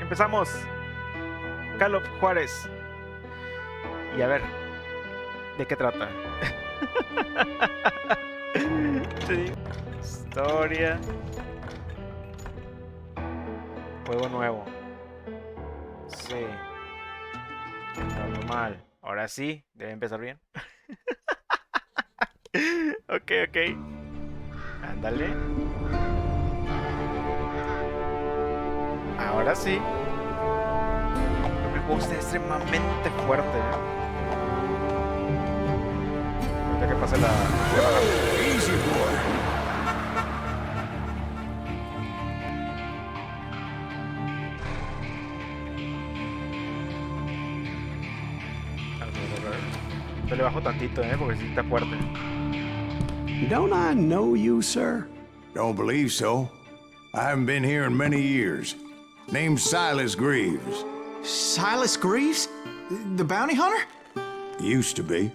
Empezamos. Call of Juarez. Y a ver, ¿de qué trata? Sí. Historia. Juego nuevo. Sí. Normal. Ahora sí, debe empezar bien. Ok, ok. Ándale. Ahora sí. Creo que el juego está extremadamente fuerte, ¿eh? Ahorita que pase la... Easy boy. Yo le bajo tantito, porque sí está fuerte. Don't I know you, sir? Don't believe so. I haven't been here in many years. Name's Silas Greaves. Silas Greaves? The bounty hunter? Used to be.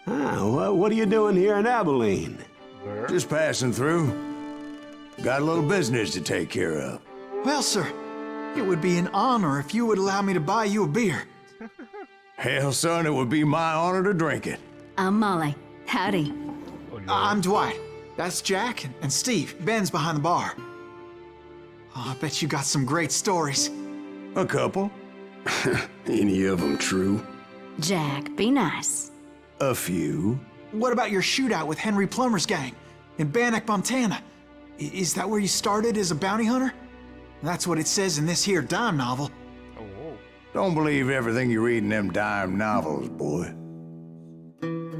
Ah, well, what are you doing here in Abilene? Just passing through. Got a little business to take care of. Well, sir, it would be an honor if you would allow me to buy you a beer. Hell, son, it would be my honor to drink it. I'm Molly. Howdy. I'm Dwight. That's Jack and Steve. Ben's behind the bar. Oh, I bet you got some great stories. A couple. Any of them true? Jack, be nice. A few. What about your shootout with Henry Plummer's gang in Bannock, Montana? Is that where you started as a bounty hunter? That's what it says in this here dime novel. Don't believe everything you read in them dime novels, boy.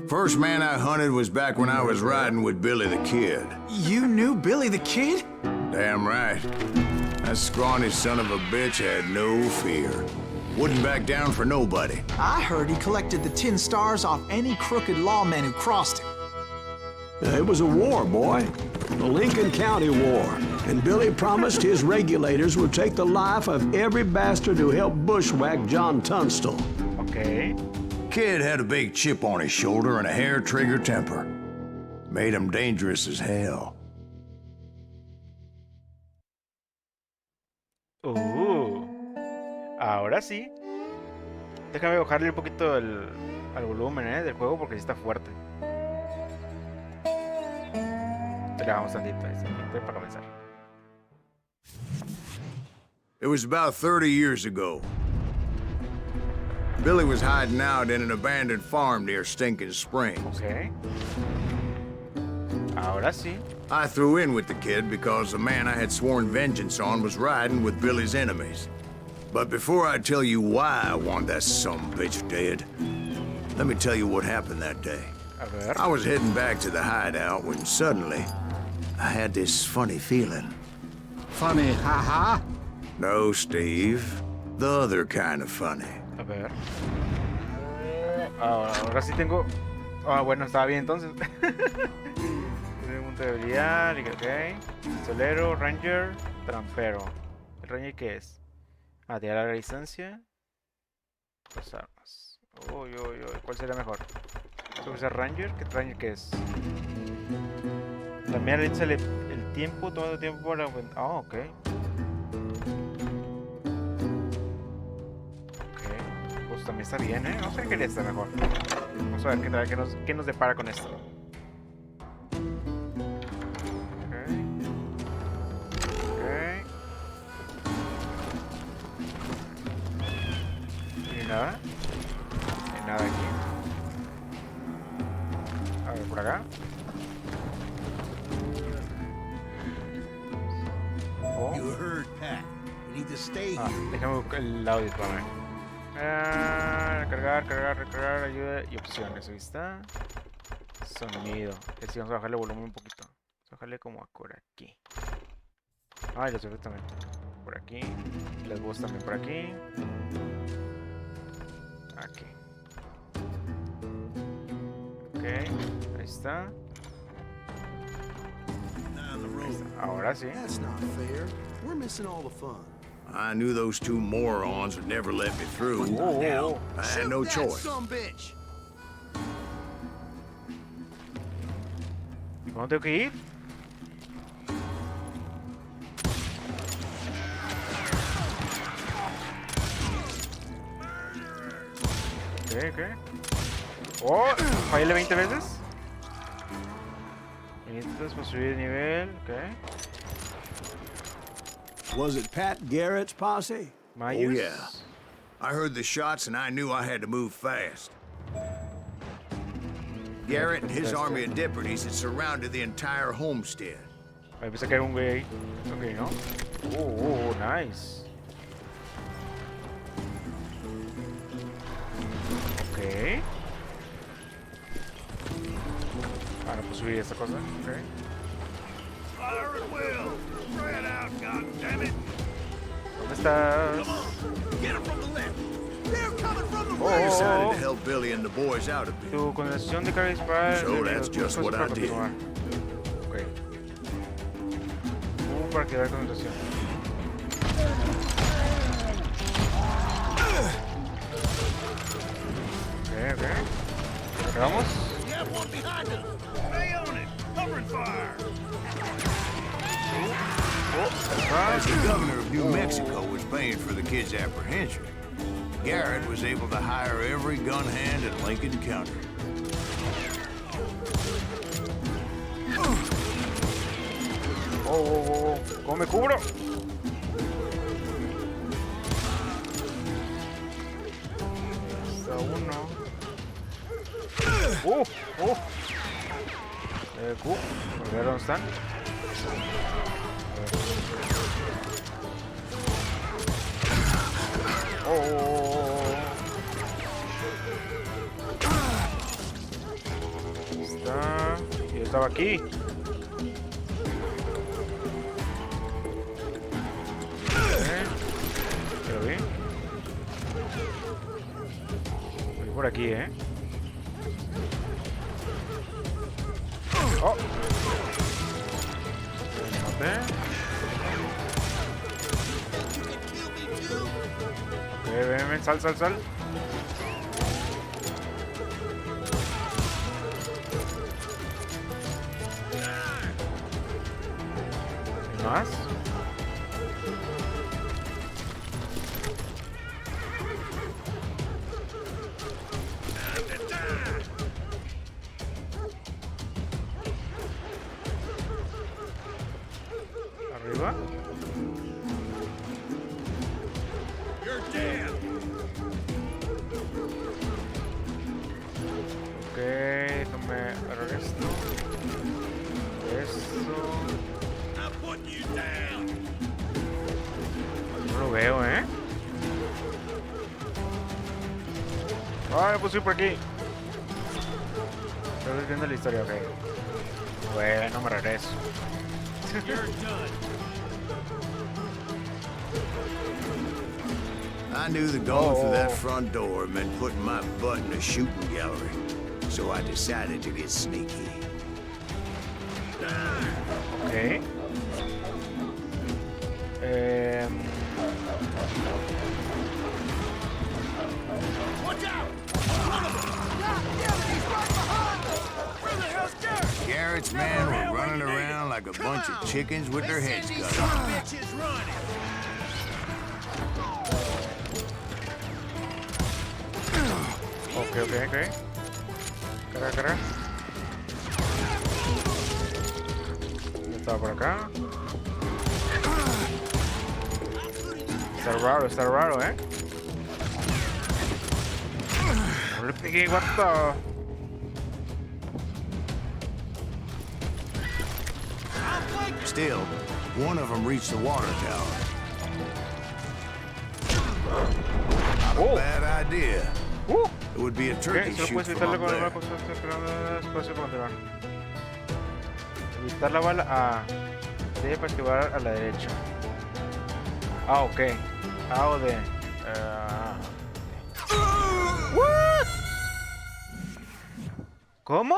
First man I hunted was back when I was riding with Billy the Kid. You knew Billy the Kid? Damn right. That scrawny son of a bitch had no fear. Wouldn't back down for nobody. I heard he collected the 10 stars off any crooked lawmen who crossed him. It was a war, boy. The Lincoln County War. And Billy promised his regulators would take the life of every bastard who helped bushwhack John Tunstall. Ok. Kid had a big chip on his shoulder and a hair-trigger temper. Made him dangerous as hell. Ahora sí. Déjame bajarle un poquito al volumen, del juego porque sí está fuerte. Le bajamos tantito, para comenzar. It was about 30 years ago. Billy was hiding out in an abandoned farm near Stinking Springs. Ok. Ahora sí. I threw in with the kid because the man I had sworn vengeance on was riding with Billy's enemies. But before I tell you why I want that sumbitch dead, let me tell you what happened that day. A ver. I was heading back to the hideout when suddenly I had this funny feeling. Funny, haha? No, Steve. The other kind of funny. A ver. Ahora sí tengo... bueno, estaba bien entonces. Punto de habilidad, ok. Pistolero, Ranger, Trampero. ¿El Ranger qué es? Tirar a la distancia. Las armas. Uy. ¿Cuál sería mejor? ¿Sobre ser Ranger? ¿Qué Ranger qué es? También le sale el tiempo, tomando tiempo para... ok. Pues también está bien, No sé qué está mejor. Vamos a ver qué nos depara con esto. Ok. ¿Y nada? No hay nada aquí. A ver, por acá. You heard, Pat. We need to stay here. Déjame buscar el audio para ver. Recargar, ayuda y opciones. Ahí está. Sonido. Sí, vamos a bajarle el volumen un poquito. Vamos a bajarle como por aquí. Y los efectos también. Por aquí. Las voces también por aquí. Aquí. Ok. Ahí está. Ahora sí. That's not fair. We're missing all the fun. I knew those two morons would never let me through. Oh. I had no choice. Some bitch. ¿Cómo tengo que ir? Ok. Oh, fallé 20 veces. 500 para subir de nivel. Ok. Was it Pat Garrett's posse? Mayus. Oh, yeah. I heard the shots and I knew I had to move fast. Garrett and his army of deputies had surrounded the entire homestead. Ahí pensé que era un güey ahí. Ok, ¿no? Oh, nice. Ok. Ahora puedo subir esta cosa. Ok. Fire at will. Spread out, goddammit. ¿Dónde estás? Get him from the left. They're coming from the Oh, right. I decided oh, to help Billy and the boys out a bit. Tu condensación de carga dispara. So that's just what I did. Ok. Para activar condensación. Ok. ¿Cargamos? You have one behind us. Stay on it. Covering fire. As the governor of New Mexico was paying for the kid's apprehension, Garrett was able to hire every gun hand in Lincoln County. Oh. ¿Cómo me cubro? Está uno. Q. A ver dónde están. Está. Yo estaba aquí. Lo vi. Voy por aquí, Oh. Me maté. Ok, ven, sal. ¿Y más? ¿Arriba? You're dead. Ok, déjame agarrar esto. I'm putting you down. No lo veo, Ah, me puse por aquí. Estoy viendo la historia, ok. Bueno, me regreso. You're done. I knew that going through that front door meant putting my butt in a shooting gallery, so I decided to get sneaky. Ok. Watch out! Where the hell's Garrett? Garrett's men were running around like a bunch of chickens with their heads cut These off. bitches running. Ok. Carga. Estaba por acá. Está raro, No le pegué, what the... Still, one of them reached the water tower. Not a bad idea. It would be a turkey Ok, solo shoot puedes from evitarle up con la there. bala espacio para continuar. Evitar la bala A. D para activar a la derecha. Ah, ok. A o D. What? ¿Cómo?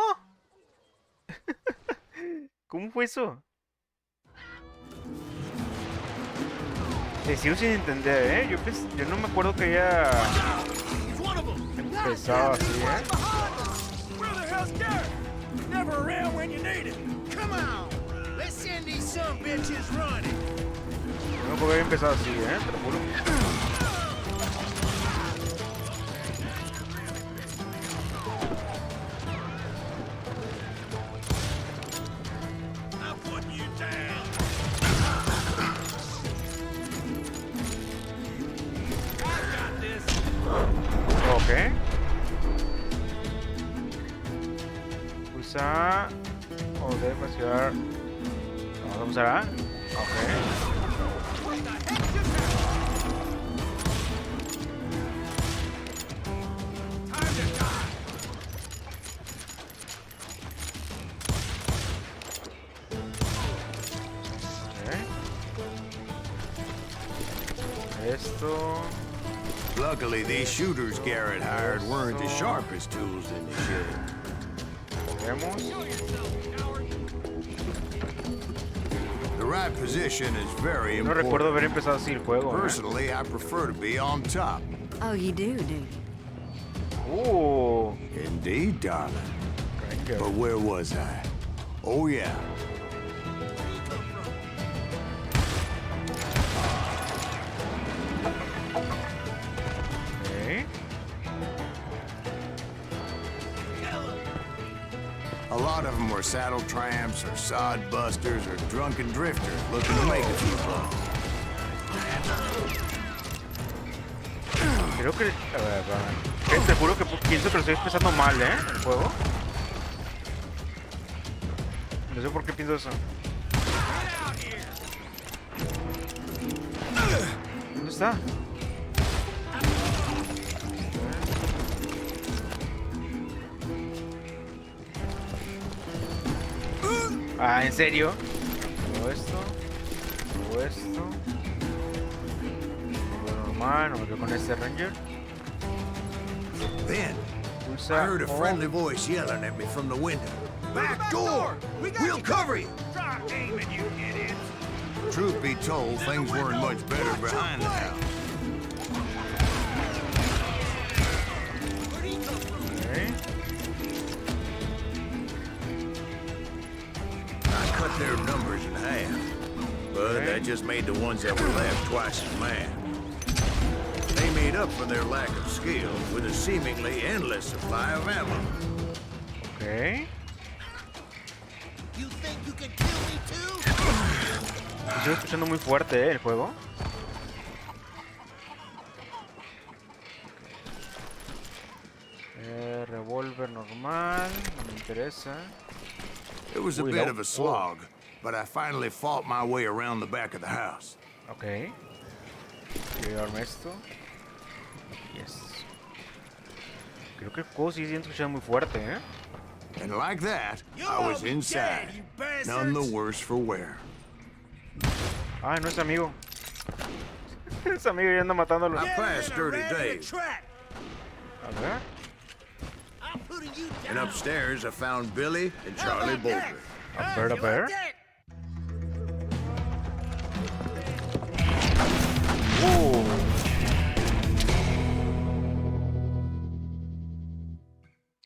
¿Cómo fue eso? Te sigo sin entender, Yo no me acuerdo que haya empezado así, Where the hell's Garrett? Never around when you need him. Come on. Let's send these some bitches running. No me acuerdo que haya empezado así, te lo juro. Ok. Usa o debe activar. Vamos a usar A. Ok. Esto. Luckily, these shooters Garrett hired weren't the sharpest tools in the shed. Vemos. The right position is very No recuerdo haber important. empezado así el juego. Personally, I prefer to be on top. Oh, you do you? Indeed, darling. Ranger. But where was I? Oh, yeah. Ok. A lot of them were saddle tramps or sod busters or drunken drifters looking to make a few bucks. Creo que. A ver, te juro que pienso que lo estoy empezando mal, el juego. No sé por qué pienso eso. ¿Dónde está? Ah, ¿en serio? Todo esto. Todo esto. Lo normal, no me quedo con este Ranger. Then, Pulsa I heard a O. friendly voice yelling at me from the window. Back door! We'll cover you! Try aiming, you idiots. Truth be told, things weren't much better behind the house. Okay. I cut their numbers in half, but that just made the ones that were left twice as mad. They made up for their lack of skill with a seemingly endless supply of ammo. Ok. You think you can kill me too? Estoy escuchando muy fuerte, el juego. Revólver normal, no me interesa. It was a Uy, bit la- of a slog, but I finally fought my way around the back of the house. Ok. Voy a llevarme esto. Yes. Creo que el juego sigue siendo escuchado muy fuerte, And like that, You I was all be inside, dead, you bastards. none the worse for wear. Ah, no es amigo. Es amigo y anda matándolo. I A passed Get in a Dirty rat in a Dave, trap. ver. I'm putting you and down. upstairs I found Billy and How Charlie about that? Bolger. A ver, a You ver. like that?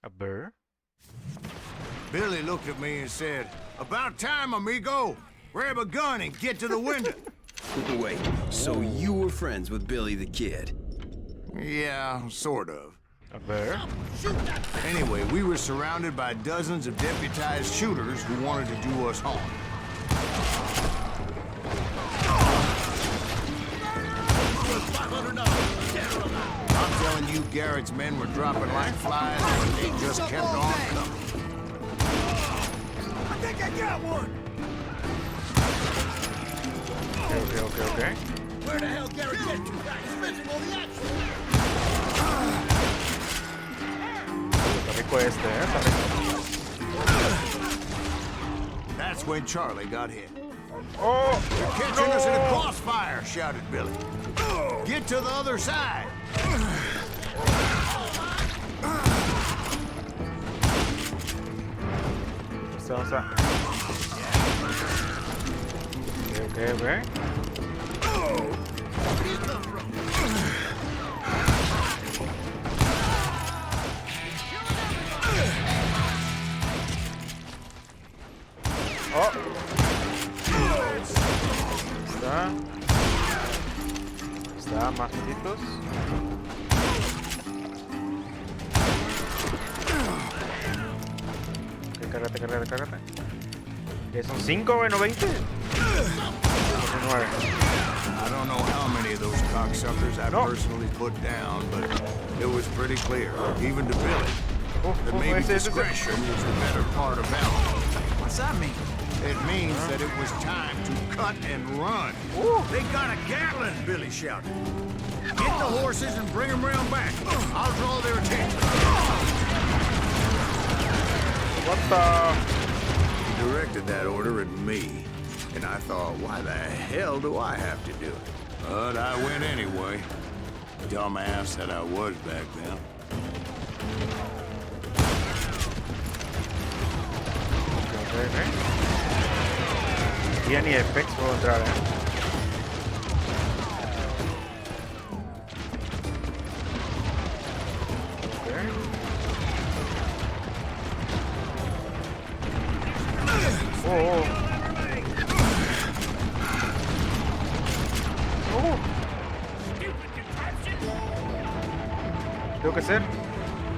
A ver. Billy looked at me and said, "About time, amigo. Grab a gun and get to the window." Wait, so you were friends with Billy the Kid? Yeah, sort of. A ver. Shoot that. Anyway, we were surrounded by dozens of deputized shooters who wanted to do us harm. I'm telling you, Garrett's men were dropping like flies, and they just kept on coming. I think I got one. Ok. Where the hell Garrett get to? Guys, all the action. Está rico este, Está rico. That's when Charlie got hit. ¡Oh! Catching us in a crossfire, shouted Billy. Get to the other side. Vamos a... Ok. Oh. Está más juntitos. Ok, cárgate. Son 5, no 20. 9. I don't know how many of those cocksuckers I personally put down, but it was pretty clear, even to Billy, that maybe discretion was the better part of valor. What's that mean? It means that it was time to cut and run. They got a Gatlin, Billy shouted. Get the horses and bring them round back. I'll draw their attention. What the? He directed that order at me, and I thought, why the hell do I have to do it? But I went anyway. Dumbass that I was back then. Okay. Ya ni de pex puedo entrar, Tengo que hacer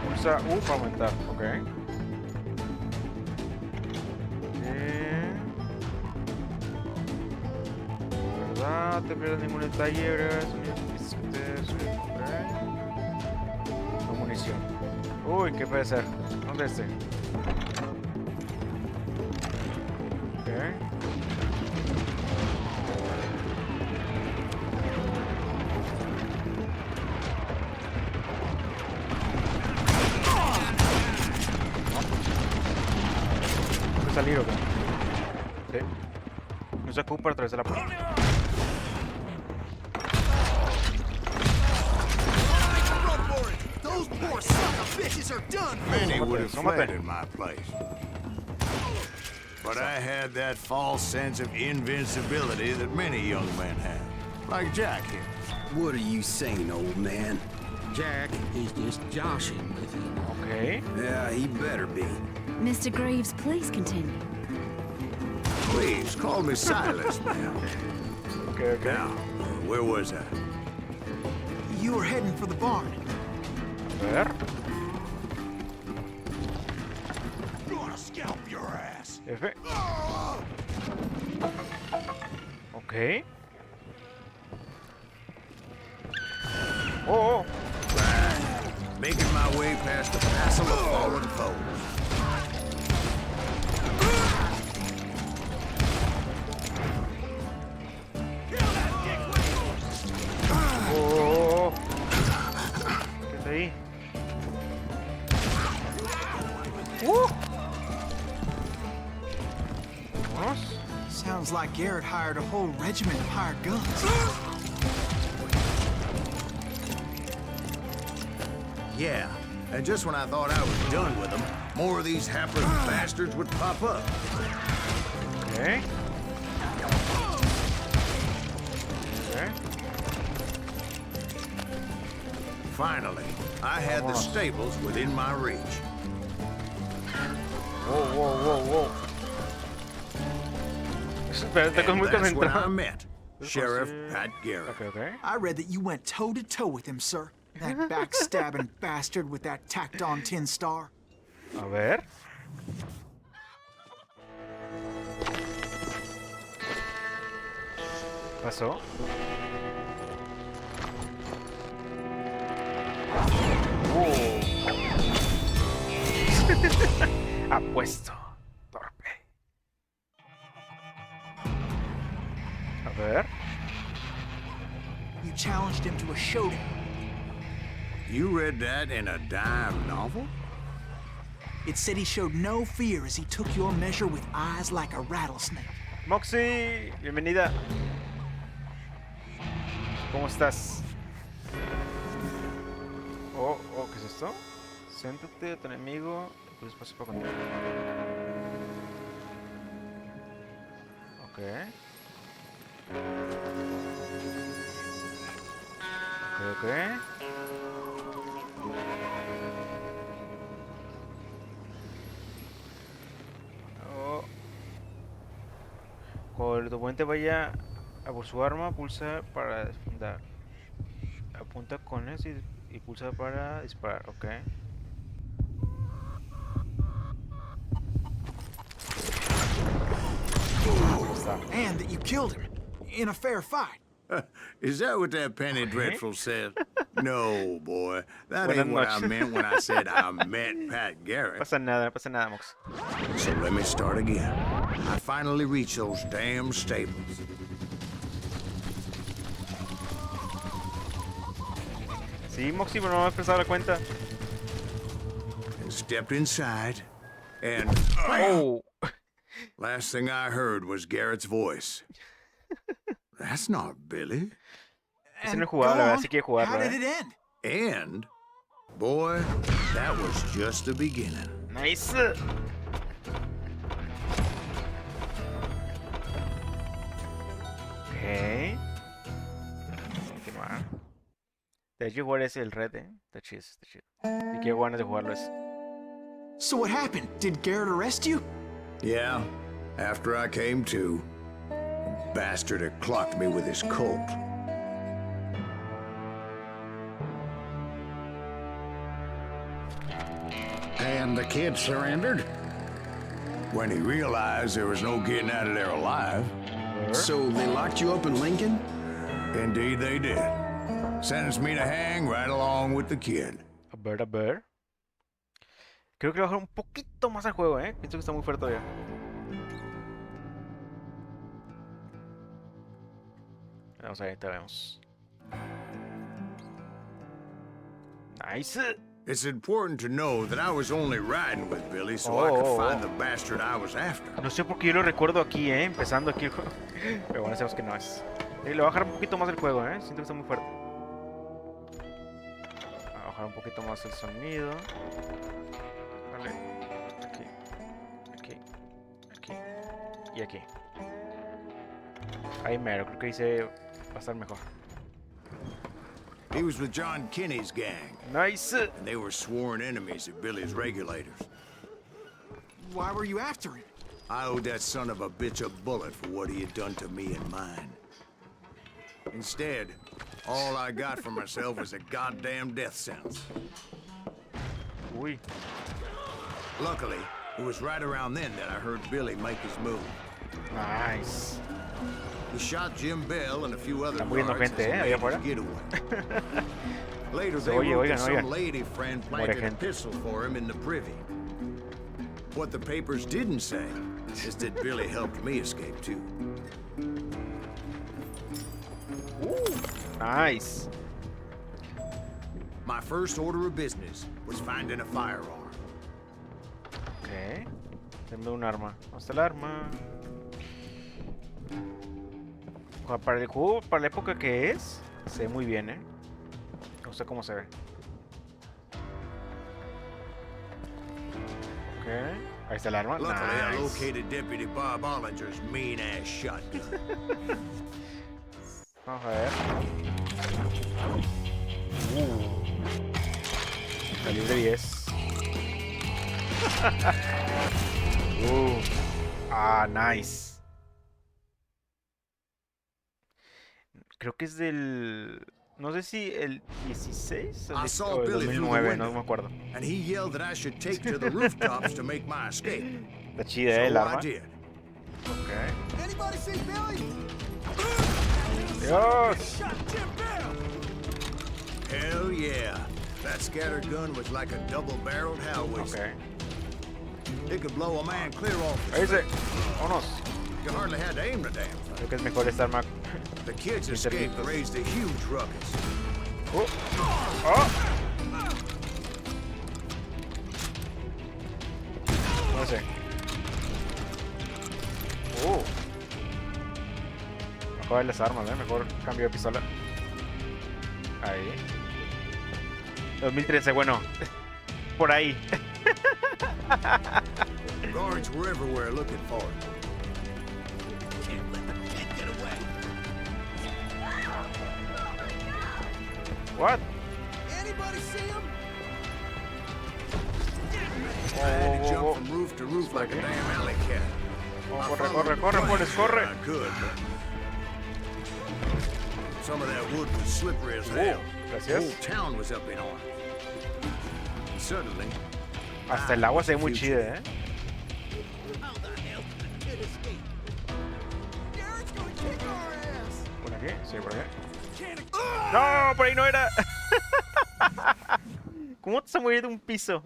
pulsa U para aumentar, ok. ¿Verdad? Te pierdas ningún detalle, no munición. Uy, ¿qué puede ser? ¿Dónde este? Ok. Salir o qué? Sí. No se ocupa para atravesar la puerta. Those poor son of bitches are done. Many would have fled in my place. But I had that false sense of invincibility that many young men have. Like Jack here. What are you saying, old man? Jack is just joshing with you. Okay. Yeah, he better be. Mr. Greaves, please continue. Please, call me Silas, ma'am. Okay. Now, where was I? You were heading for the barn. A ver. Gonna scalp your ass. F. Okay. Oh. Making my way past the passel of fallen foes. Oh. ¿Qué es ahí? Vamos. Sounds like Garrett hired a whole regiment of hired guns. Yeah, and just when I thought I was done with them, more of these hapless bastards would pop up. Okay. Okay. Finally, I had the stables within my reach. Whoa. Espera, está And muy that's when I concentrado. met Sheriff Pat Garrett. Okay. I read that you went toe-to-toe with him, sir. That backstabbing bastard with that tacked-on tin star. A ver. Pasó. Apuesto. Torpe. A ver. You challenged him to a showdown. You read that in a dime novel? It said he showed no fear as he took your measure with eyes like a rattlesnake. Moxie, bienvenida. ¿Cómo estás? Oh, ¿qué es esto? Siéntate a tu enemigo. Tu espacio para continuar. Ok. Oh. Cuando tu oponente vaya a por su arma, pulsa para desfundar. Apunta con eso y pulsa para disparar, ok. And that you killed him in a fair fight. Is that what that Penny Dreadful said? No, boy. That Buenas ain't what I noches. meant when I said I met Pat Garrett. No pasa nada, Mox. So let me start again. I finally reached those damn stables. Sí, Moxie, pero no me he empezado la cuenta. And stepped inside, and Oh, last thing I heard was Garrett's voice. That's not Billy. ese no And he jugado, la go verdad, on. sí quiere How jugarlo, did it end? And, boy, that was just the beginning. Nice. Ok. Continuar. De hecho, jugar ese el red, Está chido, está chido. Y qué ganas de jugarlo ese. So what happened? Did Garrett arrest you? Yeah, after I came to, the bastard had clocked me with his Colt. And the kid surrendered? When he realized there was no getting out of there alive, So they locked you up in Lincoln? indeed they did. Sentenced me to hang right along with the kid. A ver, a ver. Creo que le voy a bajar un poquito más al juego, Pienso que está muy fuerte todavía. Vamos a ver, te vemos. Nice. It's important to know that I was only riding with Billy so I could find the bastard I was after. No sé por qué yo lo recuerdo aquí, empezando aquí el juego. Pero bueno, sabemos que no es. Le voy a bajar un poquito más el juego, Siento que está muy fuerte. Voy a bajar un poquito más el sonido. Vale. Aquí. Aquí. Aquí. Y aquí. Ahí mero, creo que dice va a estar mejor. He was with John Kinney's gang, Nice. and they were sworn enemies of Billy's regulators. Why were you after him? I owed that son of a bitch a bullet for what he had done to me and mine. Instead, all I got for myself was a goddamn death sentence. Uy. Luckily, it was right around then that I heard Billy make his move. Nice. He shot Jim Bell and a few other Está muriendo guards gente, as he allá made afuera. his getaway. Later, they Oye, wrote oigan, that some oigan. lady friend Muere planted a gente. pistol for him in the privy. What the papers didn't say is that Billy helped me escape too. Nice. My first order of business was finding a firearm. Ok. Denme un arma. ¿Dónde está el arma? Para el juego, para la época que es, se ve muy bien, No sé cómo se ve. Ok. Ahí está el arma. Luckily, I Nice. located Deputy Bob Ollinger's mean-ass shotgun. Vamos a ver. Calibre 10. Nice. Creo que es del... No sé si el 16 o I el saw o el Billy through the 2009, window, no me acuerdo. and he yelled that I should take to the rooftops to make my escape. Está chida, So el I arma. did. Ok. Anybody see Billy? Dios. Shot Jim Bell. Hell yeah. That scatter gun was like a double-barreled Howitzer. Ok. It could blow a man clear off Ahí his dice. feet. Vámonos. You hardly had to aim the damn thing. Creo que es mejor esta arma. The kids escaped Interditos. raised a huge ruckus. Oh. Oh. No sé. Mejor las armas, mejor cambio de pistola. Ahí. 2013, bueno. Por ahí. Guards were everywhere looking for him. What? Anybody see him? I had to jump Oh. from roof to roof like a damn alley cat. I Corre, followed corre, the corre, plane Polis, as corre. I could, but some of that wood was slippery as hell. The gracias. whole town was up in arms. And suddenly, Hasta el agua se ve muy chida, How the hell did the kid escape? Garrett's gonna kick our ass. Por aquí? Sí, por aquí. ¡No! ¡Por ahí no era! ¿Cómo te vas a morir de un piso?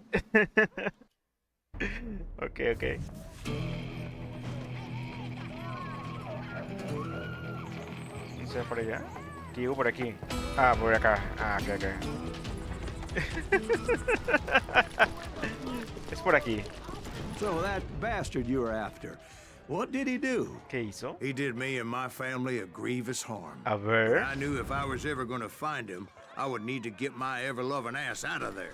Ok, ok. No sé, por allá. ¿Qué digo por aquí? Ah, por acá. Ah, ok, ok. Es por aquí. So that bastard you were after, what did he do? ¿Qué hizo? He did me and my family a grievous harm. A But ver. I knew if I was ever going to find him, I would need to get my ever-loving ass out of there.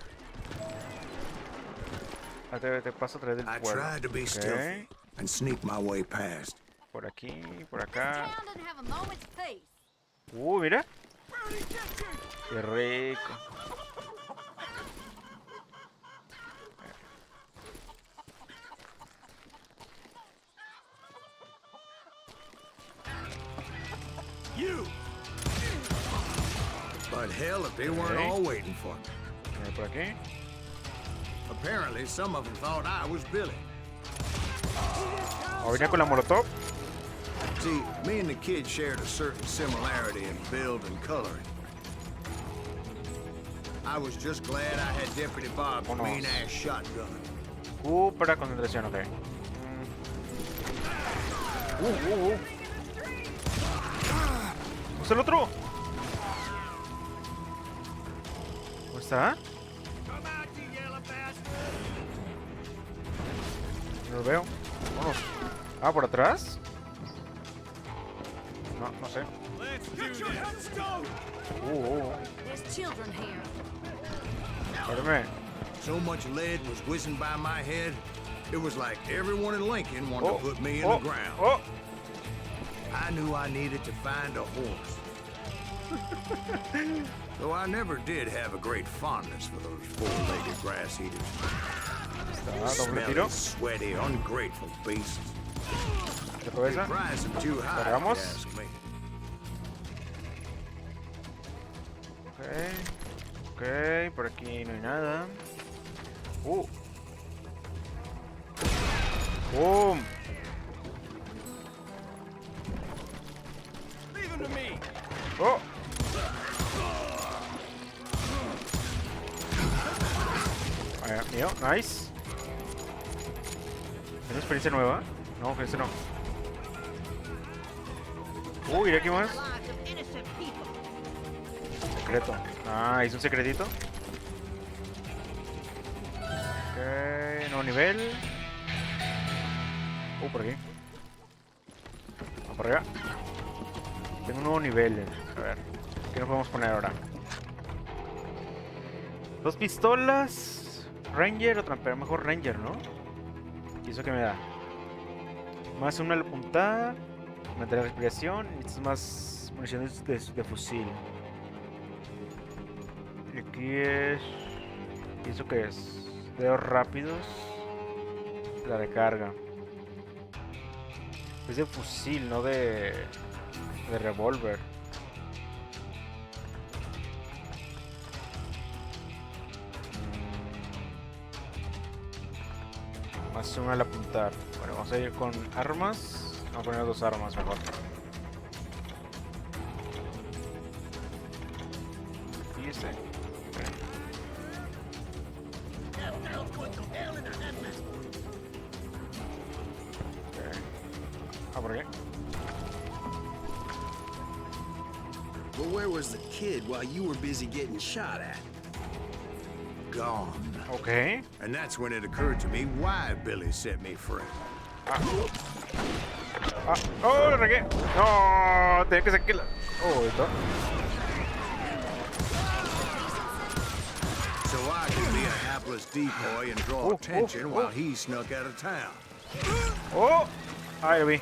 Ah, te paso a través del I pueblo. tried to be Ok. stealthy and sneak my way past. Por aquí, por acá. Town doesn't have a moment's peace. Mira. Qué rico. You! But hell, if they weren't Okay. all waiting for me. Por aquí. Apparently, some of them thought I was Billy. O venía con la molotov. See, me and the kid shared a certain similarity in build and coloring. I was just glad I had Deputy Bob's Vámonos. mean-ass shotgun. Para concentración, ok. ¿Es el otro? ¿Dónde está? No lo veo. Vámonos. Ah, ¿por atrás? No, no sé. There's children here. Espérame. So much lead was whizzing by my head, it was like everyone in Lincoln wanted to put me in the ground. Oh. I knew I needed to find a horse. Though I never did have a great fondness for those four-legged grass eaters. Está, doble Smelly, tiro. sweaty, ungrateful beasts. De They cabeza. price them too high, if you Cargamos. ask me. Ok. Ok, por aquí no hay nada. ¡Boom! ¡Oh! Vaya, mío, nice. ¿Una experiencia nueva? No, que ese no. Mira aquí más. Secreto. Ah, hice un secretito. Ok, nuevo nivel. Por aquí. Vamos por acá. Tengo un nuevo nivel. A ver, ¿qué nos podemos poner ahora? 2 pistolas. Ranger o trampero. Mejor Ranger, ¿no? ¿Y eso qué me da? Más una al apuntar. Mantener la respiración. Y esto es más munición de fusil. Y aquí es... ¿Y eso qué es? Dedos rápidos. La recarga. Es de fusil, no de revólver. Más uno al apuntar. Bueno, vamos a ir con armas. Vamos a poner 2 armas mejor. Y este. Por aquí. But where was the kid while you were busy getting shot at? Gone. Ok. And that's when it occurred to me why Billy set me free. Oh, lo regué. No, tenía que sacarla. Oh, esto. So I could be a hapless decoy and draw attention while he snuck out of town. Oh, ahí lo vi.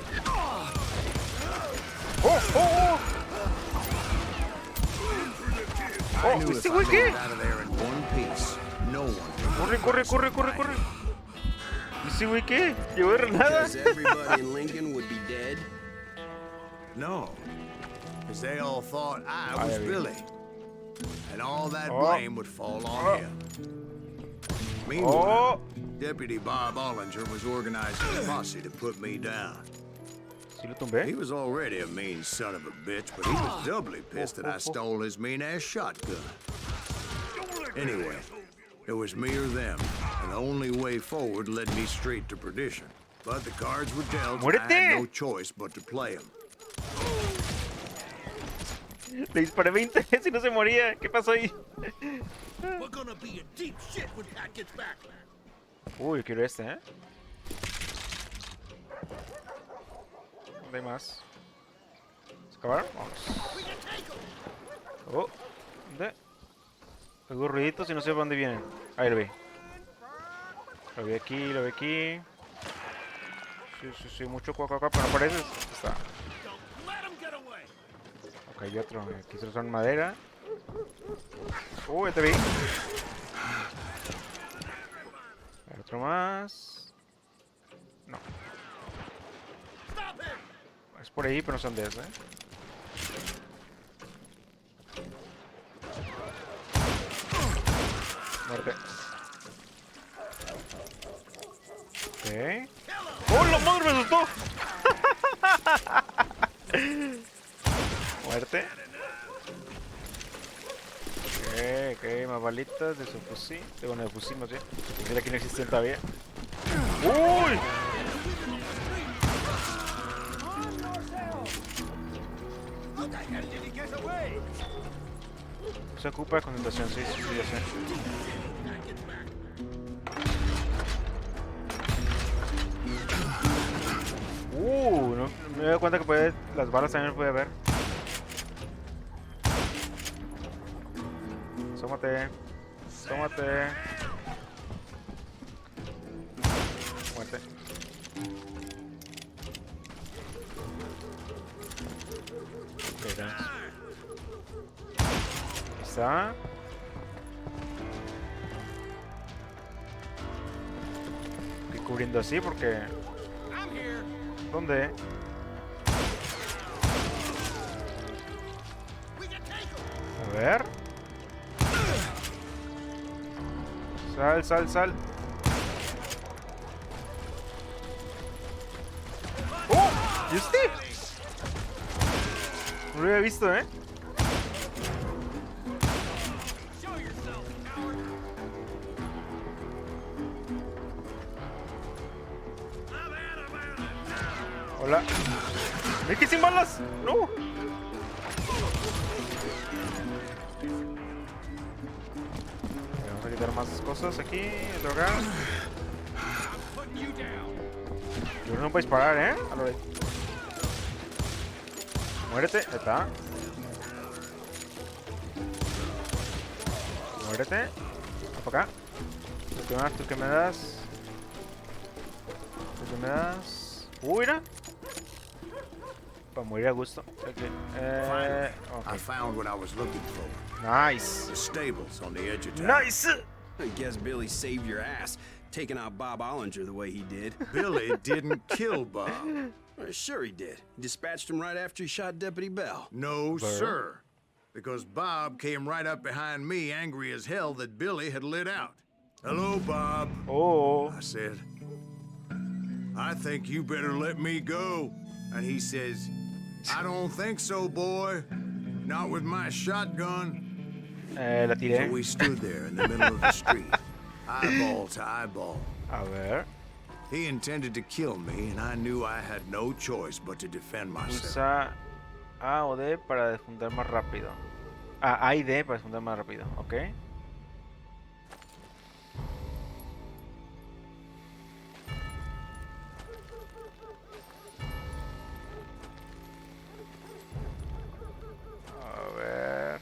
Oh. I knew if ¿este I güey made qué? it out of there in one piece, no one Corre. ¿Ese güey qué? ¿Llevó de granada? Because everybody in Lincoln would be dead? No, because they all thought I was vi. Billy, and all that Oh. blame would fall on him. Meanwhile, Oh. Deputy Bob Ollinger was organizing a posse to put me down. ¿Sí lo tumbé? He was already a mean son of a bitch, but he was doubly pissed that I stole his mean-ass shotgun. Anyway, it was me or them, and the only way forward led me straight to perdition. But the cards were dealt, and I had no choice but to play them. Le disparé 20 veces y no se moría. ¿Qué pasó ahí? We're gonna be in deep shit when Pat gets back. Uy, quiero este, ¿eh? ¿Dónde hay más? ¿Excavar? Vamos. Oh, ¿dónde? Oigo ruiditos y no sé por dónde vienen. Ahí lo vi. Lo vi aquí, lo vi aquí. Sí, mucho cuaco acá, pero no aparece. Está. Ok, hay otro. Aquí se usan madera. Uy, te vi. Hay otro más. No. Es por ahí, pero no son de eso, ¿eh? Muerte. Ok. ¡Oh, la madre me asustó! Muerte. Ok, más balitas de su fusil. Bueno, de fusil más bien. Mira, aquí no existen todavía. ¡Uy! Se ocupa de concentración, sí, ya sé. No me doy cuenta que las balas también puede ver. Sómate. Muerte. Mira. Ahí está. Estoy cubriendo así porque... ¿Dónde? A ver. Sal. ¡Oh! ¿Y este? No lo había visto, ¿eh? Hola. ¡Me quedé sin balas! ¡No! Vamos a quitar más cosas aquí. Drogar. Yo no puedo disparar, ¿eh? A lo de... Muérete. Ahí está. Muérete. Va para acá. ¿Tú qué me das? ¿Tú qué me das? Mira. Para morir a gusto. Okay. I found what I was looking for. Nice. The stables on the edge of town. Nice. I guess Billy saved your ass, taking out Bob Ollinger the way he did. Billy didn't kill Bob. Sure he did. He dispatched him right after he shot Deputy Bell. No, sir. Because Bob came right up behind me, angry as hell that Billy had lit out. Hello, Bob. Oh. I said, I think you better let me go. And he says, I don't think so, boy. Not with my shotgun. La tiré. So we stood there in the middle of the street, eyeball to eyeball. A ver. He intended to kill me, and I knew I had no choice but to defend myself. Pulsa A o D para defundar más rápido. A y D para defundar más rápido, ok. A ver.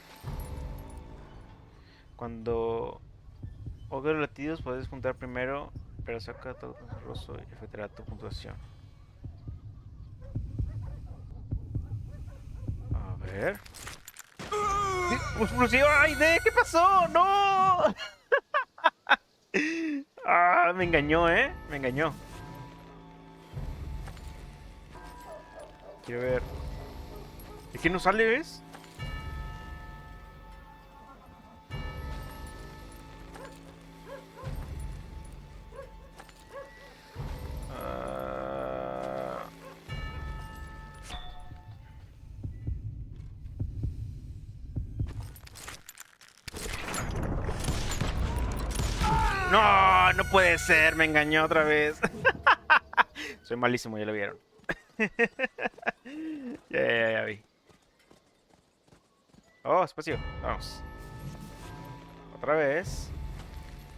Cuando oiga los latidos puedes juntar primero, pero saca todo con su rostro y afectará tu puntuación. A ver. ¡Explosiva! ¡Ay, de! ¿Qué pasó? ¡No! Ah, me engañó, ¿eh? Me engañó. Quiero ver. ¿Es que no sale, ves? No, no puede ser, me engañó otra vez. Soy malísimo, ya lo vieron. Ya vi. Oh, espacio, vamos. Otra vez.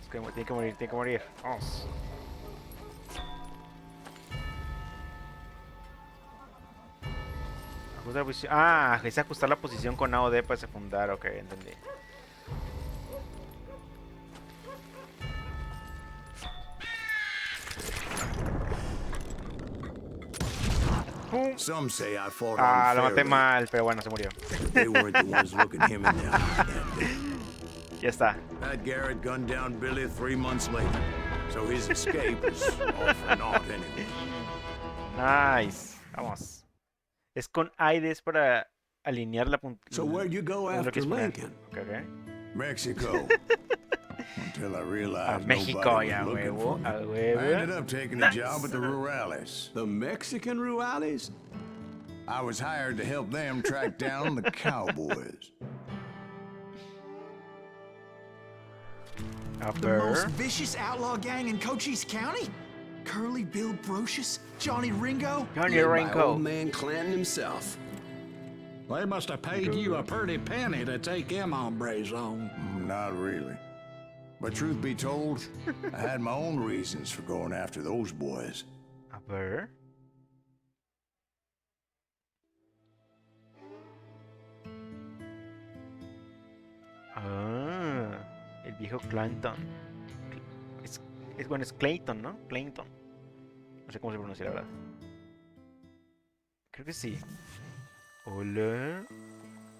Es que tiene que morir, tiene que morir. Vamos. Ajusta la posición. Ah, es ajustar la posición con A o D para secundar. Ok, entendí. ¡Pum! Some say I fought Ah, lo maté unfairly. mal, pero bueno, se murió. They weren't the ones looking him in the eye that day. Ya está. Pat Garrett gunned down Billy 3 months later, so his escape was all for naught anyway. Nice. Vamos. Es con AIDES para alinear la punta. So where'd you go after Lincoln? Ok. Mexico. Until I A realized México, nobody ya, was looking huevo. for me. A I ended huevo. up taking a job at the Rurales. The Mexican Rurales? I was hired to help them track down the cowboys. A The most ver. vicious outlaw gang in Cochise County? Curly Bill Brocious? Johnny Ringo? Johnny Led by Ringo. old man Clanton himself. They must have paid you a pretty penny to take them hombres on. Not really. But truth be told, I had my own reasons for going after those boys. A ver. Ah, el viejo Clanton. Bueno, es Clayton, ¿no? Clayton. No sé cómo se pronuncia, la verdad. Creo que sí. Hola.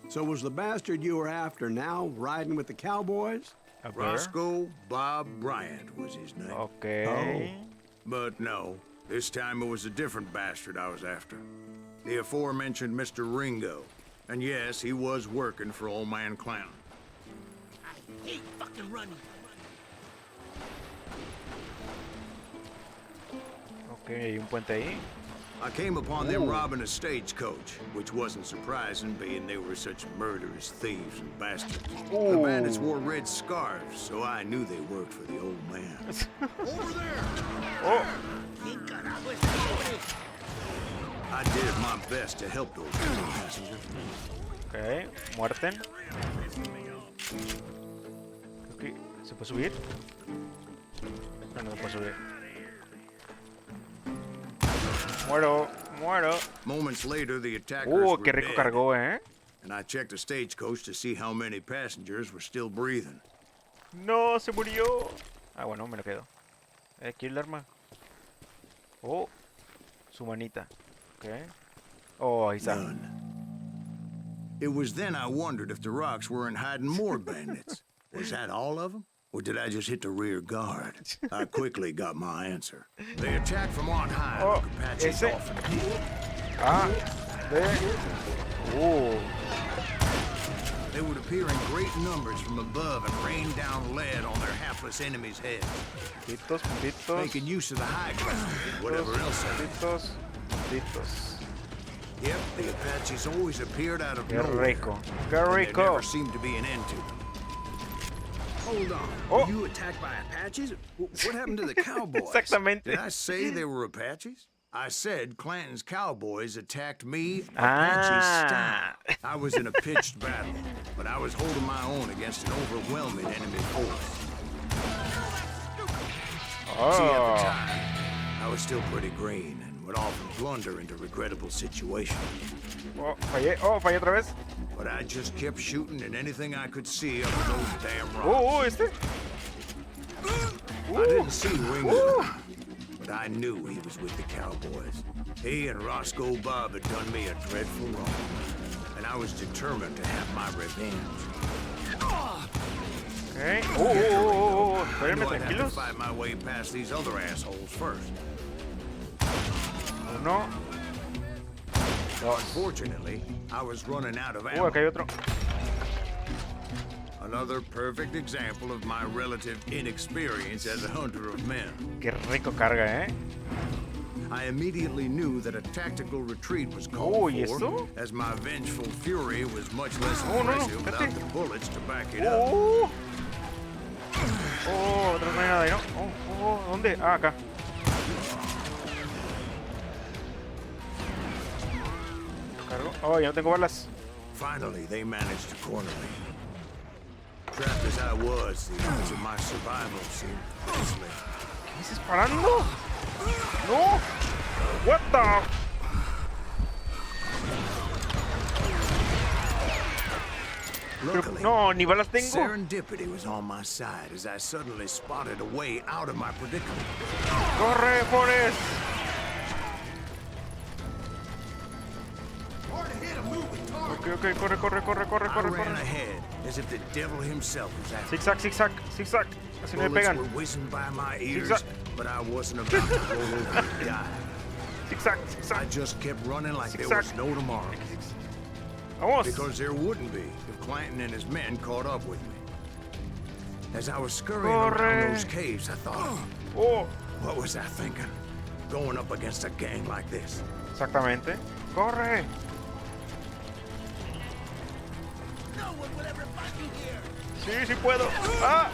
So was the bastard you were after now riding with the cowboys? A ver. Roscoe Bob Bryant was his name. Ok. But no, this time it was a different bastard I was after. The aforementioned Mr. Ringo. And yes, he was working for Old Man Clown. Hate fucking running. Ok, hay un puente ahí. I came upon them robbing a stagecoach, which wasn't surprising, being they were such murderous thieves and bastards. The bandits wore red scarves, so I knew they worked for the old man. Over there! Oh, I did my best to help those passengers. ok. Muerten. Creo que se puede subir. No, no se puede subir. Muero, muero. Moments later, the attackers Oh, were qué rico dead, cargó, ¿eh? and I checked the stagecoach to see how many passengers were still breathing. No, se murió. Ah, bueno, me lo quedo. Aquí el arma. Oh, su manita. Ok. Oh, ahí está. None. It was then I wondered if the rocks weren't hiding more bandits. Was that all of them? Or did I just hit the rear guard? I quickly got my answer. They attacked from on high Oh, like Apaches ese. often did. Ah, de. Oh, They would appear in great numbers from above and rain down lead on their hapless enemies' heads, puntitos, puntitos. making use of the high ground and whatever else they did. Puntitos, puntitos. Yep, the Apaches always appeared out of Qué nowhere. rico. Qué and there rico. never seemed to be an end to them. Hold on. Oh. Were you attacked by Apaches? What happened to the cowboys? Exactamente. Did I say they were Apaches? I said Clanton's cowboys attacked me Apache Ah. style. I was in a pitched battle, but I was holding my own against an overwhelming enemy force. See, at the Oh, time, I was still pretty green and would often blunder into regrettable situations. oh, fallé. Oh, fallé otra vez. But I just kept shooting at anything I could see up in those damn rocks. Oh, este. I didn't see Ringo, but I knew he was with the cowboys. He and Roscoe Bob had done me a dreadful wrong, and I was determined to have my revenge. Okay. Oh, I espérenme, knew I'd have to tranquilos. fight my way past these other assholes first. Uno. Dos. Unfortunately, I was running out of Acá ammo. hay otro. Another perfect example of my relative inexperience as a hunter of men. Qué rico carga, ¿eh? I immediately knew that a tactical retreat was called Oh, ¿y for, esto? as my vengeful fury was much less Oh, no, no, impressive without espérate. the bullets to back it up. Oh. Oh, otra no hay nada ahí, ¿no? ¿Dónde? Ah, acá. Cargo. Oh, ya no tengo balas. Finally, they managed to corner me. Trapped as I was, the odds of my survival seemed slim. ¿Qué estás disparando? ¡No! What the? Luckily, No, ni balas tengo. serendipity was on my side as I suddenly spotted a way out of my predicament. ¡Corre, Forrest! Ok, corre, corre, corre, corre, I corre, ran corre. ahead as if the devil himself was after me. Zigzag, zigzag, zigzag. Así no me Bullets pegan. were whizzing by my ears, Zigzag. but I wasn't about to roll over and die. Zigzag, I zigzag. just kept running like there Zigzag. was no tomorrow. Vamos. Because there wouldn't be if Clanton and his men caught up with me. As I was scurrying Corre. around those caves, I thought, Oh, what was I thinking? Going up against a gang like this. exactamente. Corre. No one will ever find me here. Sí, sí puedo. Ah.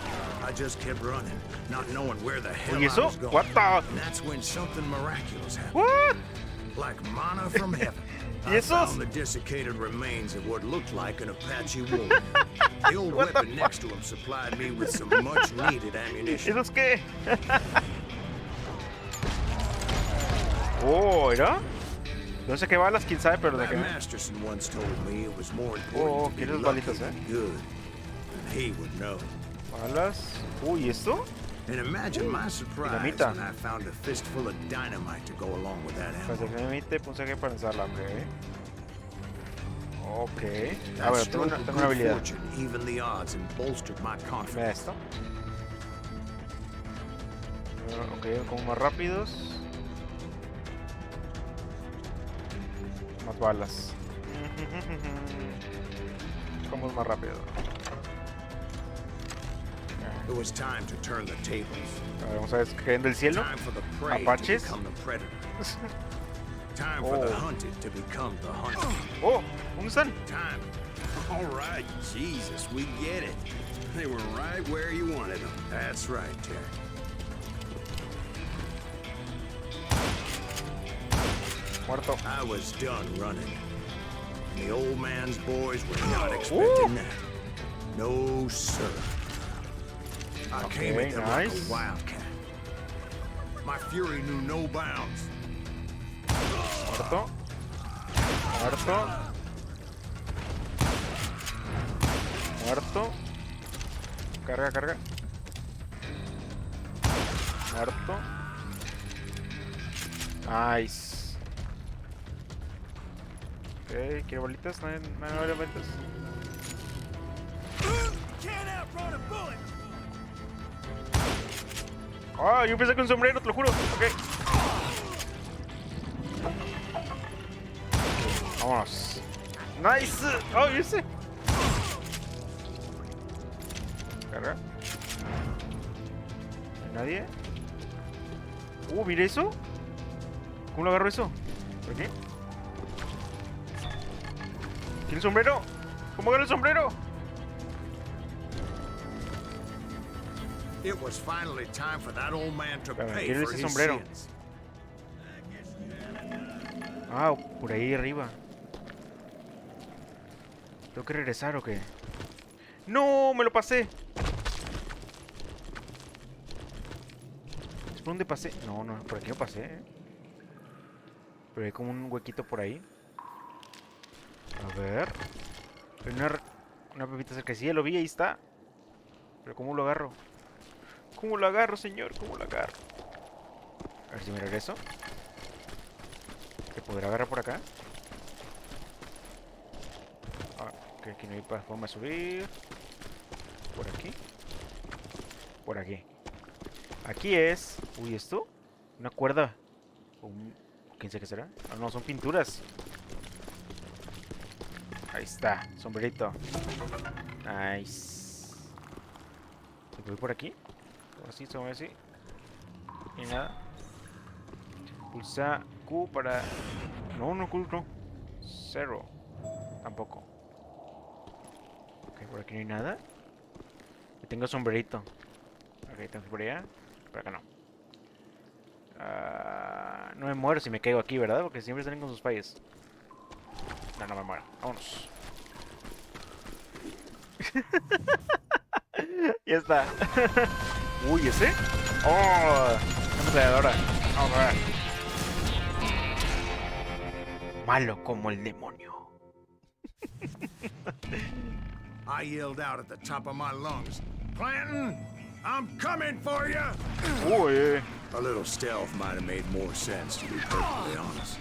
I just kept running, not knowing where the hell Oye, I eso. was going. What the? And that's when something miraculous happened. What? Like manna from heaven. ¿Y I esos? found the desiccated remains of what looked like an Apache warrior. The old What the weapon next to him supplied me with some much-needed ammunition. ¿Eso es qué? Oh, ¿era? No sé qué balas, quién sabe, pero de Matt qué. Masterson once told me it was more Oh, important to be ¿quieres lucky balitas, than good. And he would know. Balas. Uy, ¿esto? And imagine my surprise Dinamita. when I found a fistful of dynamite to go along with that Pues ammo. definitivamente punzaje para lanzarla, ok. Ok. That A ver, stroke of tengo una good habilidad. fortune evened the odds and bolstered my Mira confidence. esto. Ok, como más rápidos. Más balas. Como más rápido. It was time to turn the tables. A ver, vamos a ver qué caen del cielo. Time for the prey Apaches. to become the predator. Time for the Oh. hunted to become the hunted. Oh, ¿dónde están? Time. All right, Jesus, we get it. They were right where you wanted them. That's right, Terry. Muerto. I was done running. The old man's boys were not expecting that. No, sir. I came at them like nice. a wildcat. My fury knew no bounds. Muerto. Muerto. Muerto. Carga, carga. Muerto. Nice. Ok, ¿quiero bolitas? ¿No hay bolitas? Can't outrun a bullet. Ah, yo pensé que un sombrero, te lo juro. Ok. Vámonos. Nice. Oh, ¿y ese? Carga. ¿No hay nadie? Mira eso. ¿Cómo lo agarro eso? ¿Por qué? ¿Tiene el sombrero? ¿Cómo agarro el sombrero? It was finally time for that old man to Espérame, pay quiero for ese his sombrero. sins. Ah, por ahí arriba. ¿Tengo que regresar o qué? ¡No! ¡Me lo pasé! ¿Es por dónde pasé? No, no, por aquí no pasé, Pero hay como un huequito por ahí. A ver. Hay una pepita cerca. Sí, ya lo vi, ahí está. Pero ¿cómo lo agarro? ¿Cómo lo agarro, señor? ¿Cómo lo agarro? A ver si me regreso. ¿Se podrá agarrar por acá? Ah, ok, aquí no hay forma de subir. Por aquí. Por aquí. Aquí es... Uy, ¿esto? Una cuerda. ¿Quién sabe qué será? Ah, no, son pinturas. Ahí está, sombrerito. Nice. ¿Se puede ir por aquí? Así, se mueve así. Y nada. Pulsa Q para... No, no, Q no. 0. Tampoco. Ok, por aquí no hay nada. Y tengo sombrerito. Ok, tengo que ir por allá. Por acá no. No me muero si me caigo aquí, ¿verdad? Porque siempre salen con sus fallas. No, no me muero. Vámonos. Ya está. Uy, ¿ese? ¡Oh! Una ametralladora. Vamos a ver. Malo como el demonio. I yelled out at the top of my lungs, Clanton, I'm coming for you! Uy. A little stealth might have made more sense, to be perfectly honest.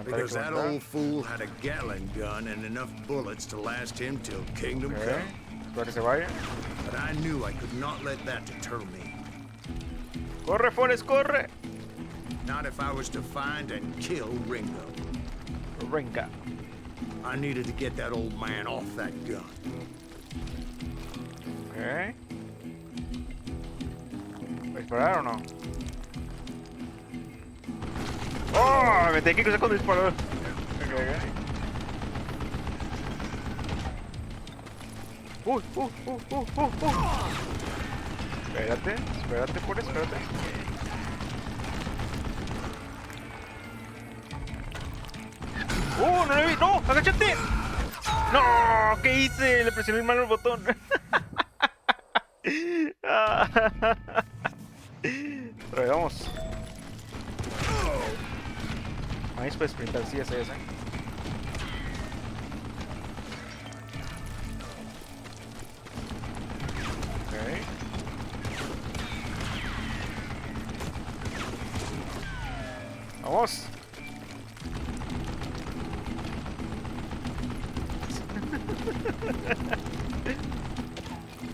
Because that old fool had a Gatling gun and enough bullets to last him till kingdom Okay. come. Para que se vaya. But I knew I could not let that deter me. Corre, Forrest, corre. Not if I was to find and kill Ringo. Venga. I needed to get that old man off that gun. Ok. ¿Va a disparar o no? ¡Oh! Me tengo que cruzar cuando disparó. Ok, ok. Espérate, espérate, por espérate. No lo vi! ¡No! ¡Agáchate! ¡No! ¿Qué hice? Le presioné mal el botón. Pero vamos. Ahí puedes sprintar, sí, ese. Ok. Vamos.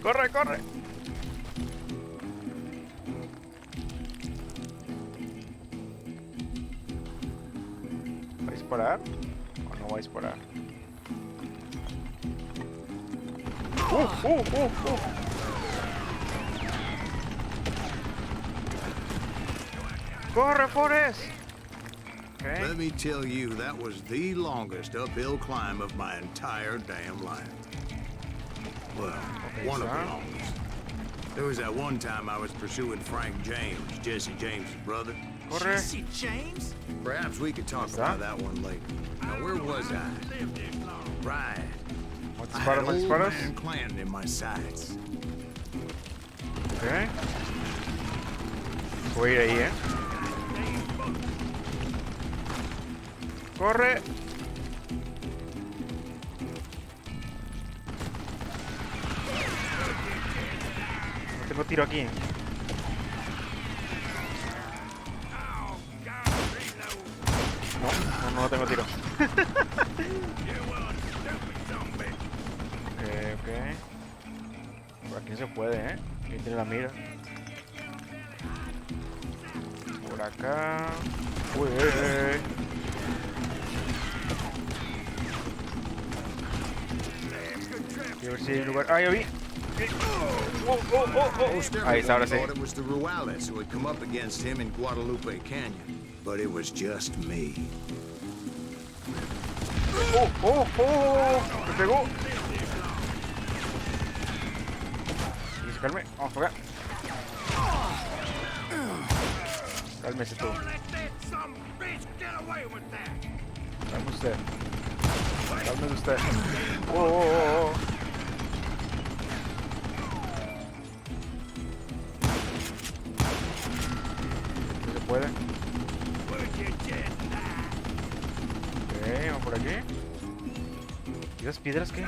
Corre, corre. ¿Va a disparar? ¿O no va a disparar? ¡Corre, Forrest! Okay. Let me tell you, that was the longest uphill climb of my entire damn life. Well, one of the longest. There was that one time I was pursuing Frank James, Jesse James' brother. Corre. Jesse James? Perhaps we could talk about that one later. Now, where was I? Right. I had old man Clanton in my sights. Okay. Voy a ir ahí, Corre. No tengo tiro aquí. No tengo tiro. Ok. Por aquí no se puede, Aquí tiene la mira. Por acá. Uy. Quiero ver si hay lugar. ¡Ah, ya vi! Ahí está, ahora sí. Thought it was the Ruales who had come up against him in Guadalupe Canyon, but it was just me. Me pegó. Y se calme. Vamos por acá. Cálmese tú. Calme usted. Cálmese usted. No se puede. Ok, vamos por aquí. ¿Y las piedras qué?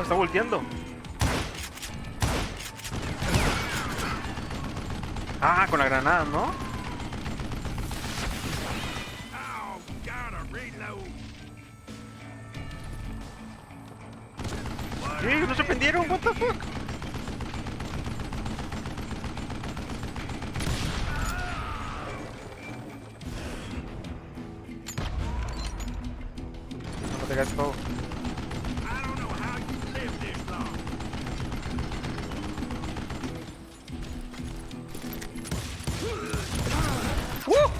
Está volteando. Ah, con la granada, ¿no? ¿Qué? ¿No se prendieron? What the fuck? No te gastes todo.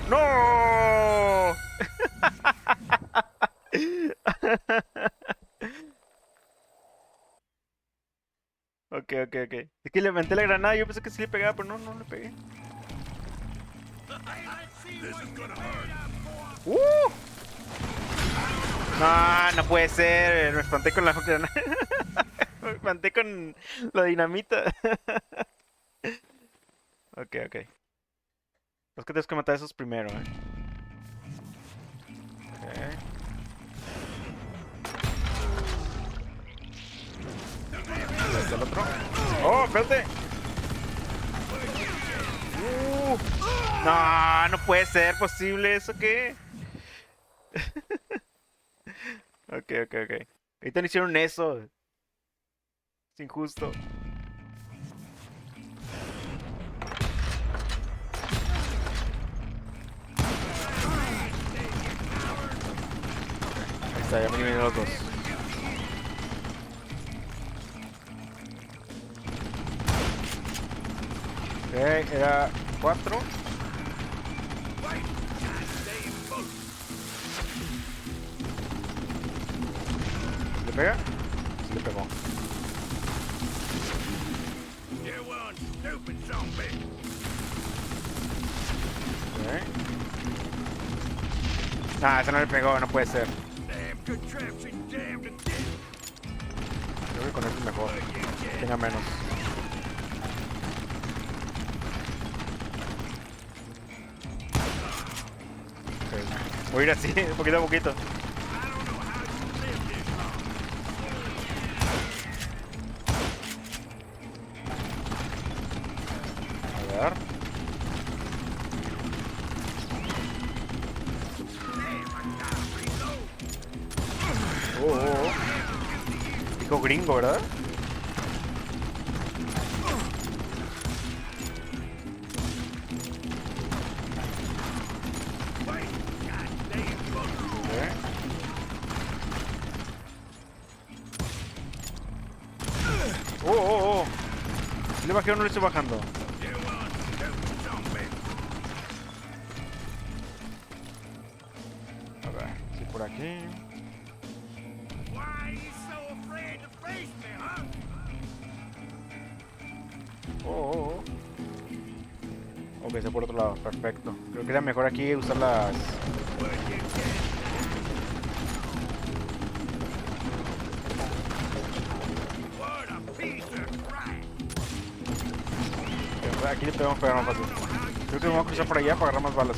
¡No! ok, ok. Es que levanté la granada, yo pensé que sí le pegaba, pero no le pegué. No puede ser. Me espanté con la granada. Me espanté con la dinamita. Ok, ok. Es que tienes que matar a esos primero, Ok. ¿Dónde está el otro? ¡Oh, espérate! No puede ser posible. ¿Eso qué? Ok. Ahorita no hicieron eso. Es injusto. Ahí está, ya me eliminé los dos. Ok, era 4. ¿Le pega? Sí le pegó. Ok. Ese no le pegó, no puede ser. Creo que con este es mejor. Tenga menos. Okay. Voy a ir así, poquito a poquito. A ver. Dijo gringo, ¿verdad? ¿Le bajé o no le estoy bajando? A ver, sí, por aquí. Ok, está por otro lado, perfecto. Creo que era mejor aquí usar las... Aquí le podemos pegar más fácil. Creo que me voy a cruzar por allá para agarrar más balas,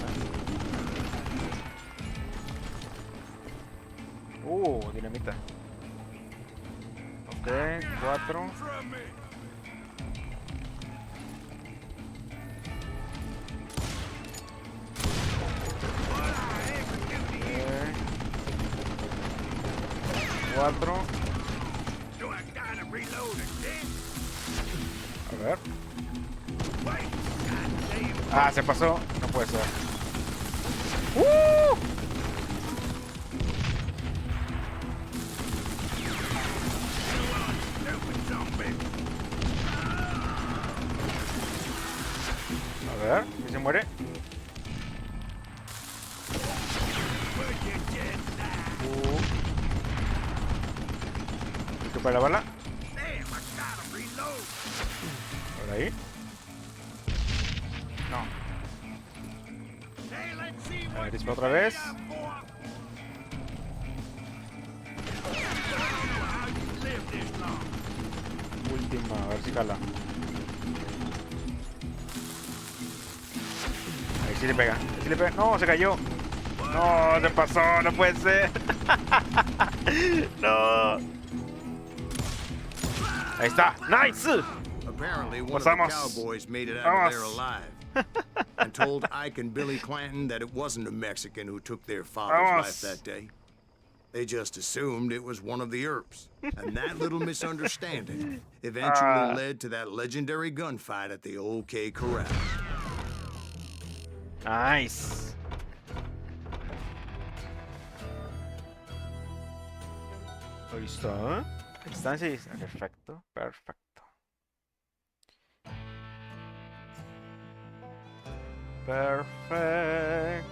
dinamita. Ok, 4. A ver. Se pasó. No puede ser. A ver, ¿y se muere? ¿Listo para la bala? ¿Por ahí? No. A ver, dispara otra vez. Última, a ver si jala. Ahí sí le pega. Sí le pega. No, se cayó. No, se pasó, no puede ser. No. Ahí está. Nice. Apparently, one of the cowboys made it out of there alive. And told Ike and Billy Clanton that it wasn't a Mexican who took their father's life that day. They just assumed it was one of the Earps. And that little misunderstanding eventually led to that legendary gunfight at the OK Corral. Nice. Ahí está. Distancia y... Perfecto, perfecto. Perfecto.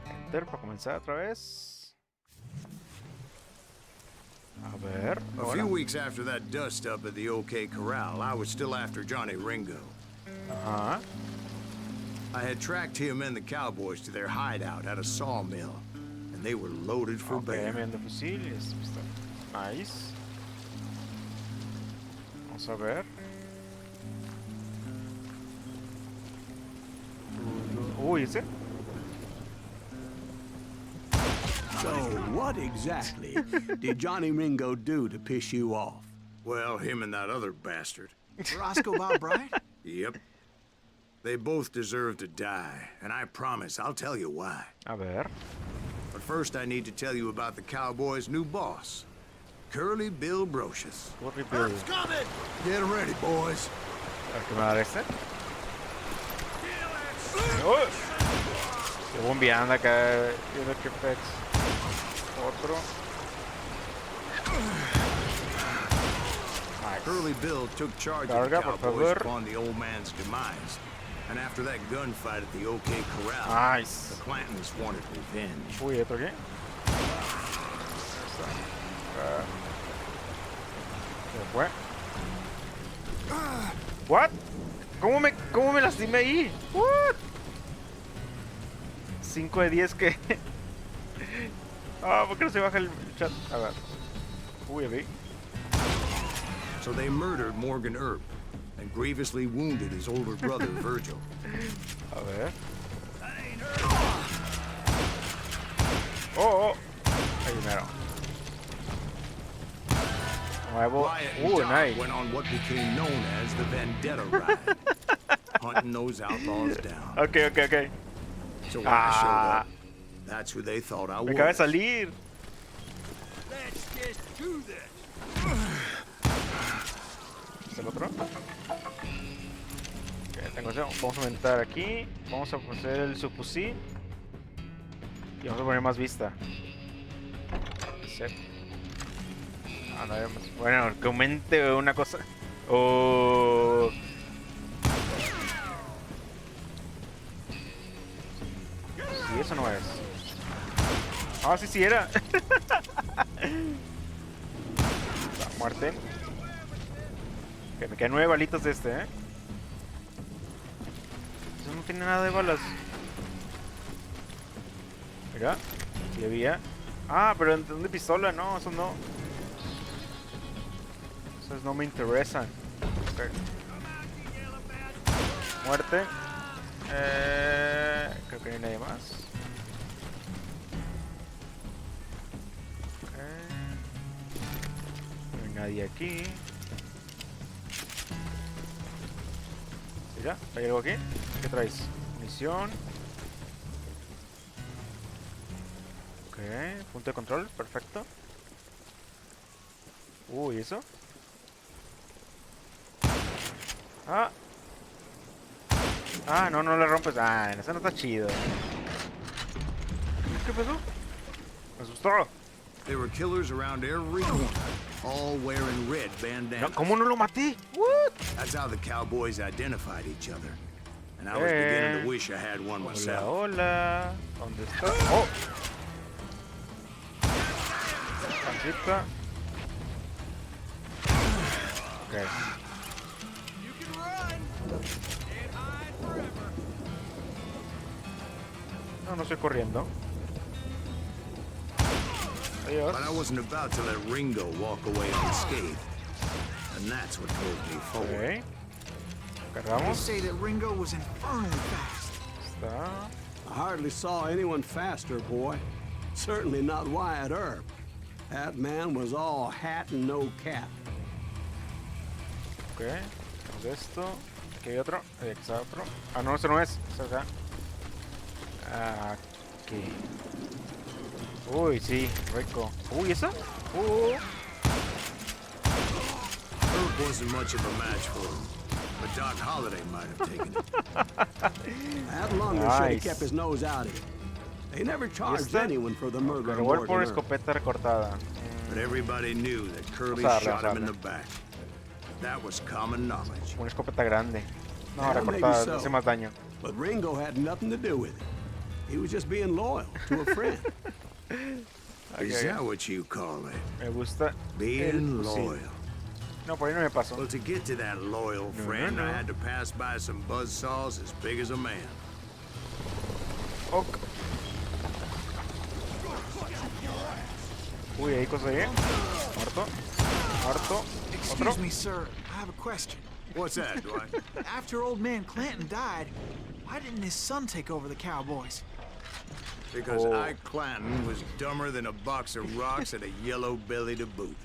Enter para comenzar otra vez. ver. A few weeks after that dust up at the OK Corral, I was still after Johnny Ringo. Ajá. I had tracked him and the cowboys to their hideout at a sawmill, and they were loaded for Ok, bear. me de fusiles. Nice. Vamos a ver. Uy, ese. So, what exactly did Johnny Ringo do to piss you off? Well, him and that other bastard. Roscoe Bob Bryant? Yep. They both deserve to die, and I promise I'll tell you why. A ver. But first I need to tell you about the cowboys' new boss, Curly Bill Brocious. Curly Bill. Coming! Get ready, boys. A ver qué me da este. ¡Oh! Qué bombeando acá. Viendo qué pex. Otro. Nice. Curly Bill took charge of Carga, the por cowboys favor. upon the old man's demise. And after that gunfight at the OK Corral, Nice. the Clantons wanted revenge. Uy, otro aquí. Se fue. What? ¿Cómo me lastimé ahí? What? 5 de 10 que... Ah, ¿por qué no se baja el chat? A ver. Uy, vi. So they murdered Morgan Earp and grievously wounded his older brother, Virgil. A ver. Oh. Ahí mero. Nuevo. Wyatt and Doc Nice. went on what became known as the Vendetta Ride, hunting those outlaws down. Ok. So when I showed up, that's who they thought I Me acaba de was. salir. Let's just do this. ¿Es el otro? Ok, tengo ese. Vamos a aumentar aquí. Vamos a hacer el subfusil. Y vamos a poner más vista. Set. Ah, no, bueno, que aumente una cosa. Oh. Sí, eso no es. Ah, sí era. Muerte. Que me quedan 9 balitas de este, ¿eh? Eso no tiene nada de balas. Mira, si había. Ah, pero de pistola, no, eso no. Esos no me interesan. Okay. Muerte. Creo que no hay nadie más. Okay. No hay nadie aquí. Mira, ¿hay algo aquí? ¿Qué traes? Munición. Ok, punto de control, perfecto. ¿Y eso? No le rompes. Eso no está chido. ¿Qué pasó? Me asustó. They were killers around every corner, all wearing red bandanas. ¿Cómo no lo maté? What? That's how the cowboys identified each other. And I was beginning to wish I had one myself. Hola. ¿Dónde está? Oh. Pancita. Ok. You can run. Can't hide forever. No estoy corriendo. Adiós. But I wasn't about to let Ringo walk away unscathed. And that's what drove me forward. Ok. They Cargamos. say that Ringo was infernally fast. Está. I hardly saw anyone faster, boy. Certainly not Wyatt Earp. That man was all hat and no cap. Ok. Tenemos esto. Aquí hay otro. Aquí está otro. Ah, no, ese no es. Ese acá. Aquí. Uy, sí, rico. Uy, ¿eso? Earp wasn't much of a match for him. But Doc Holliday might have taken it. That Lunger should have Nice. kept his nose out of it. They never charged ¿Este? anyone for the murder of Revolver por Morgan Earp. escopeta recortada. But everybody knew that Curly Vamos a darle, shot him in vamos a the back. That was common knowledge. Una escopeta grande. No, Yeah, maybe recortada, so. hace más daño. But Ringo had nothing to do with it. He was just being loyal to a friend. Is that what you call it? Me gusta Being el fusil. loyal. No, por ahí no me paso. Well, to get to that loyal friend, no. I had to pass by some buzzsaws as big as a man. Ok. Uy, hay cosas ahí. Muerto. Muerto. Excuse Otro. me, sir. I have a question. What's that, Dwight? After old man Clanton died, why didn't his son take over the Cowboys? Because Oh. Ike Clanton was dumber than a box of rocks and a yellow belly to boot.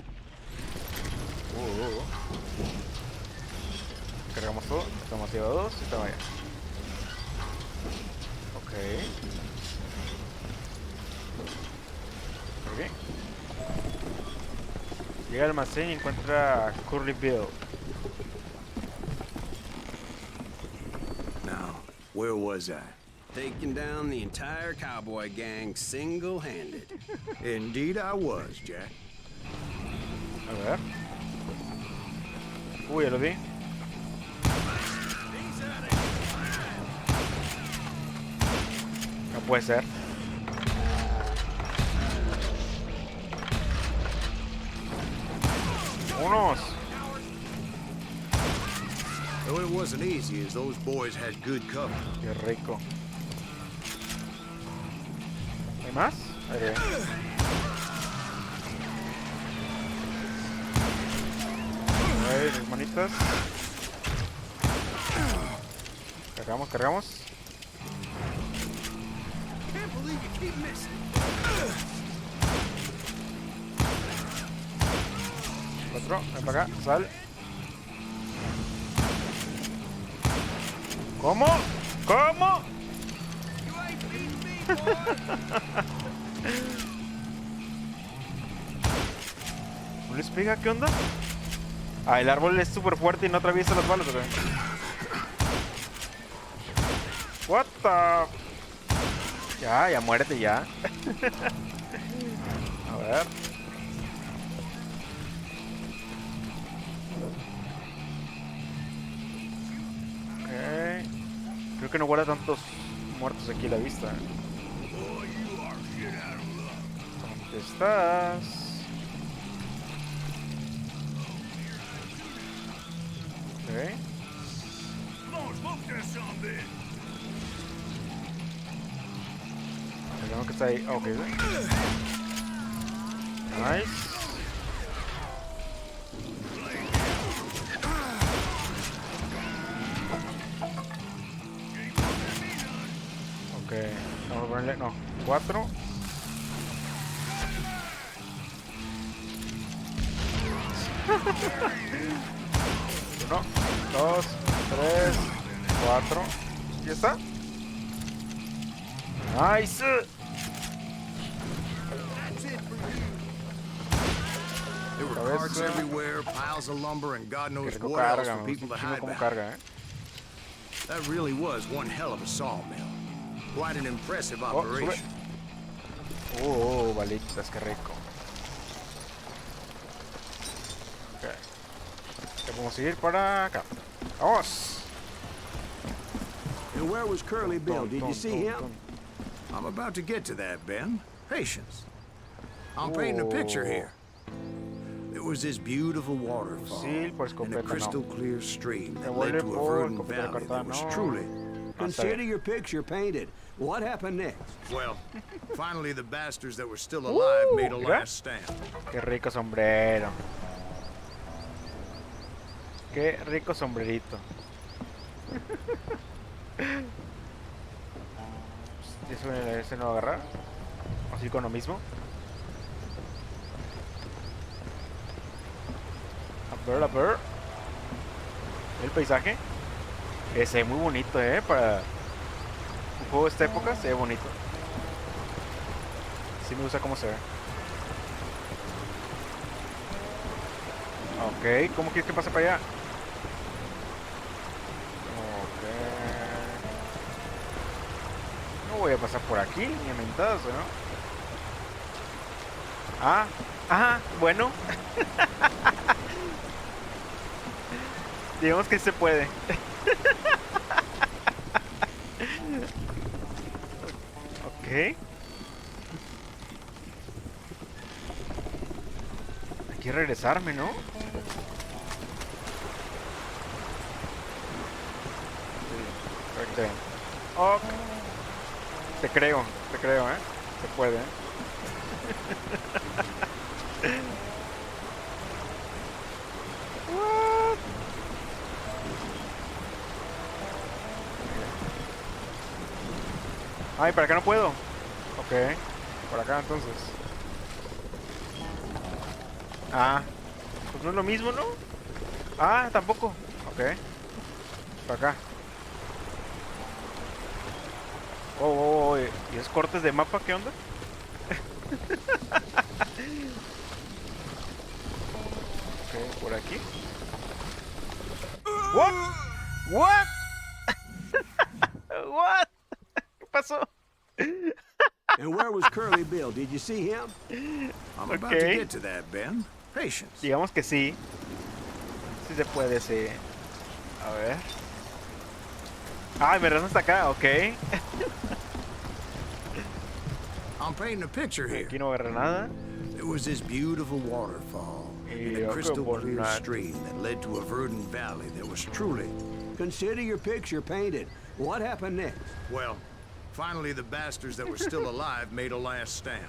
Cargamos todo. Estamos lleva 2. Estamos allá. Ok. Ok. Llega al almacén y encuentra a Curly Bill. Now, where was I? Taking down the entire cowboy gang single-handed. Indeed I was, Jack. A ver. Uy, ya lo vi. No puede ser. ¡Unos! Though it wasn't easy, as those boys had good cover. ¡Qué rico! ¿Hay más? Ahí ve. Ahí, las manitas. Cargamos, cargamos. Can't believe you keep missing. Otro, ven para acá, sal. ¿Cómo? ¿Cómo? You ain't beating me, boy. ¿No les pega? ¿Qué onda? Ah, el árbol es súper fuerte y no atraviesa las balas, ¿o qué? What the... Ya muérete ya. A ver. Ok. Creo que no guarda tantos muertos aquí a la vista. ¿Dónde estás? Ok. Tengo que está ahí. Ok. Nice. Ok. Vamos a ponerle. No. 4. Uno, 2, 3, 4. ¿Ya está? Nice. There were carts everywhere, piles of lumber, and God Qué knows rico what else carga, for me people gusta to un chingo hide como behind. carga, That really was one hell of a sawmill. Quite an impressive Oh, operation. sube. Balitas, qué rico. Ok. Ya podemos ir para acá. ¡Vamos! And where was Curly Bill? Did you see him? I'm about to get to that, Ben. Patience. I'm painting a picture Oh. here. There was this beautiful waterfall Fusil por and a escopeta, no. crystal clear stream that Revólver led to a por verdant escopeta valley cortada, that was no. truly... Consider your picture painted. What happened next? Well, finally the bastards that were still alive made a mira. last stand. Qué rico sombrero. Qué rico sombrerito. Ese no va a agarrar. Así con lo mismo. A ver. El paisaje. Se ve muy bonito, para un juego de esta época se ve bonito. Sí me gusta cómo se ve. Ok, ¿cómo quieres que pase para allá? Ok. No voy a pasar por aquí, ni a mentadas, ¿no? Ajá, bueno. Digamos que se puede. Ok. quiere regresarme, ¿no? Sí, ok. Ok. Te creo, ¿eh? Se puede, ¿eh? What? Ay, para acá no puedo. Ok. Por acá entonces. Ah. Pues no es lo mismo, ¿no? Ah, tampoco. Ok. Para acá. Oh, oh, oh, ¿y es cortes de mapa? ¿Qué onda? Ok, por aquí. What? What? What? ¿Qué pasó? And where was Curly Bill? Did you see him? I'm about to Okay. get to that, Ben. Patience. Digamos que sí. Sí se puede, sí. A ver. Ay, me regreso hasta acá, ok. I'm painting a picture here. Aquí no agarré nada. There was this beautiful waterfall and Yeah, a crystal qué clear bonito. stream that led to a verdant valley that was truly, Consider your picture painted. What happened next? well, finally the bastards that were still alive made a last stand.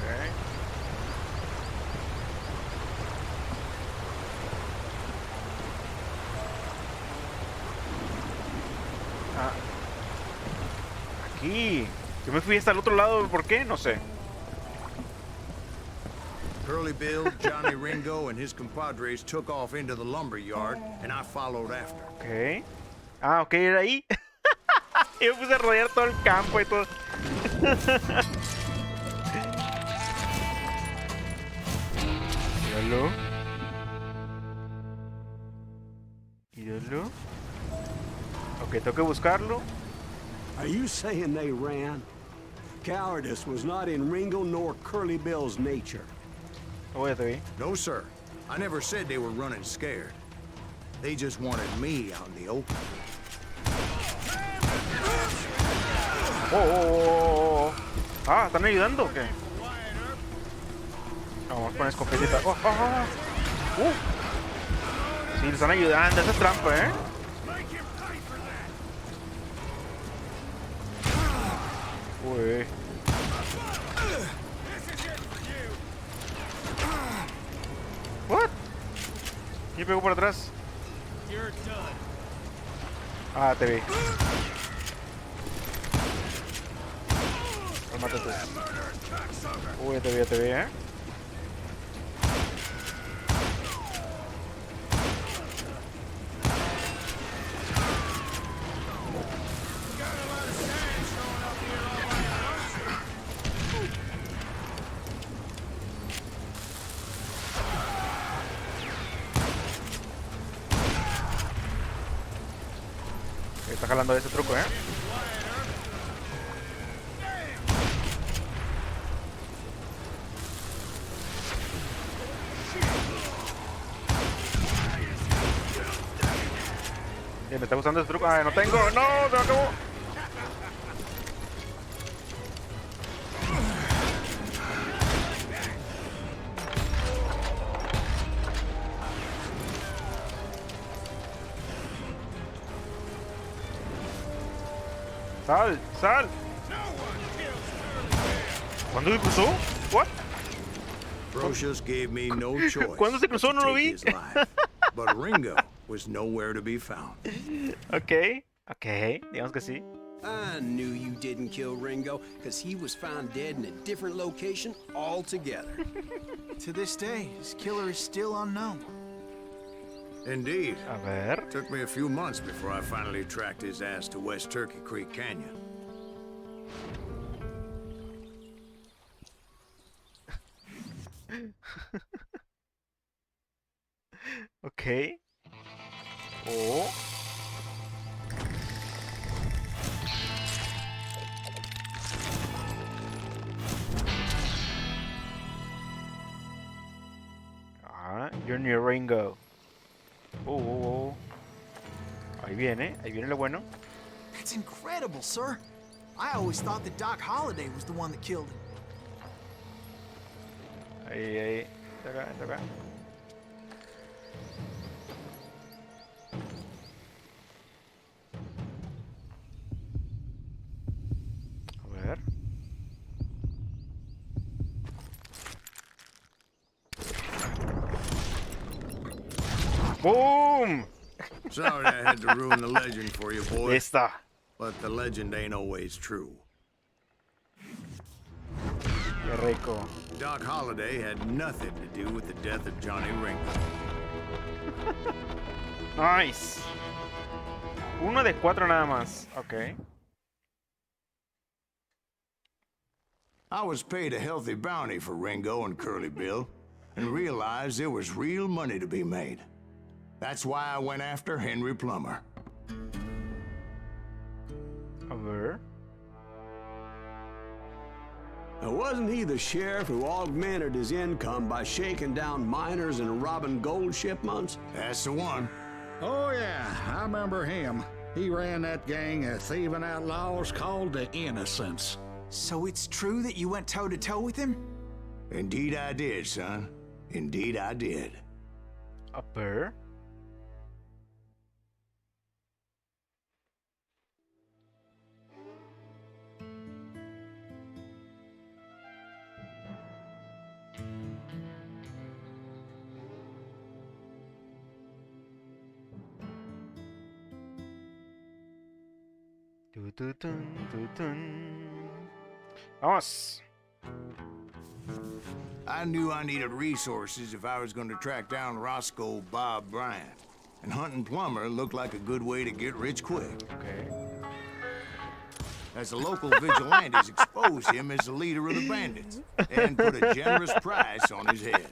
Okay. Ah. Aquí. Yo me fui hasta el otro lado, ¿por qué? No sé. Curly Bill, Johnny Ringo, and his compadres took off into the lumber yard, and I followed after. Ok. Ah, ok, era ahí. Yo me puse a rodear todo el campo y todo. Míralo. Míralo. Ok, tengo que buscarlo. Are you saying they ran? Cowardice was not in Ringo nor Curly Bill's nature. Oh, ya te vi. No, sir. I never said they were running scared. They just wanted me out in the open. Oh, oh, oh, oh. Ah, ¿están ayudando o qué? Vamos con escopetita. Oh, oh, oh. Sí, le están ayudando. Esa es trampa, ¿eh? Uy. What? ¿Quién pegó por atrás? Ah, te vi. Mátate. Uy, ya te vi, ¿eh? Está jalando ese truco, ¿eh? Me está gustando ese truco. ¡Ay, no tengo! ¡No! ¡Se me acabó! ¡Sal! ¡Sal! ¿Cuándo se cruzó? ¿What? Brocious gave me no choice. ¿Cuándo se cruzó? but to No lo take vi. his life. But Ringo was nowhere to be found. Ok. Ok. Digamos que sí. I knew you didn't kill Ringo, because he was found dead in a different location altogether. To this day, his killer is still unknown. Indeed. A ver. Took me a few months before I finally tracked his ass to West Turkey Creek Canyon. Ok. Oh. Ah, Junior Ringo. Oh. Ahí viene lo bueno. That's incredible, sir. I always thought that Doc Holliday was the one that killed him. Ahí, ahí. Está acá, está acá. A ver. ¡Boom! Sorry I had to ruin the legend for you, boy. Esta. But the legend ain't always true. Qué rico. Doc Holliday had nothing to do with the death of Johnny Ringo. Nice. 1 de 4 nada más. Ok. I was paid a healthy bounty for Ringo and Curly Bill, and realized there was real money to be made. That's why I went after Henry Plummer. A ver. Now, wasn't he the sheriff who augmented his income by shaking down miners and robbing gold shipments? That's the one. Oh, yeah, I remember him. He ran that gang of thieving outlaws called the Innocents. So it's true that you went toe-to-toe with him? Indeed I did, son. Indeed I did. A ver. Tutun, tutun. Vamos. I knew I needed resources if I was going to track down Roscoe Bob Bryant. And hunting Plummer looked like a good way to get rich quick. Okay. As the local vigilantes exposed him as the leader of the bandits and put a generous price on his head.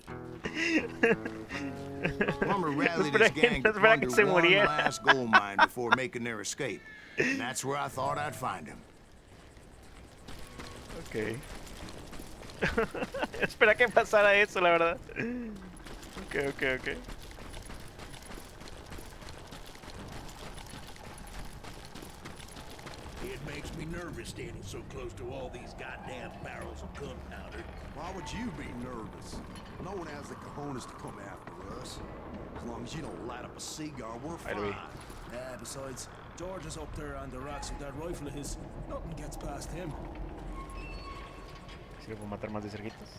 Plummer rallied his gang to plunder one last gold mine before making their escape. And that's where I thought I'd find him. Ok. Espera que pasara eso, la verdad. Ok, ok, ok. It makes me nervous standing so close to all these goddamn barrels of gunpowder. Why would you be nervous? No one has the cojones to come after us. As long as you don't light up a cigar, we're Ahí lo vi. fine. Yeah, besides, George is up there on the rocks with that rifle of his. Nothing gets past him. Si lo puedo matar más de cerquitas.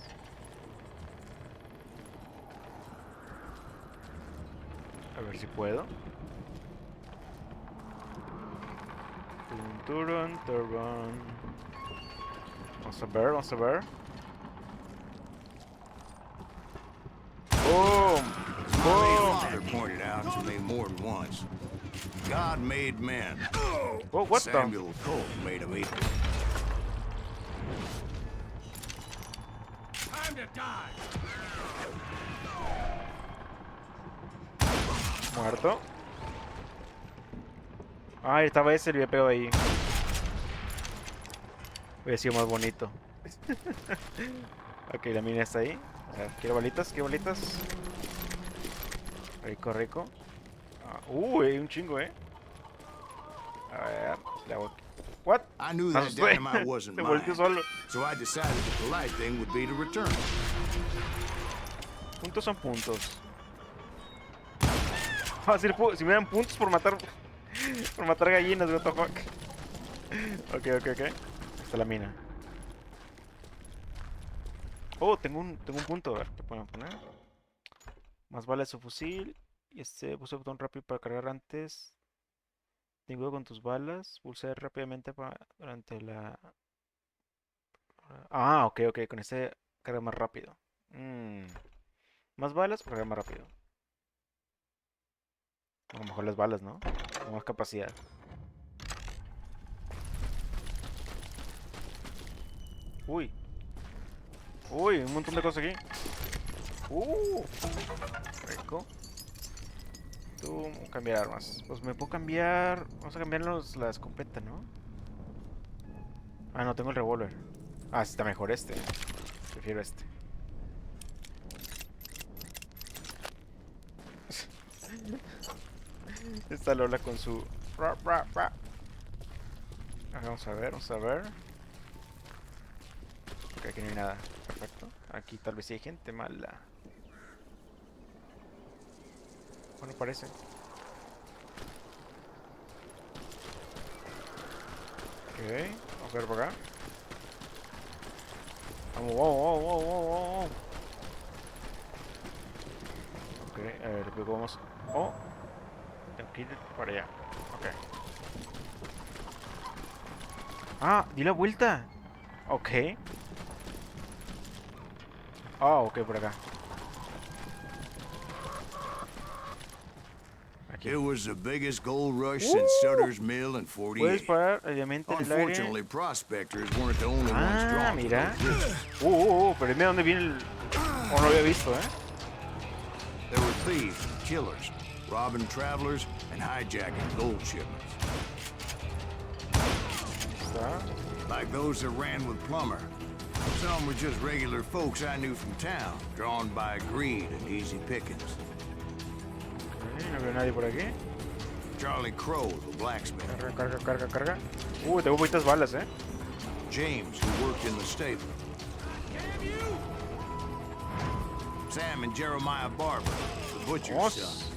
A ver si puedo. Turun, turun. Vamos a ver, vamos a ver. Boom! My Boom! father pointed out to me more than once. God made men. Oh, what Samuel Colt made them equal. Time to die! Muerto. Ay, estaba ese, le había pegado ahí. Hubiera sido más bonito. Ok, la mina está ahí. A ver, quiero balitas, quiero balitas. Rico, rico. Hay un chingo, A ver, le hago aquí. What? I knew Me that asusté. dynamite wasn't Se mine, volteó solo. so I decided the polite thing would be to return it. Puntos son puntos. Si me dan puntos por matar gallinas, what the fuck. Ok, ok, ok. Está la mina. Oh, tengo un punto. A ver, ¿qué pueden poner? Más vale su fusil. Y puse el botón rápido para cargar antes. Tengo con tus balas. Pulsé rápidamente durante la... Ah, ok, ok. Con este carga más rápido. Más balas, carga más rápido. A lo mejor las balas, ¿no? Con más capacidad. Uy. Uy, un montón de cosas aquí. Rico. Tú, cambiar armas. Pues me puedo cambiar... Vamos a cambiar la escopeta, ¿no? Ah, no, tengo el revólver. Ah, sí está mejor este. Prefiero este. Está Lola con su... Vamos a ver, vamos a ver. Ok, aquí no hay nada. Perfecto. Aquí tal vez sí hay gente mala. Bueno, parece. Ok, vamos a ver por acá. Vamos, wow, wow, wow, wow, wow. Ok, a ver, luego vamos. Oh, tengo que ir para allá. Ok. Ah, di la vuelta. Ok. Ah, ok, por acá. Aquí. It was the biggest gold rush since Sutter's Mill in Puedes 48. parar obviamente en el aire. Unfortunately, prospectors weren't the only ones Ah, drawn to mira. those riches. Pero dime dónde viene el. O no lo había visto, There were thieves, killers, robbing travelers, and hijacking gold shipments. Está. Like those that ran with Plummer. Some were just regular folks I knew from town, drawn by greed and easy pickings. Ok, no veo nadie por aquí. Charlie Crow, the blacksmith. Carga, carga, carga, carga. Tengo poquitas balas, James, who worked in the stable. Sam and Jeremiah Barber, the butcher's son.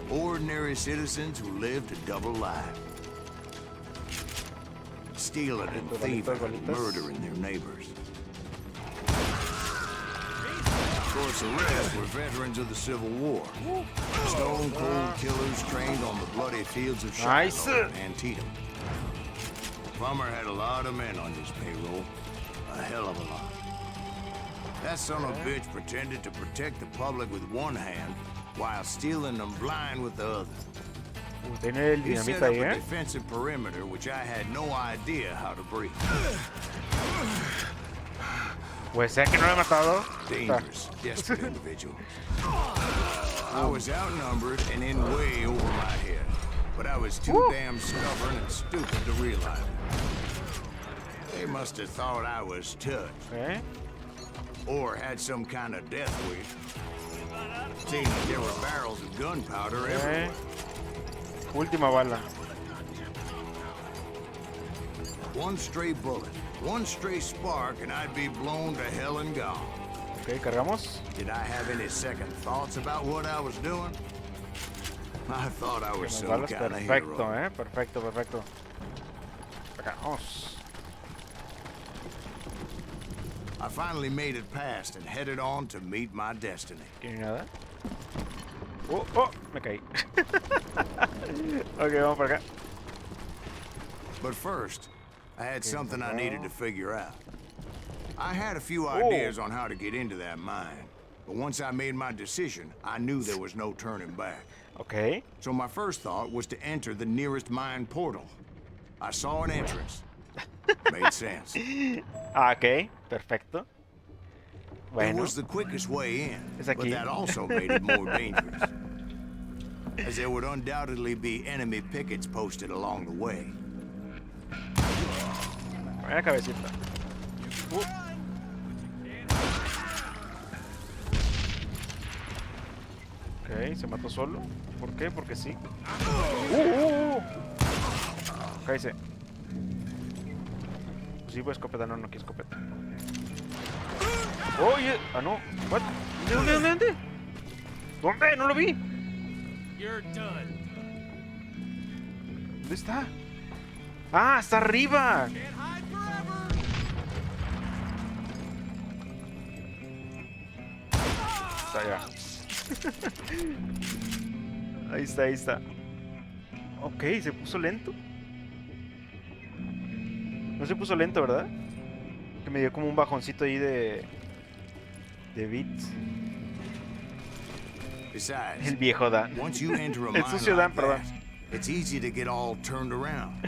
Ordinary citizens who lived a double life. Stealing and thieving and murdering their neighbors. Of course, the rest were veterans of the Civil War. Stone cold killers trained on the bloody fields of Nice. Shiloh and Antietam. Plummer had a lot of men on his payroll. A hell of a lot. That son of a bitch pretended to protect the public with one hand while stealing them blind with the other. Tiene el He set dinamita up ahí, a defensive perimeter which I had no idea how to breach. Pues sea que no lo he matado. Dangerous, desperate individual. I was outnumbered and in way over my head, but I was too damn stubborn and stupid to realize it. They must have thought I was touched, Ok. or had some kind of death wish. Seeing that there were barrels of gunpowder everywhere. Última bala. One stray bullet, one stray spark, and I'd be blown to hell and gone. Ok, cargamos. Did I have any second thoughts about what I was doing? I thought I was some Balas, kind of perfecto, hero. Perfecto, perfecto. Acá, vamos. I finally made it past and headed on to meet my destiny. Aquí no hay nada. Oh, me caí. Ok, vamos para acá. But first, I had something I well. needed to figure out. I had a few ideas on how to get into that mine, but once I made my decision, I knew there was no turning back. Ok. So my first thought was to enter the nearest mine portal. I saw an entrance. Made sense. Ah, ok, perfecto. It Bueno, was the quickest way in, Es but aquí. that also made it more dangerous, as there would undoubtedly be enemy pickets posted along the way. buena cabecita. Ok, se mató solo. ¿Por qué? Porque sí. Cállese. Pues sí, pues escopeta, no quiero escopeta. Oye, no. What? ¿Dónde? ¿Dónde? No lo vi. You're done. ¿Dónde está? ¡Ah! ¡Está arriba! Can't hide forever. Está allá. Ahí está. Ok, se puso lento. No se puso lento, ¿verdad? Que me dio como un bajoncito ahí de beats. Besides, El viejo Dan. once you enter a El mine sucio Dan, like perdón. that, it's easy to get all turned around.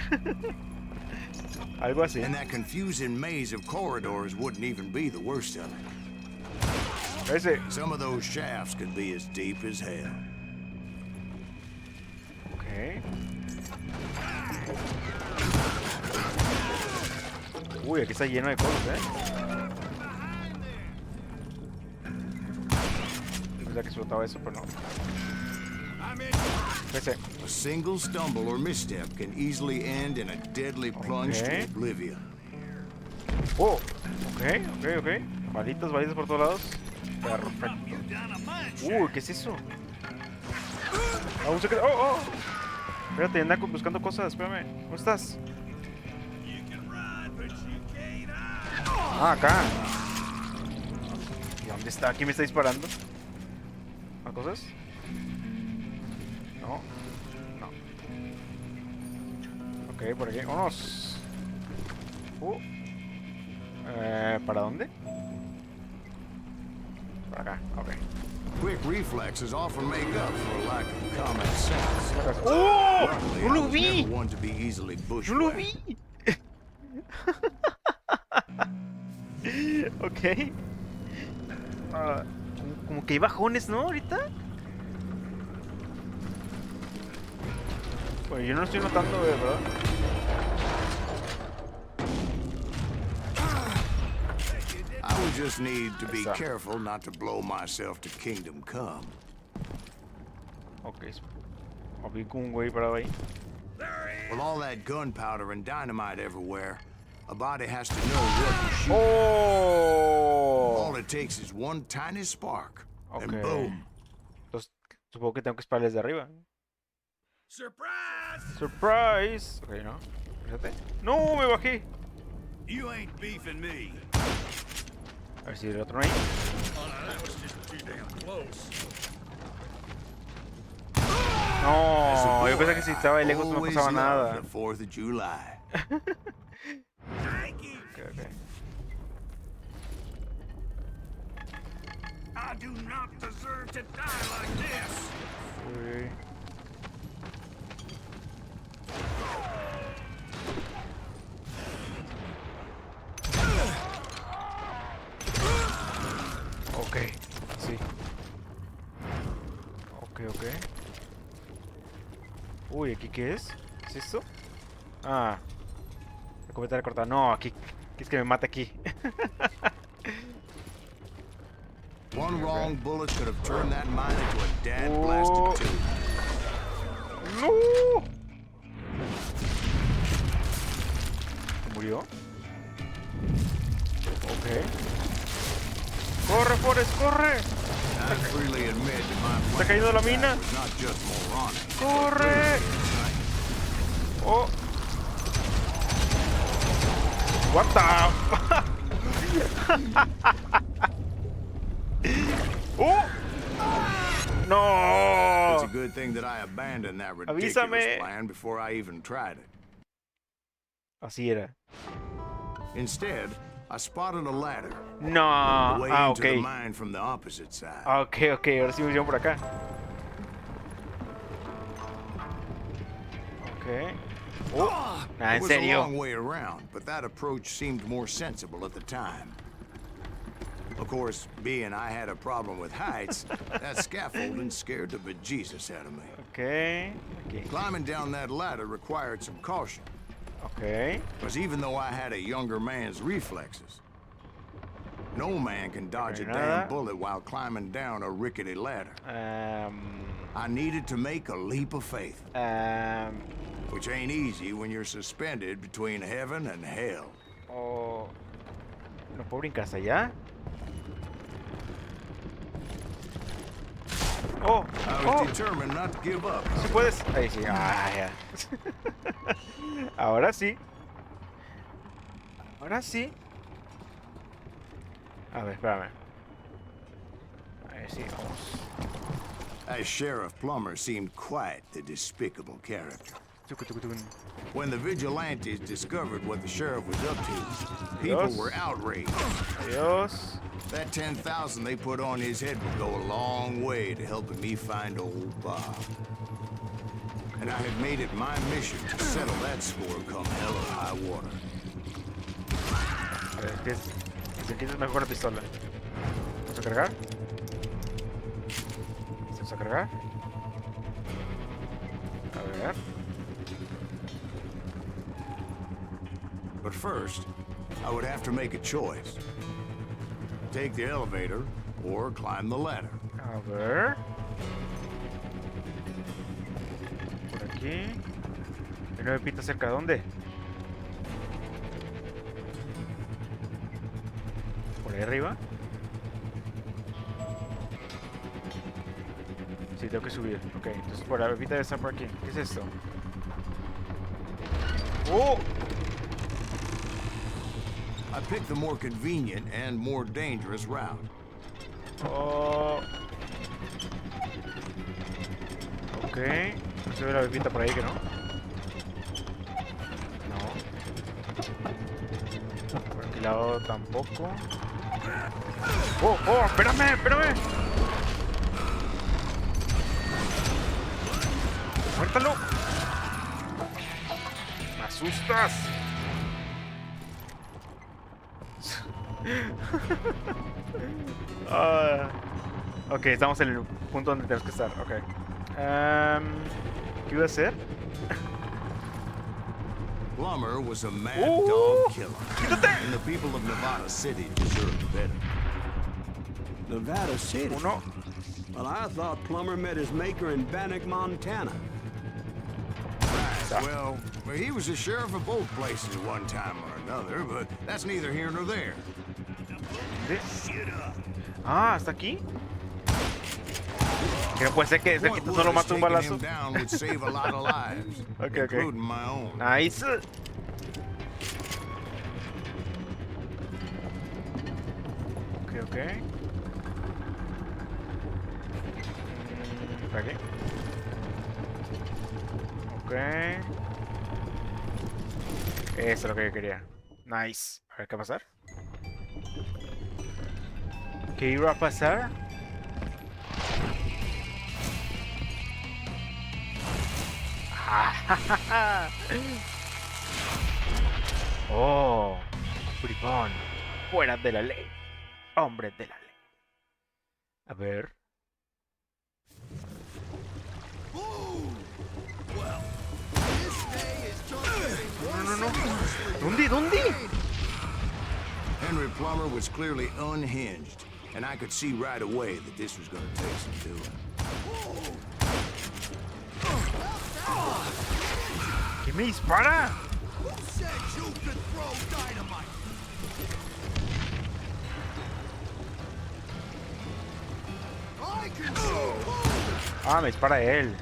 Algo así. And that confusing maze of corridors wouldn't even be the worst of it. Ese. Some of those shafts could be as deep as hell. Ok. Uy, aquí está lleno de cosas, Pensaba que explotaba eso, pero no. Ese. A single stumble or misstep can easily end in a deadly plunge Okay. to oblivion. Oh, ok. Balitas por todos lados. Perfecto. ¿Qué es eso? Ah, un secreto. Oh. Espérate, anda buscando cosas, espérame. ¿Dónde estás? Ah, acá. ¿Y dónde está? ¿Quién me está disparando? ¿A cosas? No. Ok, por aquí. ¡Vámonos! ¿Para dónde? Para acá, ok. Quick reflexes often make up for a lack of common sense. ¡Oh! Luckily, ¡No I lo was vi! never one to be easily ¡No lo bushwhacked. vi! Ok. Como que hay bajones, ¿no? Ahorita. Bueno, yo no lo estoy notando, ¿verdad? I would just need to be Esa. careful not to blow myself to kingdom come. Ok. Vi con un güey parado ahí. With all that gunpowder and dynamite everywhere, a body has to know what to shoot. ¡Oh! All it takes is one tiny spark, Ok. and boom. Entonces, supongo que tengo que disparar desde arriba. Surprise! ¡Surprise! Ok, no. Fíjate. ¡No! Me bajé. You ain't beefing me. A ver si el otro no hay. Oh, no, that was just too damn close. No, yo pensé que si estaba de lejos no Always pasaba loved nada. the 4th of July. Thank you. Ok. I do not deserve to die like this. Uy. Ok, sí. Ok. Uy, ¿aquí qué es? ¿Es esto? Ah. La cubeta cortada. No, aquí. Es que me mata aquí. One wrong bullet could have turned that mine into a dad Oh. blasted tube. ¡No! ¿Se murió? Ok. ¡Corre, Forrest, corre! I freely admit that my ¿Está cayendo la plan mina? was not just moronic. ¡Corre! ¡Oh! What the fuck? ¡Oh! ¡No! It's a good thing that I abandoned that ridiculous Avísame. plan before I even tried it. Así era. Instead, I spotted a ladder No. way Ah, into the ok. mine from the opposite side. Ok. Ahora sí me llevo por acá. Ok. Oh. Nah, It en was a serio. long way around, but that approach seemed more sensible at the time. Of course, being I had a problem with heights, that scaffolding scared the bejesus out of me. Ok. Aquí. Climbing down that ladder required some caution, Ok. because even though I had a younger man's reflexes, no man can dodge a Okay, damn nada. bullet while climbing down a rickety ladder. I needed to make a leap of faith, which ain't easy when you're suspended between heaven and hell. Oh. ¿No puedo brincar hasta allá? Oh. I was determined not to give up. ¿Sí puedes? Ahí sí. Ah, ya. Ahora sí. Ahora sí. A ver, espérame. Ahí sí, vamos. As Sheriff Plummer seemed quite the despicable character. Tucutun. When the vigilantes discovered what the sheriff was up to, people Dios. were outraged. Dios. That 10,000 they put on his head would go a long way to helping me find old Bob. And I had made it my mission to settle that score come hell or high water. A ver, ¿qué es? ¿Qué es mejor la pistola? ¿Vamos a cargar? ¿Vamos a cargar? A ver. But first, I would have to make a choice. Take the elevator or climb the ladder. A ver. Por aquí. ¿Y no me pinta cerca de dónde? ¿Ahí arriba? Sí, tengo que subir. Ok, entonces por ahorita debe estar por aquí. ¿Qué es esto? ¡Oh! I picked the more convenient and more dangerous route. Oh. Ok. No se ve la bebita por ahí, que no. No. Por aquel lado tampoco. ¡Oh! ¡Oh! ¡Espérame! ¡Espérame! ¡Muértalo! ¡Me asustas! Ok, estamos en el punto donde tenemos que estar. Ok. ¿Qué iba a hacer? Plummer was a mad dog killer, and the people of Nevada City deserved better. Nevada City? Uno. Well, I thought Plummer met his maker in Bannock, Montana. Well, he was the sheriff of both places at one time or another, but that's neither here nor there. Ah, ¿hasta aquí? Que no puede ser que desde aquí solo mata un balazo. Ok, ok. Nice. Ok, ok. ¿Para qué? Ok. Eso es lo que yo quería. Nice. A ver qué va a pasar. ¿Qué iba a pasar? Oh, bribón, fuera de la ley, hombre de la ley. A ver. No. ¿Dónde? Henry Plummer was clearly unhinged, and I could see right away that this was going to take some doing. ¿Qué me dispara? Ah, me dispara él.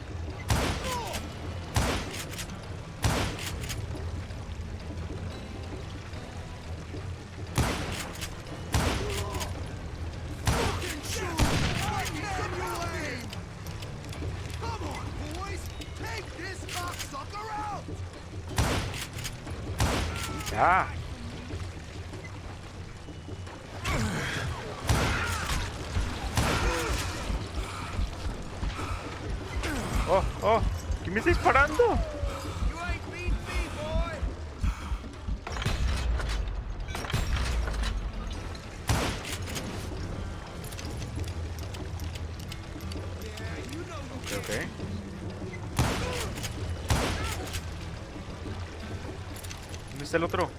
Ah. Oh, ¿quién me está disparando? Ok. ¿Dónde está el otro?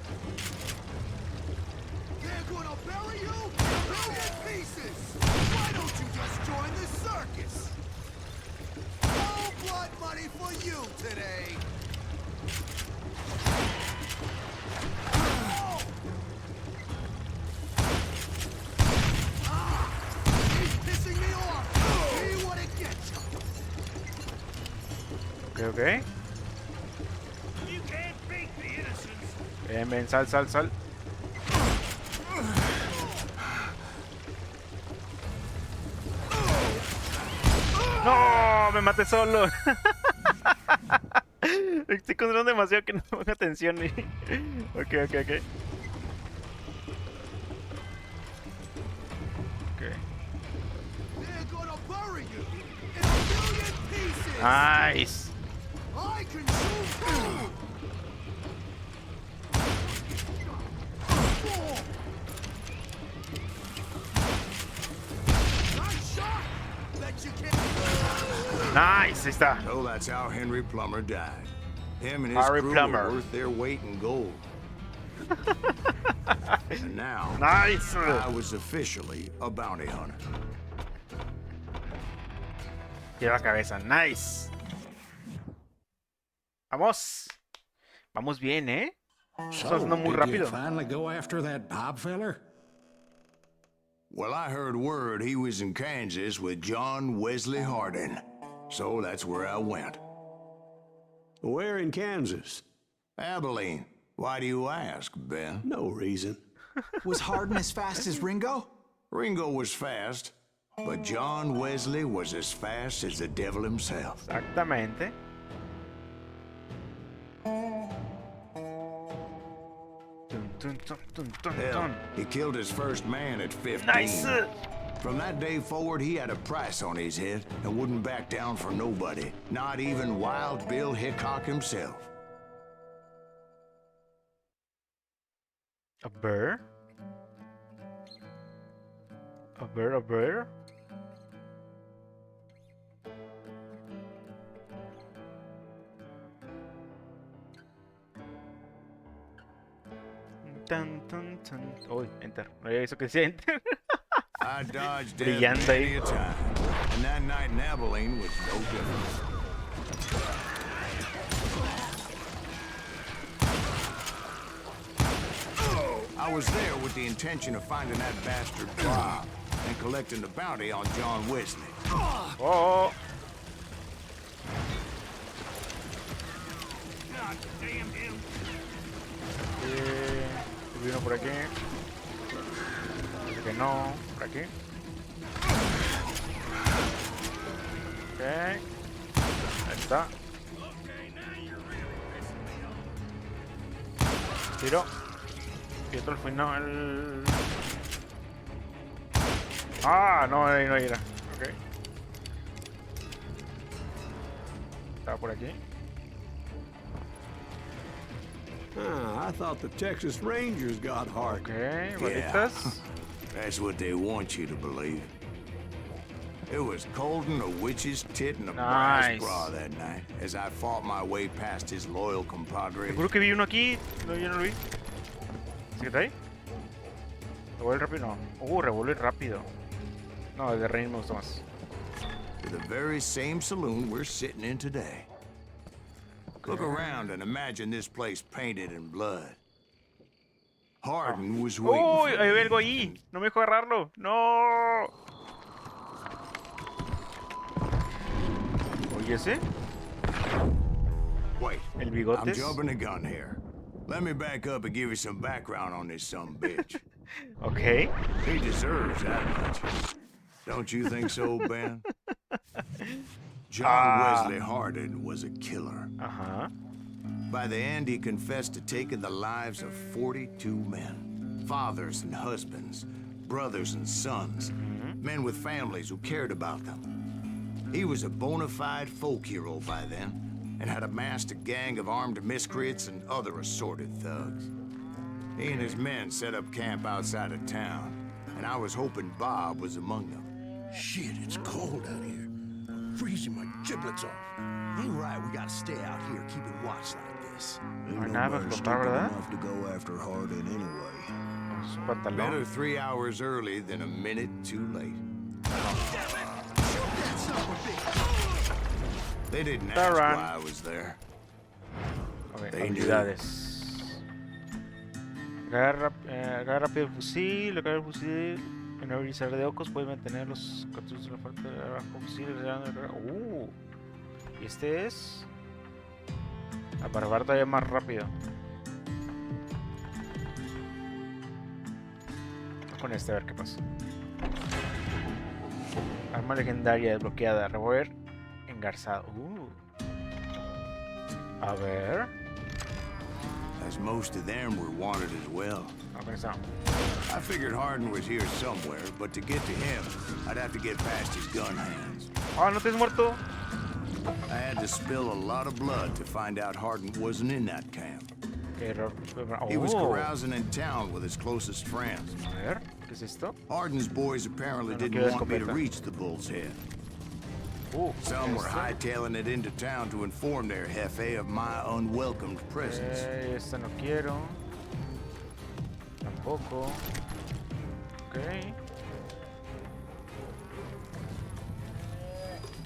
Ok. Ven, sal. No, me maté solo. Estoy controlando demasiado que no pongo atención. Ok. Nice. Nice, ahí está. So that's how Henry Plummer died. Him and his Harry crew Plummer. were worth their weight in gold. And now, Nice. I was officially a bounty hunter. Tira la cabeza, nice. Vamos bien, ¿eh? Estamos haciendo muy did you rápido. finally go after that Bob feller? Well, I heard word he was in Kansas with John Wesley Hardin. So that's where I went. Where in Kansas? Abilene. Why do you ask, Ben? No reason. Was Hardin as fast as Ringo? Ringo was fast, but John Wesley was as fast as the devil himself. Exactamente. Dun, dun, dun, dun, dun, Hell, dun. he killed his first man at 15. Nice. From that day forward, he had a price on his head and wouldn't back down for nobody, not even Wild Bill Hickok himself. A bear? A bear, a bear? Tan, tan, tan. Uy, enter. No había visto que decía enter. I dodged death Brillante many ahí. a time, and that night in Abilene was no different. I was there with the intention of finding that bastard Bob and collecting the bounty on John Wesley. Oh. Vino por aquí. Parece que no. Por aquí. Ok. Ahí está. Tiro. Y otro al final. Ah, no, ahí no era. Ok. Estaba por aquí. I thought the Texas Rangers got Hardin. Ok, Yeah. bolitas. That's what they want you to believe. It was cold in a witch's tit and a Nice. brass bra that night as I fought my way past his loyal compadres. Seguro que vi uno aquí. No, yo no lo vi. ¿Sí que está ahí? ¿Revuelve rápido? No. Revuelve rápido. No, el de Rain me gustó más. To the very same saloon we're sitting in today. Look around and imagine this place painted in blood. Hardin was waiting ¡Uy! for Hay me. algo ahí. No me dejó agarrarlo. ¡No! Oye, ese. Wait, El I'm bigotes. jumping the gun here. Let me back up and give you some background on this sumbitch. Ok. He deserves that much. Don't you think so, Ben? John Wesley Hardin was a killer. Ajá. By the end, he confessed to taking the lives of 42 men. Fathers and husbands, brothers and sons, men with families who cared about them. He was a bona fide folk hero by then, and had amassed a gang of armed miscreants and other assorted thugs. He and his men set up camp outside of town, and I was hoping Bob was among them. Shit, it's cold out here. I'm freezing my giblets off. Ain't right, we gotta stay out here keeping watch like this. No hay nada para explotar, ¿verdad? Enough to go after Hardin anyway. Su Better pantalón. 3 hours early than a minute too late. They didn't ask Run. why I was there. Ok, They knew. habilidades. Agarra rápido el fusil, agarra el fusil. En abrir de ojos puede mantener los cartuchos de la parte de abajo fusil. Y este es. Para barbar todavía más rápido. Vamos con este a ver qué pasa. Arma legendaria desbloqueada. Revólver engarzado. A ver. As most of them were wanted as well. No, con esta no. I figured Hardin was here somewhere, but to get to him, I'd have to get past his gun hands. Ah, no te has muerto. I had to spill a lot of blood to find out Hardin wasn't in that camp. Qué error. He was Oh. carousing in town with his closest friends. A ver, ¿qué es esto? Hardin's boys apparently No, no didn't quiero want me to escopeta. reach the Bull's Head. Some were hightailing it into town to inform their jefe of my unwelcomed presence. Esta no quiero. Tampoco. Ok.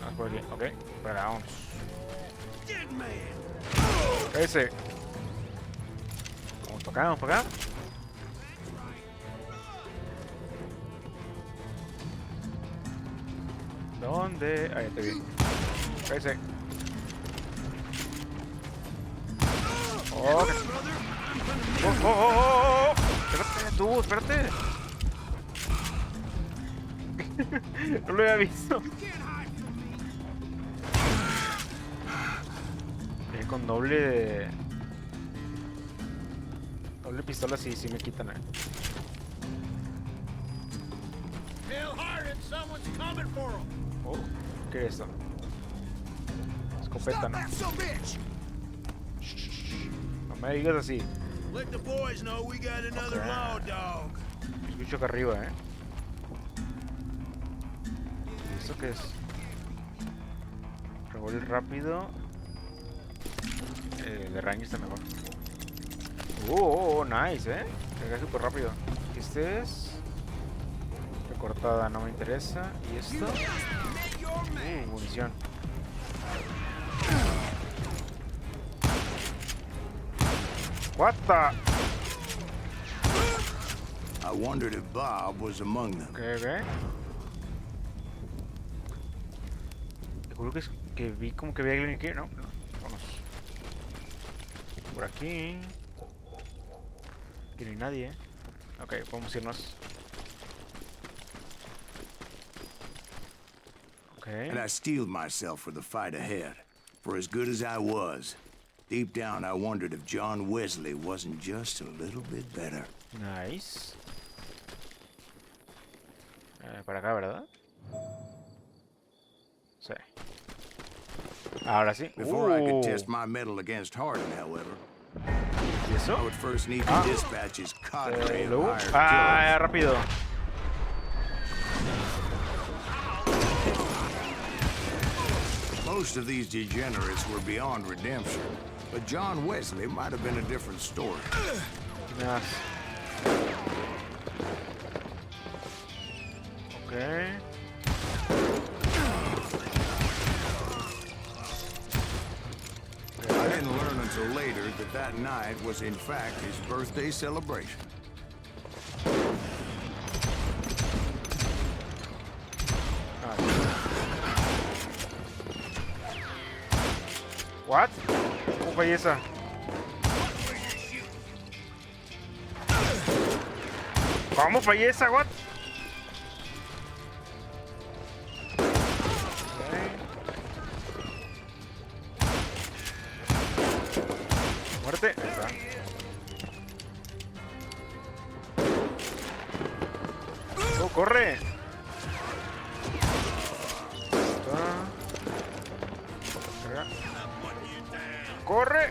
Vamos por aquí. Ok. Espera, vamos. Ese. Vamos para acá, vamos para acá. ¿Dónde? Ahí te vi. Cállese. Oh, oh. Espérate, tú, espérate. No lo había visto. Con doble pistola sí me quitan. Oh, ¿qué es esto? Escopeta, ¿no? No me digas así. Escucho acá arriba, ¿Y esto qué es? Revólver rápido. El de Ranger está mejor. Nice, Carga súper rápido. Este es recortada, no me interesa. Y esto, munición. What the? I wondered if Bob was among them. Okay. Seguro que vi como que había alguien aquí, ¿no? Vamos. Por aquí. Aquí no hay nadie, Ok, podemos irnos. Okay. And I steeled myself for the fight ahead. For as good as I was, deep down I wondered if John Wesley wasn't just a little bit better. Nice. Para acá, ¿verdad? Sí. Ahora sí. Before I could test my mettle against Hardin, however, ¿Y eso? I would first need to dispatch his cadre of hired killers. Rápido. Most of these degenerates were beyond redemption, but John Wesley might have been a different story. Nice. Okay. I didn't learn until later that that night was in fact his birthday celebration. What? ¿Cómo fue esa? ¿Cómo fue esa? What? Muerte. Ahí está. ¡Oh, corre! ¡Corre!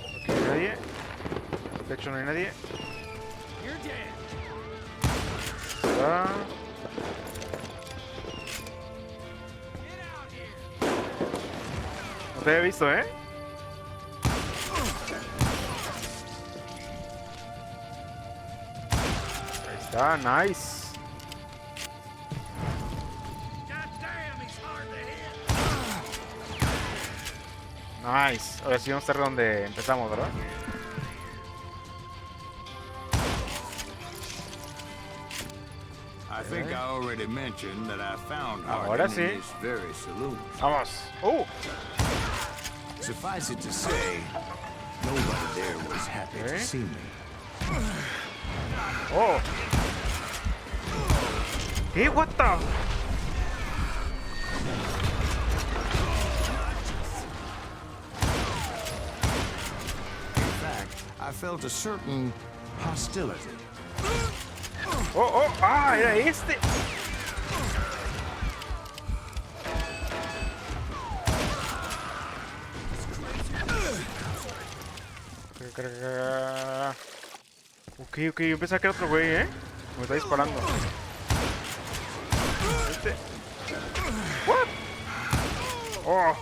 Aquí no hay nadie. De hecho, no hay nadie. Está. No te había visto, Ahí está, nice. Nice. Ahora sí vamos a estar donde empezamos, ¿verdad? I think I already mentioned that I found Ahora Hardin sí. in this very saloon. Vamos. Suffice it to say, nobody there was happy to see me. Oh. Hey, what the? In fact, I felt a certain hostility. Era este. Ok, yo pensaba que era otro güey, Me está disparando. Este. What? Oh.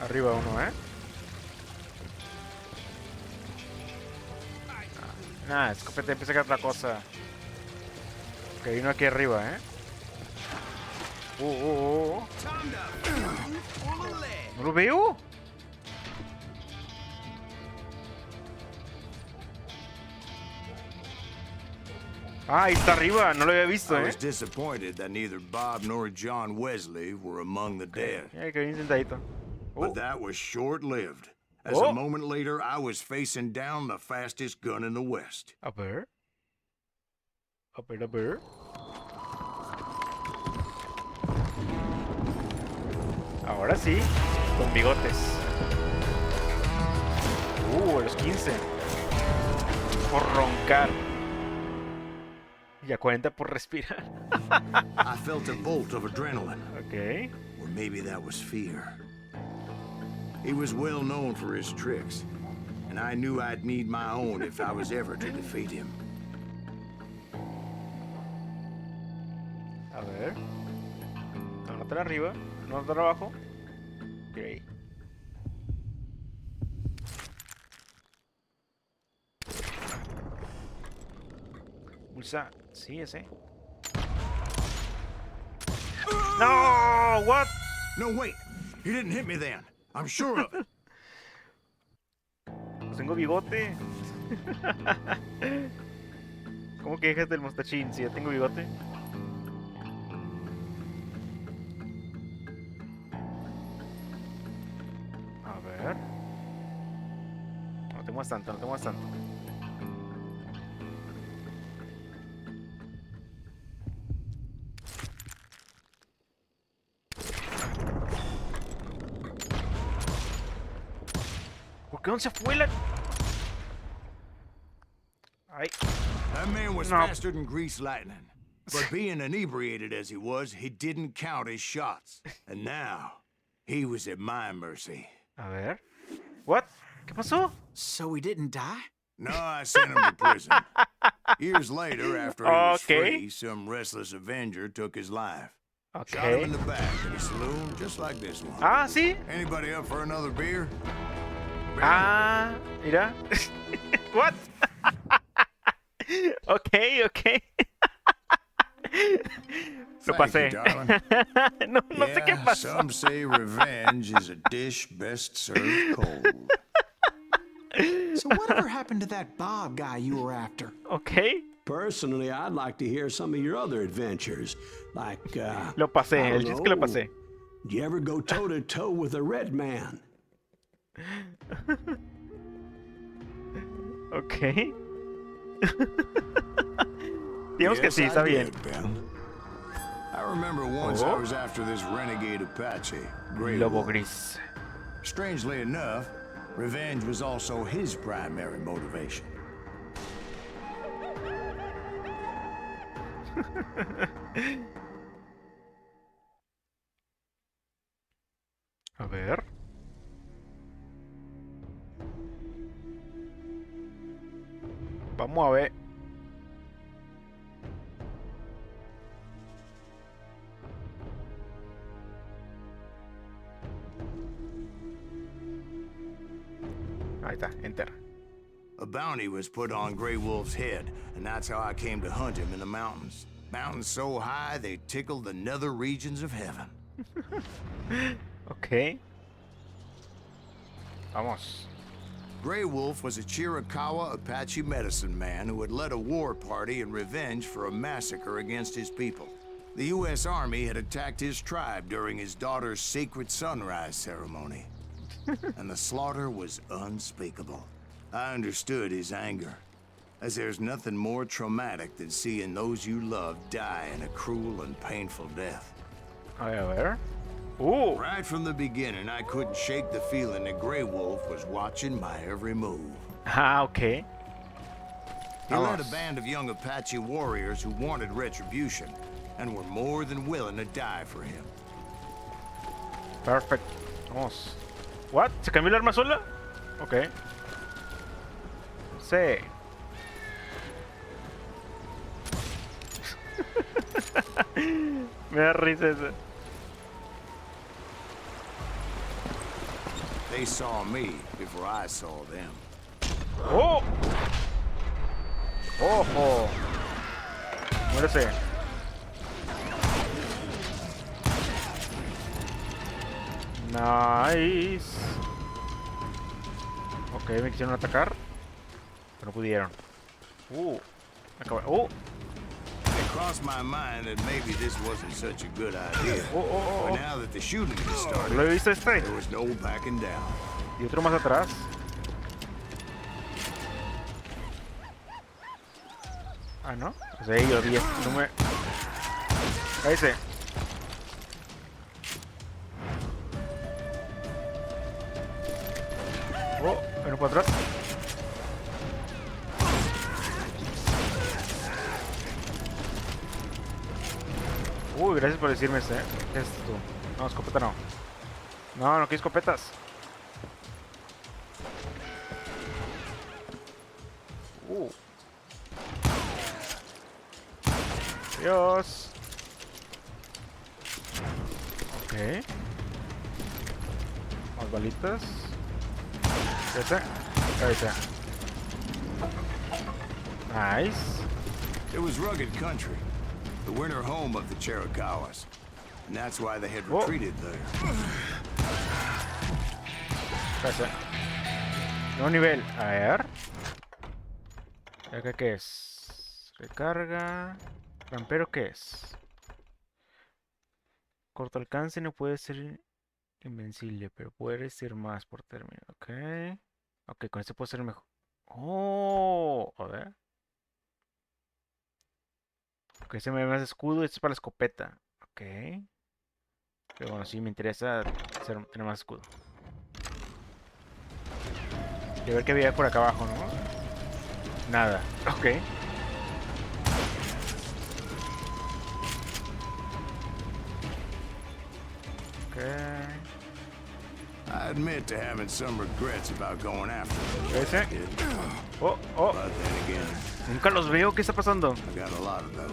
Arriba uno, Nah, escopeta, pensé que era otra cosa. Ok, hay uno aquí arriba, ¿No lo veo? Ah, ahí está arriba, no lo había visto, I eh. was disappointed that neither Bob nor John Wesley were among the dead. Mira que bien sentadito. But that was short-lived. As Oh. a moment later, I was facing down the fastest gun in the West. A ver. A ver, a ver. Ahora sí, con bigotes. A los 15. Por roncar. Y a 40 por respirar. I felt a bolt of adrenaline. Ok. Or maybe that was fear. He was well known for his tricks, and I knew I'd need my own if I was ever to defeat him. A ver. Anotar arriba, anotar abajo. Ok. Pulsa. Sí, ese. No, what? No, wait. He didn't hit me then. I'm sure of it. Pues tengo bigote. ¿Cómo que dejas del mostachín si ya tengo bigote? A ver. No te muevas tanto, no te muevas tanto. ¿Por qué no se fue la...? Ay. That man was No. faster than greased lightning. But being inebriated as he was, he didn't count his shots. And now, he was at my mercy. A ver. What? ¿Qué pasó? So he didn't die? No, I sent him to prison. Years later, after he was Okay. free, some restless Avenger took his life. Shot him Okay. in the back in a saloon, just like this one. Ah, sí. Anybody up for another beer? Ah, mira. What? Ok, ok. Lo Thank pasé. you, darling. No, no sé qué Yeah, pasó. some say revenge is a dish best served cold. So whatever happened to that Bob guy you were after? Ok. Personally, I'd like to hear some of your other adventures. Like, Lo pasé. I El don't chiste que lo know. pasé. Did you ever go toe-to-toe with a red man? Ok. Digamos que Yes, sí, I está bien. did, Ben. I remember once I was after this renegade Apache, Grey Lobo Wolf. gris. Strangely enough, revenge was also his primary motivation. A ver. Vamos a ver. Ahí está, enter. A bounty was put on Grey Wolf's head, and that's how I came to hunt him in the mountains. Mountains so high they tickled the nether regions of heaven. Ok. Vamos. Grey Wolf was a Chiricahua Apache medicine man who had led a war party in revenge for a massacre against his people. The U.S. Army had attacked his tribe during his daughter's sacred sunrise ceremony, and the slaughter was unspeakable. I understood his anger, as there's nothing more traumatic than seeing those you love die in a cruel and painful death. A ver. Right from the beginning, I couldn't shake the feeling that Grey Wolf was watching my every move. Ah, ok. He led a Vamos. band of young Apache warriors who wanted retribution and were more than willing to die for him. Perfect. Vamos. What? ¿Se cambió el arma sola? Ok. Sí. Me da risa eso. They saw me before I saw them. ¡Oh! ¡Ojo! Muérese. Nice. Ok, me quisieron atacar. Pero no pudieron. Me acaba... crossed my mind that maybe this wasn't such a good idea. Oh. But now that the shooting has started, ¿Lo he visto este? there was no backing down. Y otro más atrás. Ah, ¿no? Pues ahí yo 10. No me... Cállese. Oh, uno para atrás. Uy, gracias por decirme este. ¿Qué es esto? No, escopeta no. No quiero escopetas. Dios. Ok. Más balitas. Ese. Ese. Nice. It was rugged country, the winter home of the Chiricahuas, and that's why they had retreated there. Ese. No nivel. A ver. ¿Acá qué es? Recarga. Rampero, ¿qué es? Corto alcance, no puede ser invencible, pero puede resistir más por término. Ok. Ok, con este puede ser mejor. Oh, a ver. Ok, ese me da más escudo. Este es para la escopeta. Ok. Pero bueno, sí me interesa tener más escudo. Y a ver qué había por acá abajo, ¿no? Nada. Ok. I admit to having some regrets about going after them. Ese. Oh. But then again, Nunca los veo. ¿Qué está pasando? I got a lot of those.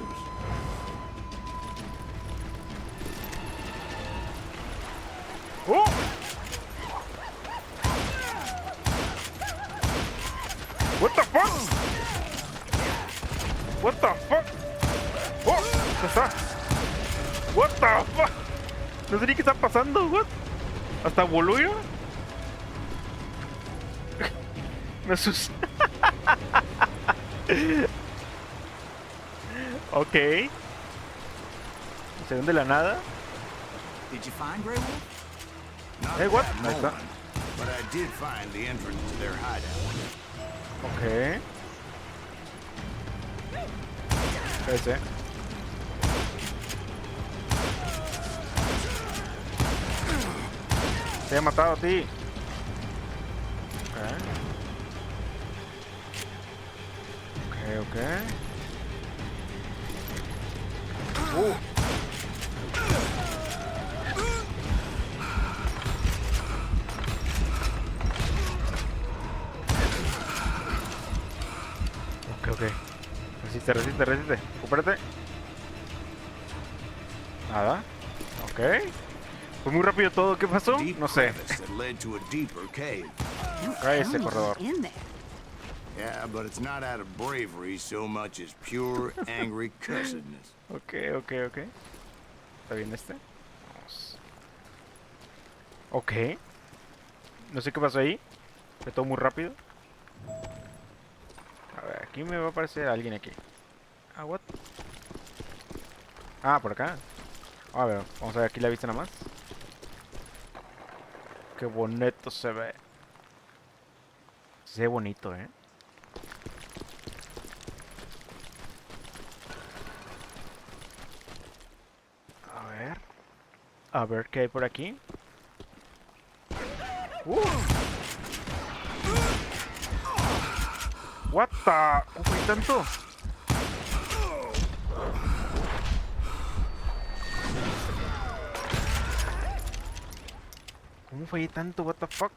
Oh. What the fuck? What the fuck? Oh, ¿qué está? What the fuck? No sé ni qué está pasando, what? Hasta voló ya. Me asusté. Ok. Se ven de la nada. Did you find Grey Wolf? Not Hey, what? that Ahí está. moment, but I did find the entrance to their hideout. Ok. Ese. Te he matado a ti. Ok. Ok. Resiste. Recupérate. Nada. Ok. Fue muy rápido todo. ¿Qué pasó? Deep No sé. crevice that led to a deeper cave. Cállese, corredor. In there. Yeah, but it's not out of bravery so much as pure angry cussedness. Ok. ¿Está bien este? Vamos. Ok. No sé qué pasó ahí. Fue todo muy rápido. A ver, aquí me va a aparecer alguien aquí. Ah, what? Ah, por acá. A ver, vamos a ver aquí la vista nada más. Qué bonito se ve. Se ve bonito, ¿eh? A ver qué hay por aquí. What the... ¿Cómo fue tanto? ¿Cómo fue tanto? What the fuck?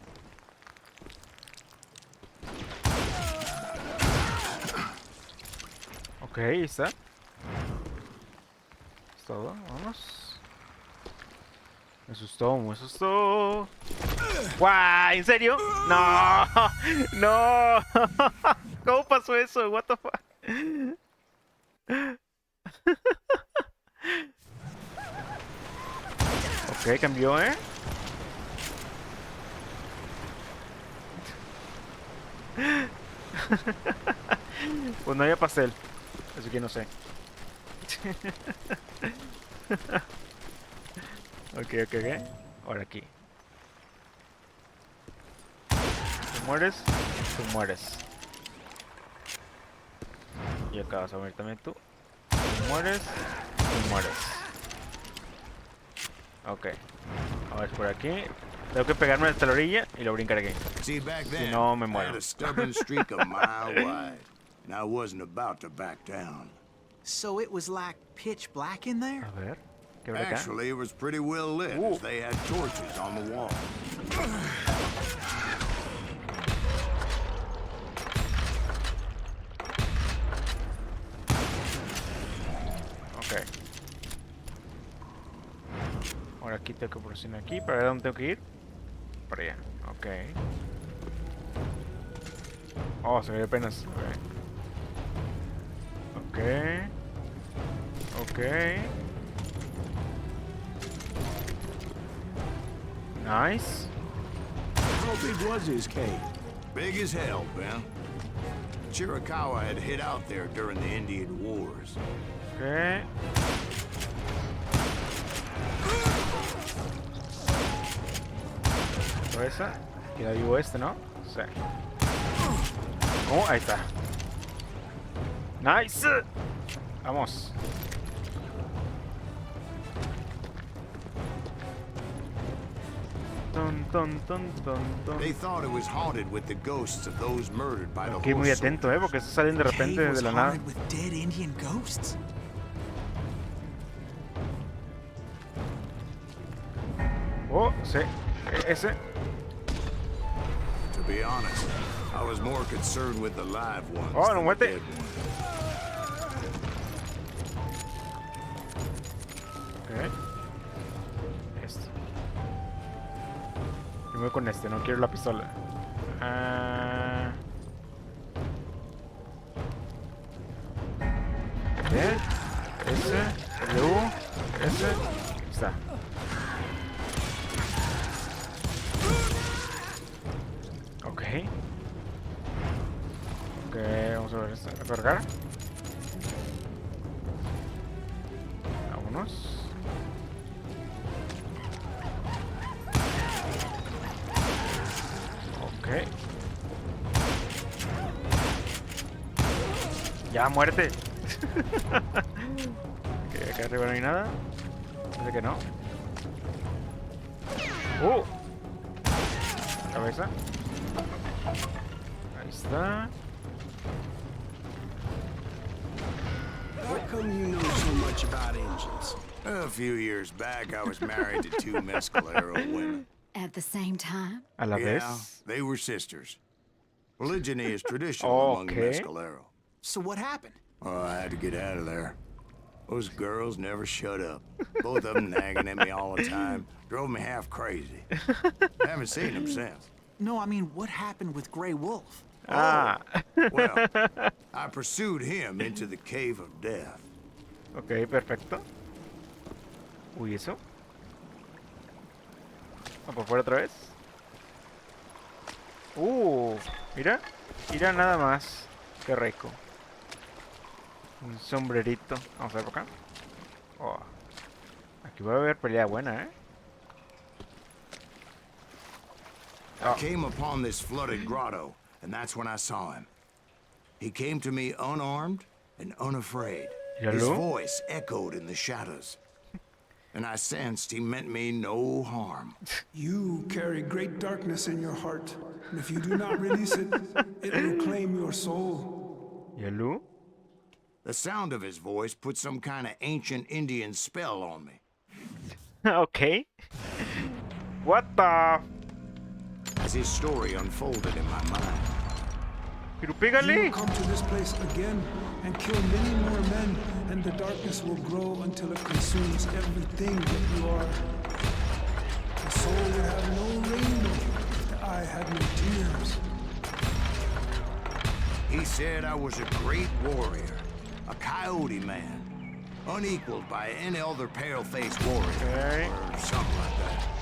Ok, ahí está. Es todo, vamos. Me asustó. ¡Guau! ¿En serio? ¡No! ¡No! ¿Cómo pasó eso? What the fuck? Ok, cambió, ¿eh? Pues no había pastel. Así que no sé. Ok. Ahora aquí. Tú mueres. Y acá vas a morir también tú. Tú mueres. Ok. A ver por aquí. Tengo que pegarme hasta la orilla y lo brincar aquí. See, back then, no, me I muero. had a stubborn streak a mile wide, and I wasn't about to back down. So it was like pitch black in there? A ver. ¿Qué habrá acá? Actually, it was pretty well lit, as they had torches on the wall. Ok. Ahora aquí tengo que presionar aquí. ¿Para dónde tengo que ir? Para allá. Ok. Oh, se ve apenas. Ok. Nice. How big was his cave? Big as hell, Ben. Chiricahua had hid out there during the Indian Wars. Ok. Esa. Queda vivo este, ¿no? Sí. Oh, ahí está. Nice. Vamos. They thought it was haunted with the ghosts of those murdered by the Aquí muy horse atento, porque estos salen de repente Cave was de la nada. haunted with dead Indian ghosts? Oh, sí. Ese. To be honest, I was more concerned with the live ones Oh, no than the muerte. dead ones. Ok. Este. Primero con este, no quiero la pistola. Ah. Bien. Ese. W. Ese. Ahí está. Ok. Ok, vamos a ver esto. ¿A cargar? Vámonos. Ok. Ya, muerte. Ok, acá arriba no hay nada. Parece que no. Cabeza. Ahí está. How come you know so much about engines? A few years back, I was married to two Mescalero women. At the same time? A la Yeah, vez. they were sisters. Polygyny is traditional among the Okay. Mescalero. So what happened? Oh, I had to get out of there. Those girls never shut up. Both of them nagging at me all the time. Drove me half crazy. Haven't seen them since. No, I mean, what happened with Grey Wolf? Ah. Well, I pursued him into the cave of death. Ok, perfecto. Uy, ¿eso? ¿Va por fuera otra vez? Mira. Mira nada más. Qué rico. Un sombrerito. Vamos a ver por acá. Oh. Aquí va a haber pelea buena, ¿eh? I came upon this flooded grotto, and that's when I saw him. He came to me unarmed and unafraid. His Hello? voice echoed in the shadows. And I sensed he meant me no harm. You carry great darkness in your heart, and if you do not release it, it will claim your soul. ¿Yellow? The sound of his voice put some kind of ancient Indian spell on me. Ok. What the... As his story unfolded in my mind. Pero You will pégale. come to this place again and kill many more men, and the darkness will grow until it consumes everything that you are. The soul would have no rainbow, the eye had no tears. He said I was a great warrior, a coyote man, unequaled by any other pale-faced warrior, Okay. or something like that.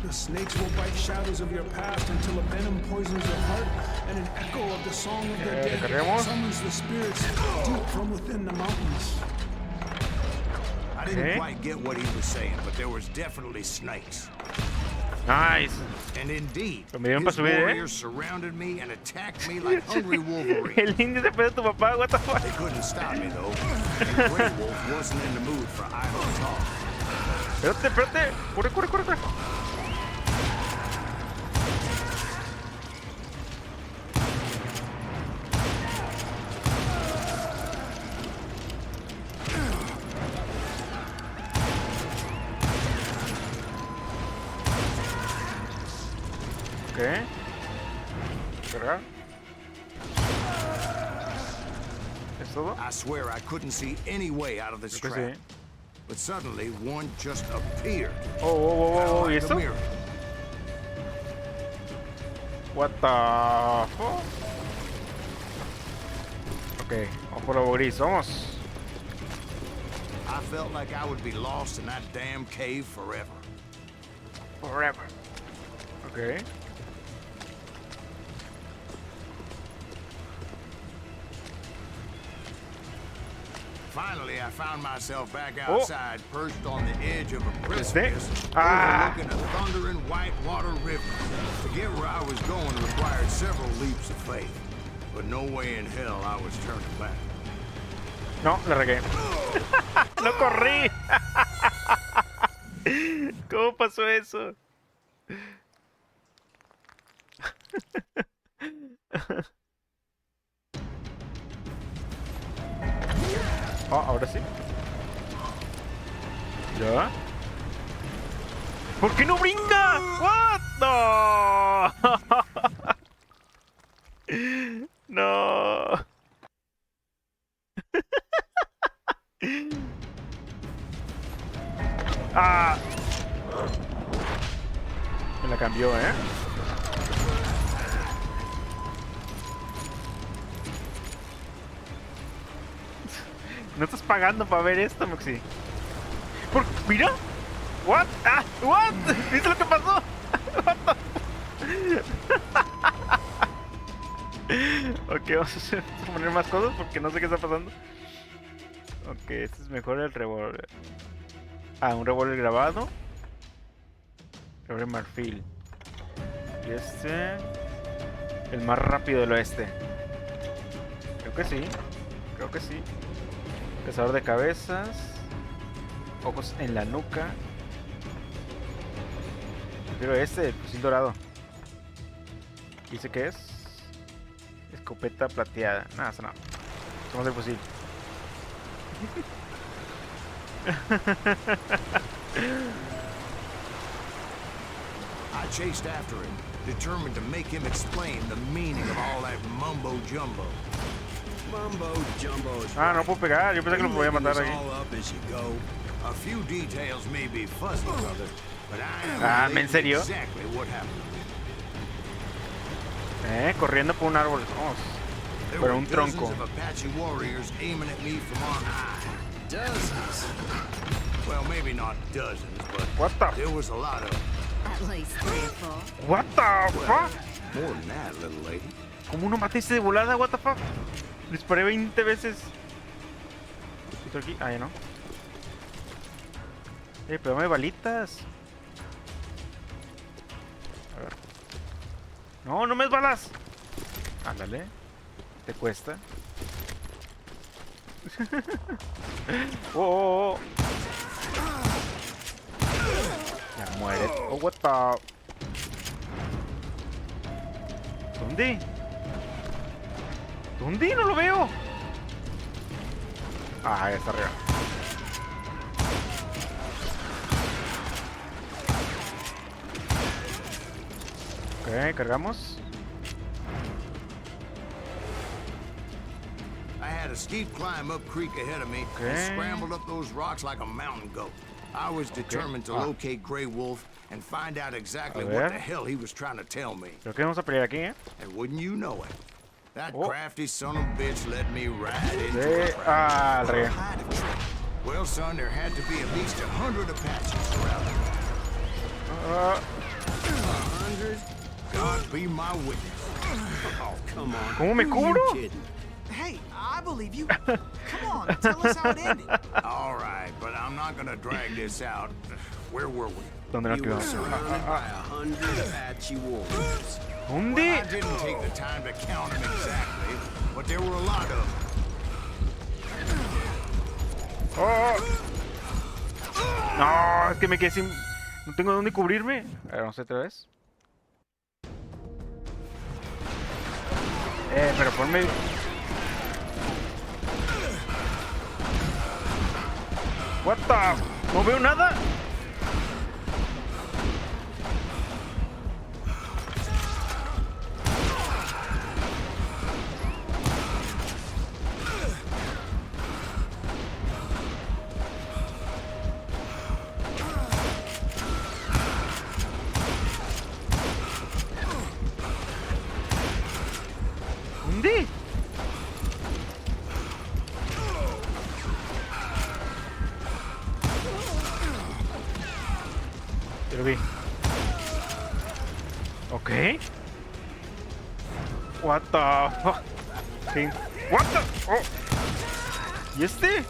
The snakes will bite shadows of your past until a venom poisons your heart, and an echo of the song of the dead recarguemos. summons the spirits deep from within the mountains. I didn't quite get what he was saying, but there was definitely snakes. Nice. And indeed, Me dieron pa' his subir, warriors surrounded me and attacked me like hungry wolverines. El indio se fue de tu papá, what the fuck. They couldn't stop me though. And Grey Wolf wasn't in the mood for idle talk. Espérate, espérate. Corre, corre, corre, corre. Ok. Cargar. ¿Es todo? I swear I couldn't see any way out of this Creo trap. que sí. But suddenly one just appeared. Oh, oh, oh, oh, ¿y Like a esto? mirror. What the fuck? Ok, vamos por lo gris, vamos. I felt like I would be lost in that damn cave forever. Forever. Ok. Finally, I found myself back outside, perched on the edge of a Este? precipice, Ah. overlooking a thundering whitewater river. To get where I was going required several leaps of faith, but no way in hell I was turning back. No, le regué. ¡No corrí! ¿Cómo pasó eso? Oh, ahora sí. ¿Ya? ¿Por qué no brinca? What? No. No. Ah. Me la cambió, ¿eh? No estás pagando para ver esto, Moxie. Mira. What? Ah, what? ¿Viste lo que pasó? What the... Ok, vamos a poner más cosas porque no sé qué está pasando. Ok, este es mejor el revólver. Ah, un revólver grabado. Revólver marfil. Y este... el más rápido del oeste. Creo que sí. Creo que sí. Cazador de cabezas. Ojos en la nuca. Pero este, el fusil dorado. ¿Dice qué es? Escopeta plateada. Nada, eso no. Somos el fusil. I chased after him, determined to make him explain the meaning of all that mumbo jumbo. Mumbo jumbo. Ah, no puedo pegar. Yo pensé que lo podía matar aquí. All up as you go. A few details may be fuzzy, brother, but I am Ah, ¿en relating serio? exactly what happened. Corriendo por un árbol. Vamos. There Por were un tronco. dozens of Apache warriors aiming at me from on high. Dozens. Well, maybe not dozens, but What the? there was a lot of them. At least 3 or 4. What the fuck? More than that, little lady. ¿Cómo no mataste de volada? What the fuck? Disparé 20 veces. ¿Esto aquí? Ah, ya no. Pero dame balitas. A ver. No, no me des balas. Ándale. Te cuesta. Oh, oh, oh. Ya muere. Oh, what the... ¿Dónde? ¿Dónde? No lo veo. Ah, ya está arriba. Ok, cargamos. I had a steep climb up creek ahead of me and Okay. scrambled up those rocks like a mountain goat. I was determined to locate Grey Wolf and find out exactly what ver. the hell he was trying to tell me. Creo que vamos a pelear aquí, ¿eh? And wouldn't you know it, that Oh. crafty son of a bitch let me right into Sí. a trap. Ah, al revés. Well, son, there had to be at least 100 Apaches around here. 100? God be my witness. Oh, come on. ¿Cómo me Who cubro? are you kidding? Hey, I believe you. Come on, tell us how it ended. All right, but I'm not gonna drag this out. Where were we? ¿Dónde nos You were quedamos? surrounded by 100 Apache warriors. Well, I ¿Dónde? didn't take the time to count them exactly, but there were a lot of them. Oh. No, es que me quedé sin... No tengo dónde cubrirme. A ver, vamos otra vez. Pero ponme... What the... No veo nada. ¿Dónde? Ya lo vi. Ok. What the fuck? ¿Qué? What the... Oh. ¿Y este?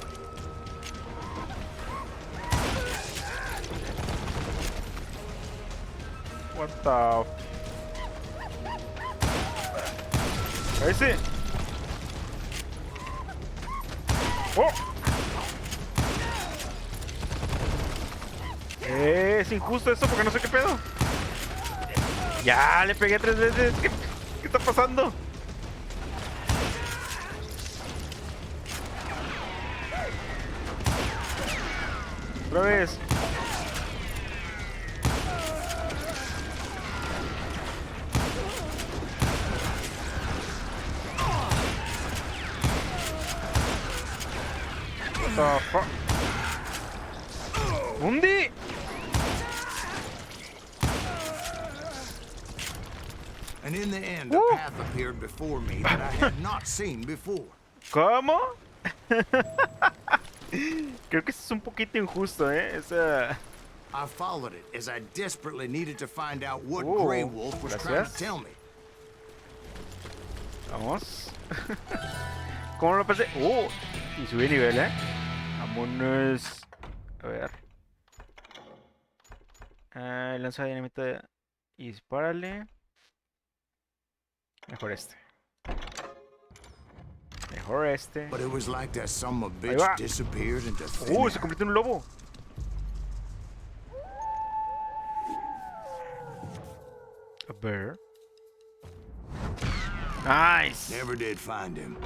What the... ¡Ese! ¡Oh! Es injusto esto porque no sé qué pedo. Ya, le pegué 3 veces. ¿Qué está pasando? Otra vez. What the fuck? ¿Dónde? And in the end, a path appeared before me that I had not seen before. ¿Cómo? Creo que eso es un poquito injusto, Esa... I followed it as I desperately needed to find out what Grey Wolf was trying to tell me. Vamos. ¿Cómo lo pasé? Y subí nivel, Vámonos. A ver. Lanza de dinamita y dispárale. Mejor este. Mejor este. But it was like that son of a Ahí va. bitch disappeared into thin air. Se convirtió en un lobo. A bear. Nice. Never did find him.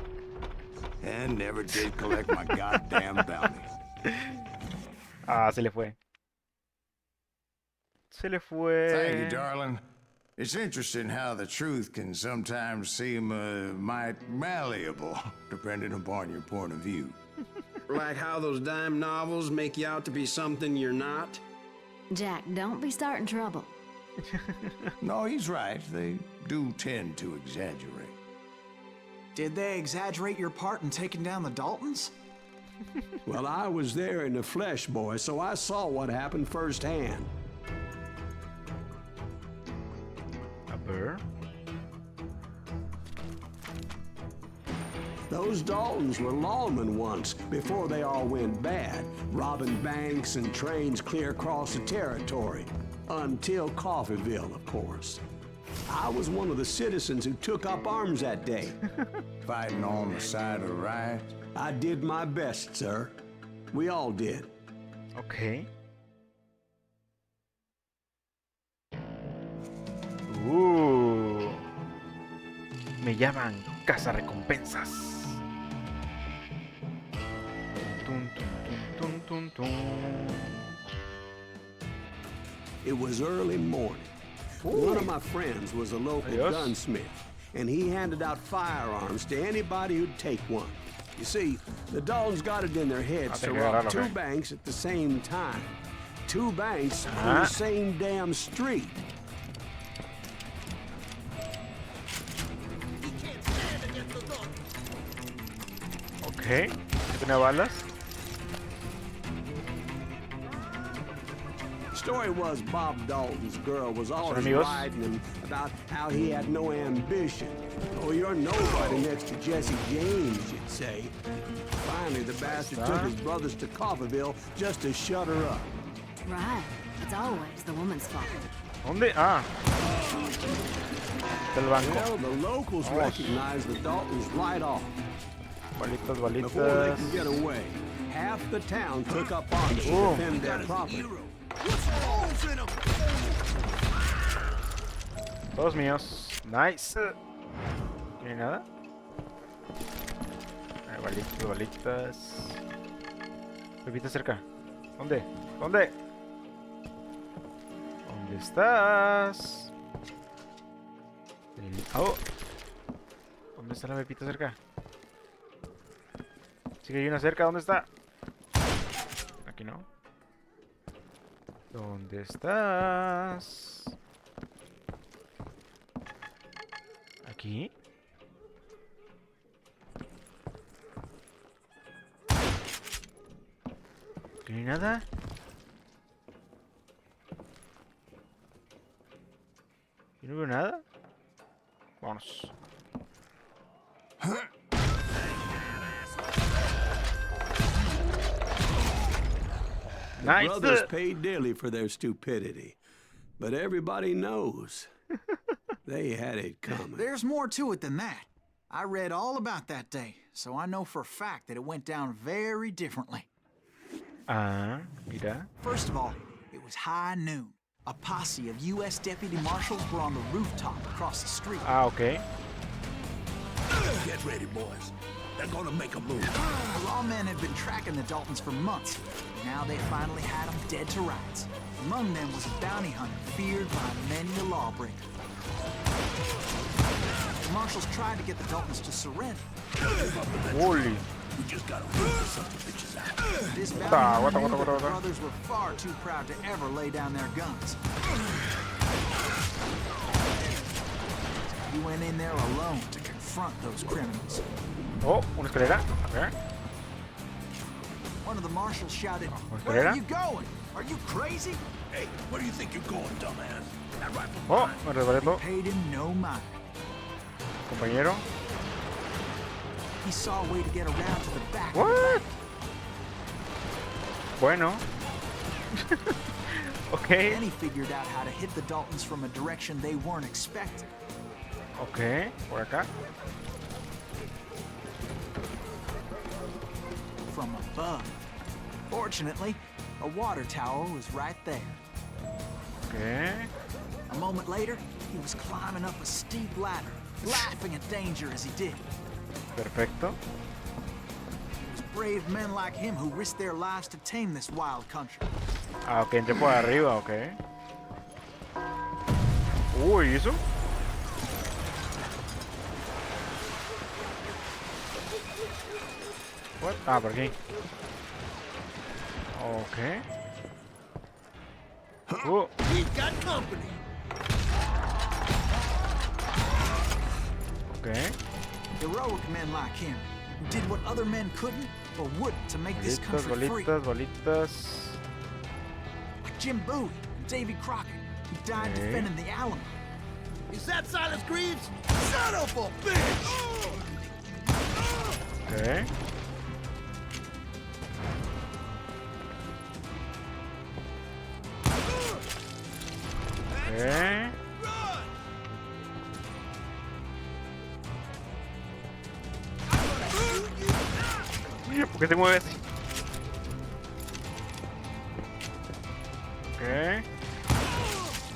And never did collect my goddamn bounty. Se le fue. Se le fue. Thank you, darling. It's interesting how the truth can sometimes seem might malleable, depending upon your point of view. Like how those dime novels make you out to be something you're not? Jack, don't be starting trouble. No, he's right. They do tend to exaggerate. Did they exaggerate your part in taking down the Daltons? Well, I was there in the flesh, boy, so I saw what happened firsthand. A bear. Those Daltons were lawmen once, before they all went bad, robbing banks and trains clear across the territory. Until Coffeeville, of course. I was one of the citizens who took up arms that day. Fighting on the side of the right. I did my best, sir. We all did. Okay. Me llaman cazarrecompensas. Tun, tun, tun, tun, tun. It was early morning. One of my friends was a local gunsmith, and he handed out firearms to anybody who'd take one. You see, the Daltons got it in their heads to rob two banks at the same time. Two banks on the same damn street. Okay. ¿Tiene balas? story was Bob Dalton's girl was always amigos? riding him about how he had no ambition. Oh, you're nobody next to Jesse James, you'd say. Finally, the bastard took his brothers to Coffeyville just to shut her up. Right. It's always the woman's fault. ¿Dónde? Ah. Del banco. Well, the locals recognized the Daltons right off. Balitas, Before they balitas. could get away, half the town took up arms to defend their property. Todos míos. Nice. ¿No hay nada? Balitas, balitas. Pepita cerca. ¿Dónde? ¿Dónde? ¿Dónde estás? Oh. ¿Dónde está la Pepita cerca? Sí que hay una cerca. ¿Dónde está? Aquí no. ¿Dónde estás? ¿Aquí? ¿Aquí no hay nada? ¿Aquí no veo nada? Vámonos. The Nice. brothers paid dearly for their stupidity, but everybody knows they had it coming. There's more to it than that. I read all about that day, so I know for a fact that it went down very differently. Ah, mira. First of all, it was high noon. A posse of U.S. deputy marshals were on the rooftop across the street. Ah, ok. Get ready, boys. They're gonna make a move. The lawmen had been tracking the Daltons for months. Now they finally had them dead to rights. Among them was a bounty hunter feared by many a lawbreaker. The marshals tried to get the Daltons to surrender. Holy. We just gotta rip the son of bitches out. This bounty What hunter the- knew that the brothers were far too proud to ever lay down their guns. He went in there alone to confront those criminals. Oh, una escalera. A ver. One of the marshals shouted, ¿Una "Where escalera? are you going? Are you crazy?" Hey, where do you think you're going, dumbass? That rifle Oh, mine. me resbalé todo. Paid him no mind. Compañero. He saw a way to get around to the back. What? Bueno. Okay. Then he figured out how to hit the Daltons from a direction they weren't expecting. Ok, por acá. From above. Fortunately, a water tower was right there. Ok. A moment later, he was climbing up a steep ladder, laughing at danger as he did. Perfecto. It was brave men like him who risked their lives to tame this wild country. Ah, ok, entré por arriba, ok. Uy, ¿y eso? What? Ah, por aquí. Ok. We've got company. Ok. Heroic men like him, who did what other men couldn't or wouldn't to make this Bolitas, country free. bolitas, bolitas. Like Jim Bowie and Davy Crockett, who died Okay. defending the Alamo. Is that Silas Greaves? Son of a bitch! Ok. Ok. ¿Por qué te mueves así? Ok.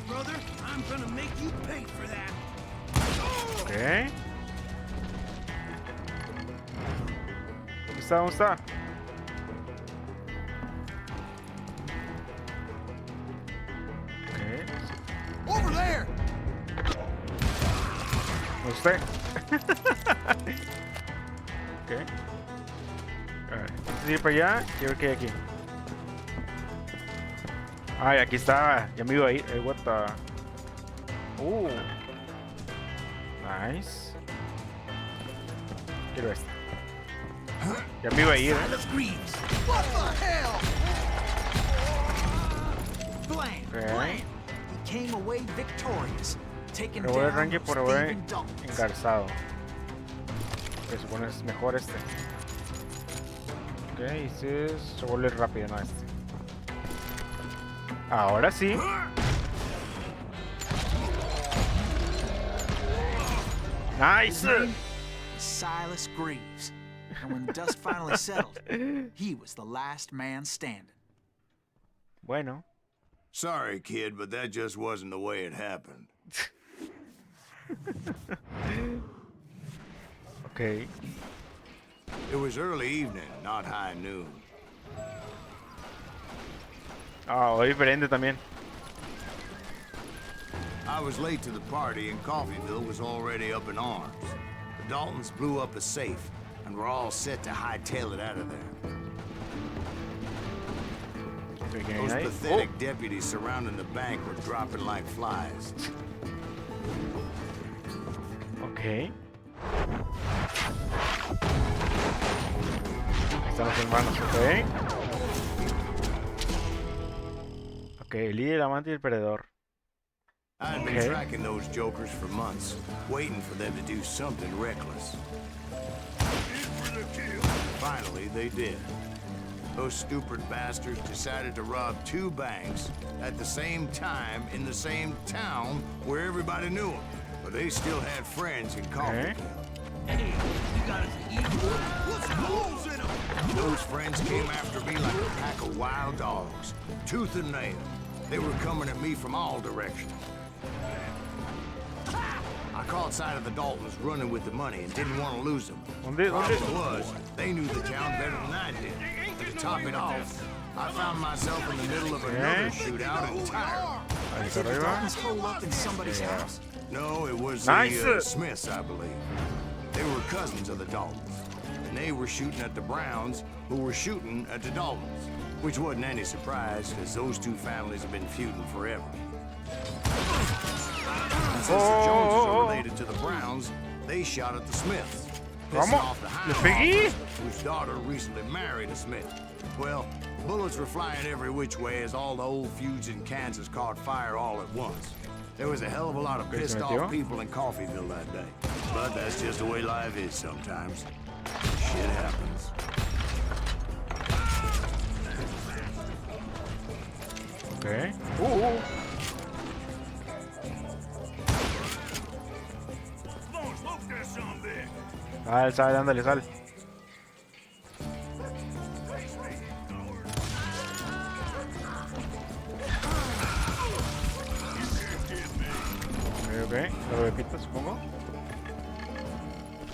Brother, I'm gonna make you pay for that. Ok. ¿Dónde está? ¿Dónde está? Ok. Over there! No sé. Ok. A ver, antes de ir para allá, quiero ver qué hay aquí. Ay, aquí está. Ya me iba a ir. What the... Nice. Quiero esta. Ya me iba a ir. Silas Greaves! What the hell? Blam! Okay. Blam! He came away victorious, taking Pero voy a down Ranger those por voy thieving Daltons. engarzado. Que supone es mejor este. Ok, este se vuelve rápido, no este. Ahora sí. Nice. His name is Silas Greaves. And when the dust finally settled, he was the last man standing. Bueno. Sorry, kid, but that just wasn't the way it happened. Ok. It was early evening, not high noon. Ah, hoy diferente también. I was late to the party and Coffeeville was already up in arms. The Daltons blew up a safe and were all set to hightail it out of there. Those pathetic deputies surrounding the bank were dropping like flies. Ok. Estamos en manos, ok. Ok, el líder, el amante y el perdedor. I'd been tracking those jokers for months, waiting for them to do something reckless. Finally, they did. Those stupid bastards decided to rob 2 banks at the same time in the same town where everybody knew them. But they still had friends in Coffeeville. Hey, you got us an eagle. What's holes in them? Those friends came after me like a pack of wild dogs, tooth and nail. They were coming at me from all directions. I caught sight of the Daltons running with the money and didn't want to lose them. Problem was, they knew the town better than I did. And to top it off, I found myself in the middle of another shootout in Tyre. Did the Daltons hole up in somebody's house? No, it was the Smiths, I believe. They were cousins of the Daltons. And they were shooting at the Browns, who were shooting at the Daltons. Which wasn't any surprise, because those 2 families have been feuding forever. And since the Joneses are related to the Browns, they shot at the Smiths. Pissing off the High whose daughter recently married a Smith. Well, bullets were flying every which way as all the old feuds in Kansas caught fire all at once. There was a hell of a lot of pissed off people in Coffeeville that day. But that's just the way life is sometimes. Shit happens. Ok. Sal, sal, ándale, sal. Ok, lo repito, supongo.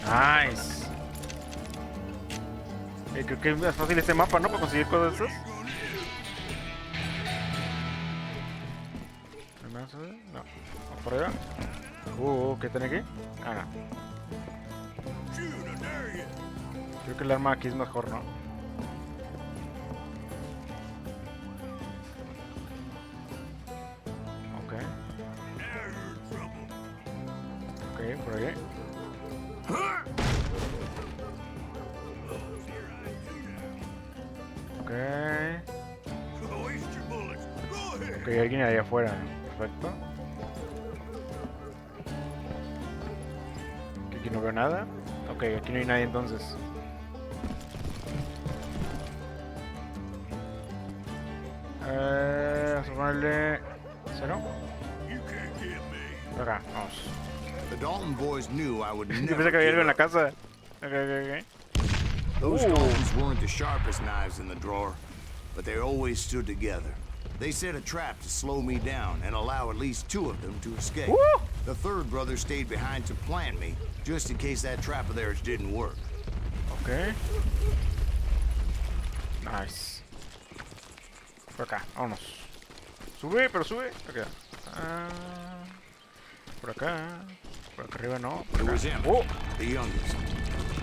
Nice. Creo que es más fácil este mapa, ¿no? Para conseguir cosas de esas. No, vamos por allá. ¿Qué tiene aquí? Ah, no. Creo que el arma aquí es mejor, ¿no? Ok. Ok, por ahí. Ok. Ok, hay alguien ahí afuera. Perfecto. Aquí no veo nada. Ok, aquí no hay nadie entonces. Vamos a ponerle 0. Acá, vamos. The Dalton boys knew I would Yo never pensé que había algo en la give up. casa. Ok. Those Daltons weren't the sharpest knives in the drawer, but they always stood together. They set a trap to slow me down and allow at least 2 of them to escape. Woo! The 3rd brother stayed behind to plant me, just in case that trap of theirs didn't work. Ok. Nice. Por acá, vámonos. Sube, pero sube. Ok. Por acá. Por acá arriba no. Por It acá. was him, the youngest.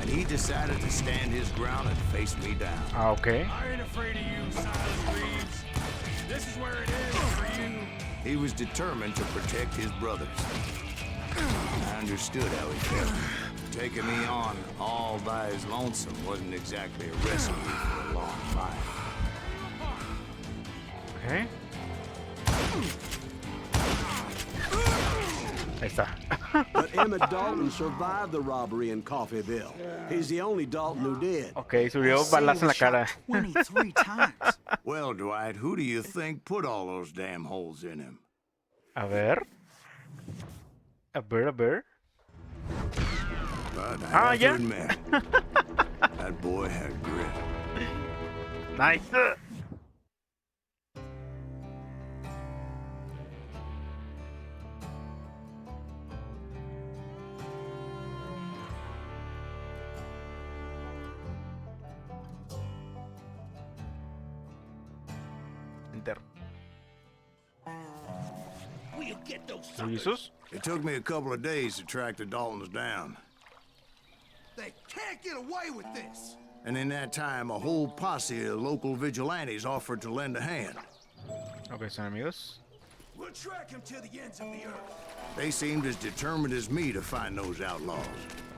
And he decided to stand his ground and face me down. Ah, ok. I ain't afraid of you, Silas Greaves. This is where it is for you. He was determined to protect his brothers. I understood how he felt. Taking me on all by his lonesome wasn't exactly a recipe for a long fight. Ok. Emmett Dalton survived the robbery in Coffeeville. He's the only Dalton who did. Ok, subió balazo en la cara. 23 times. Well, Dwight, who do you think put all those damn holes in him? A ver. A ver, a ver. But I Ah, have to yeah. admit, that boy had grit. Nice. Enter. We'll get those Jesus. It took me a couple of days to track the Daltons down. They can't get away with this. And in that time, a whole posse of local vigilantes offered to lend a hand. Ok, son amigos. We'll track him to the ends of the earth. They seemed as determined as me to find those outlaws.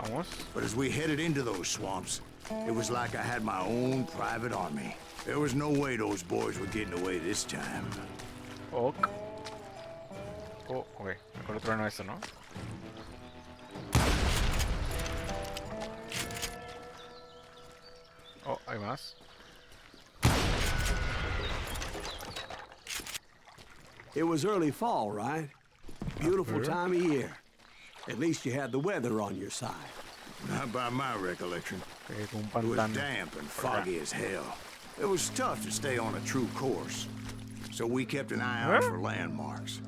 Vamos. But as we headed into those swamps, it was like I had my own private army. There was no way those boys were getting away this time. Ok. Oh, ok. Mejor otro no esto, ¿no? Oh, hay más. It was early fall, right? Beautiful time of year. At least you had the weather on your side. Not by my recollection. Okay, con un It was pantano. damp and foggy as hell. It was tough to stay on a true course. So we kept an eye out for landmarks.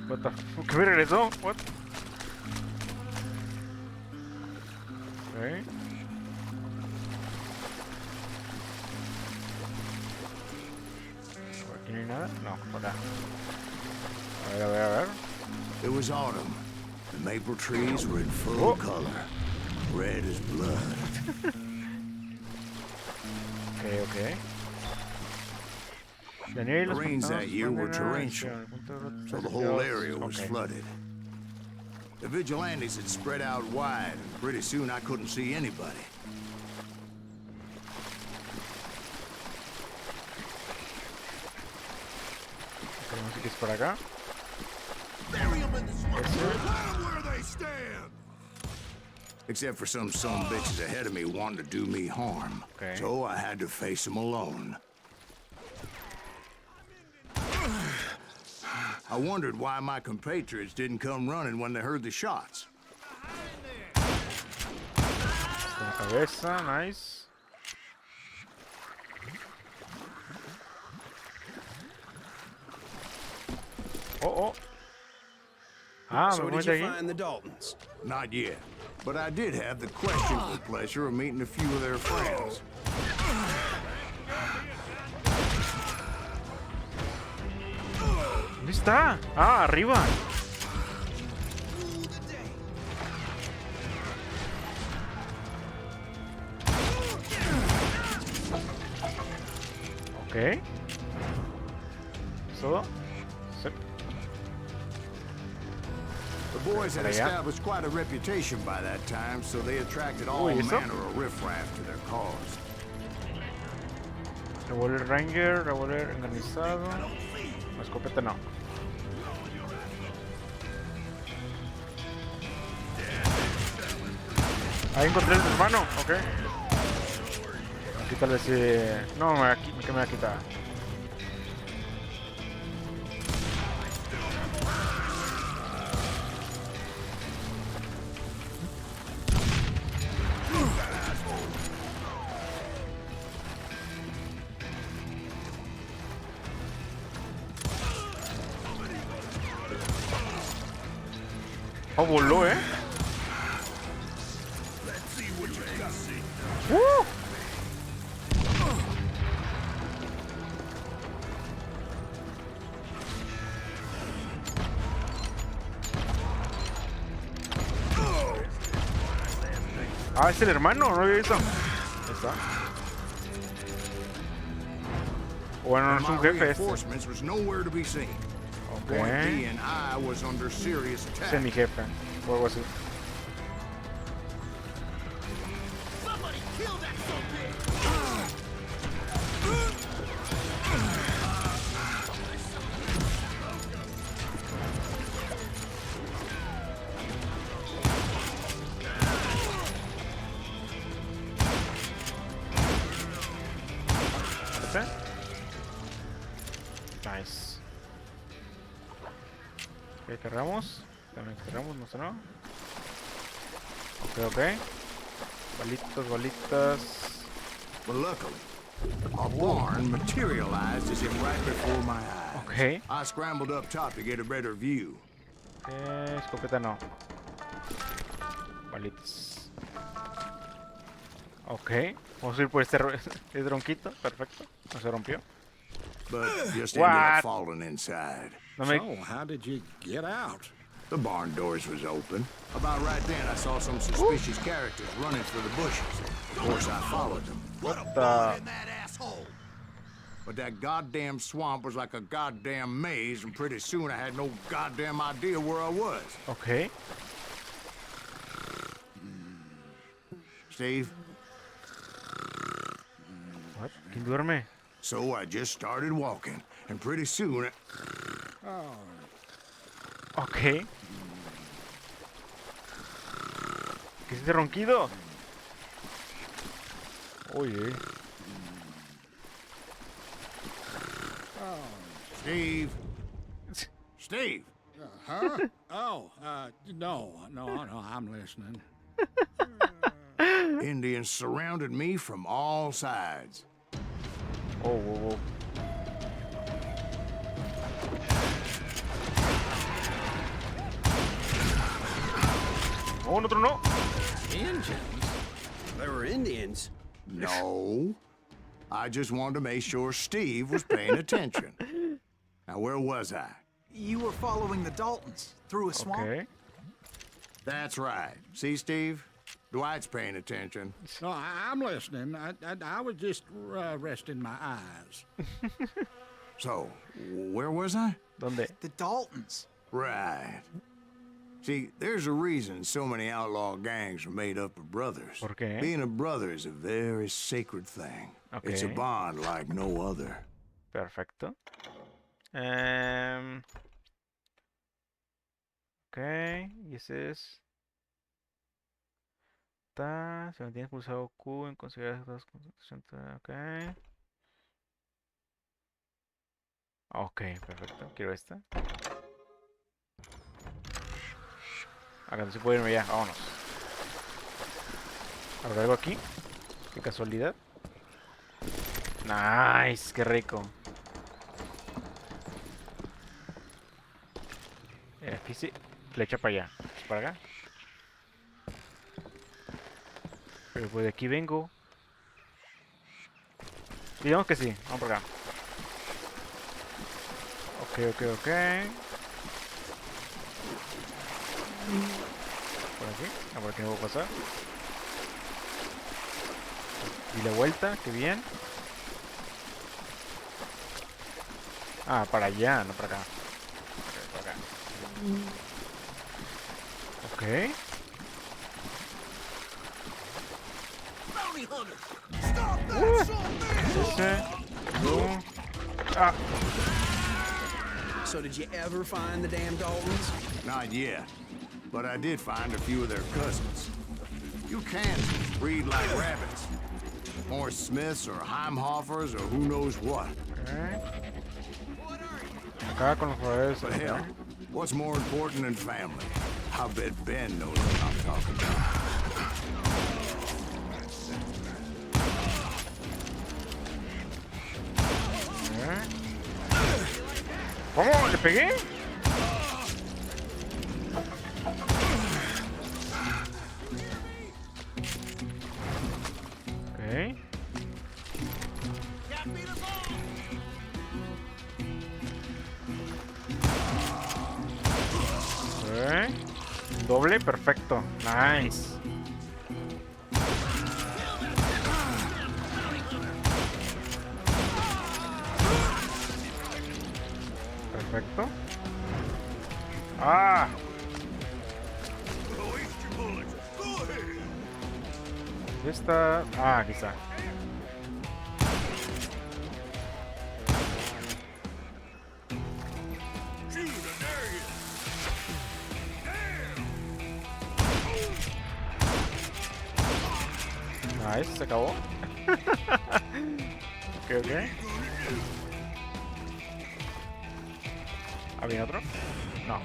What the fuck? ¿Qué me regresó? What? Okay. ¿Por aquí no hay nada? No, por acá. A ver, a ver, a ver. It was autumn. The maple trees were in full color. Red as blood. Okay, okay. The rains that year were torrential, so the whole area was flooded. The vigilantes had spread out wide, and pretty soon I couldn't see anybody. Vamos a ver qué es por acá. Bury them in the swamp. Let them where they stand. Except for some bitches ahead of me wanting to do me harm. Okay. So I had to face them alone. I wondered why my compatriots didn't come running when they heard the shots. Con la cabeza, nice. Oh, oh. Ah, So me did voy you de aquí. find the Daltons? Not yet. But I did have the questionable pleasure of meeting a few of their friends. ¿Dónde está? Ah, arriba. Ok. ¿Todo? Sí. The boys had Por allá. established quite a reputation by that time, so they attracted all Uy, ¿esto? manner of riffraff to their cause. Revólver Ranger, revólver enganizado. La escopeta no. Ahí encontré el hermano, ok. Aquí tal vez sí. No, que me va a quitar. Oh, voló, ¿eh? Ah, es el hermano, no lo había visto. Ahí está. Bueno, no es un My jefe este. reinforcements was nowhere to be seen. Point Ok. being, I was under serious Ese es attack. mi jefe. O algo así. Somebody kill that son Este. Nice. Ok, cargamos. También cargamos, no sé, no. Ok, ok. Balitas, balitas. Well, luckily, a barn materialized as if right before my eyes. Ok. I scrambled up top to get a better view. Escopeta no. Balitas. Ok. Vamos a ir por este tronquito. Perfecto. No se rompió. But just What? ended up falling inside. No me... So, how did you get out? The barn doors was open. About right then, I saw some suspicious characters running for the bushes. Of course, I followed them. What the... In that asshole! But that goddamn swamp was like a goddamn maze, and pretty soon I had no goddamn idea where I was. Ok. Steve? What? ¿Quién duerme? So I just started walking, and pretty soon... Ok. ¿Qué es ese ronquido? Oye. Steve? Steve! Huh? Oh, no, I'm listening. Indians surrounded me from all sides. Oh, whoa, whoa. Oh, otro no. Indians? There were Indians. No. I just wanted to make sure Steve was paying attention. Now, where was I? You were following the Daltons through a swamp? Ok. That's right. See, Steve? Dwight's paying attention. No, I'm listening. I was just resting my eyes. So, where was I? ¿Dónde? The Daltons. Right. See, there's a reason so many outlaw gangs are made up of brothers. ¿Por qué? Being a brother is a very sacred thing. It's a Okay. bond like no other. Perfecto. Ok. Y ese es... Se mantiene pulsado Q en considerar las concentraciones. Ok. Ok, perfecto. Quiero esta. Acá no se puede irme ya. Vámonos. ¿Habrá algo aquí? Qué casualidad. Nice, qué rico. Aquí sí. Flecha para allá. Para acá. Pero pues de aquí vengo. Digamos que sí. Vamos por acá. Ok, ok, ok. Por aquí. A ver qué no va a pasar. Y la vuelta, qué bien. Ah, para allá, no para acá. Ok, para acá. Ok. Ese. No. Ah. So did you ever find the damn Daltons? Not yet. But I did find a few of their cousins. You Kansans breed like rabbits. More Smiths or Heimhoffers or who knows what. Okay. Acá con los jugadores. But hell, what's more important than family? I bet Ben knows what I'm talking about. ¿Cómo? ¿Le pegué? Ok. Ok. Doble, perfecto. Nice. Perfecto. Ah. ¿Dónde está? Ah, aquí está. Nice, se acabó. Ok. ¿Había otro? No.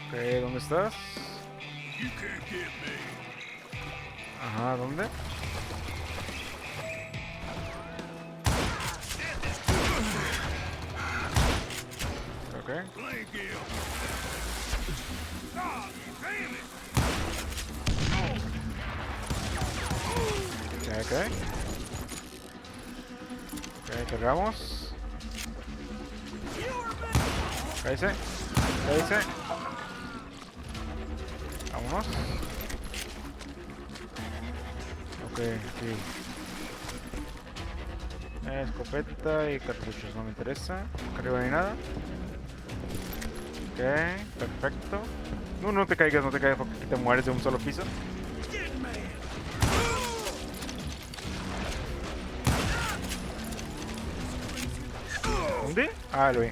Ok, ¿dónde estás? Ajá, ¿dónde? Ok. Ok. Ok, cargamos. Cállese. Cállese. Vámonos. Ok, sí. Escopeta y cartuchos, no me interesa. Acá arriba no hay nada. Ok, perfecto. No, no te caigas porque aquí te mueres de un solo piso. ¿Dónde? Ah, lo vi.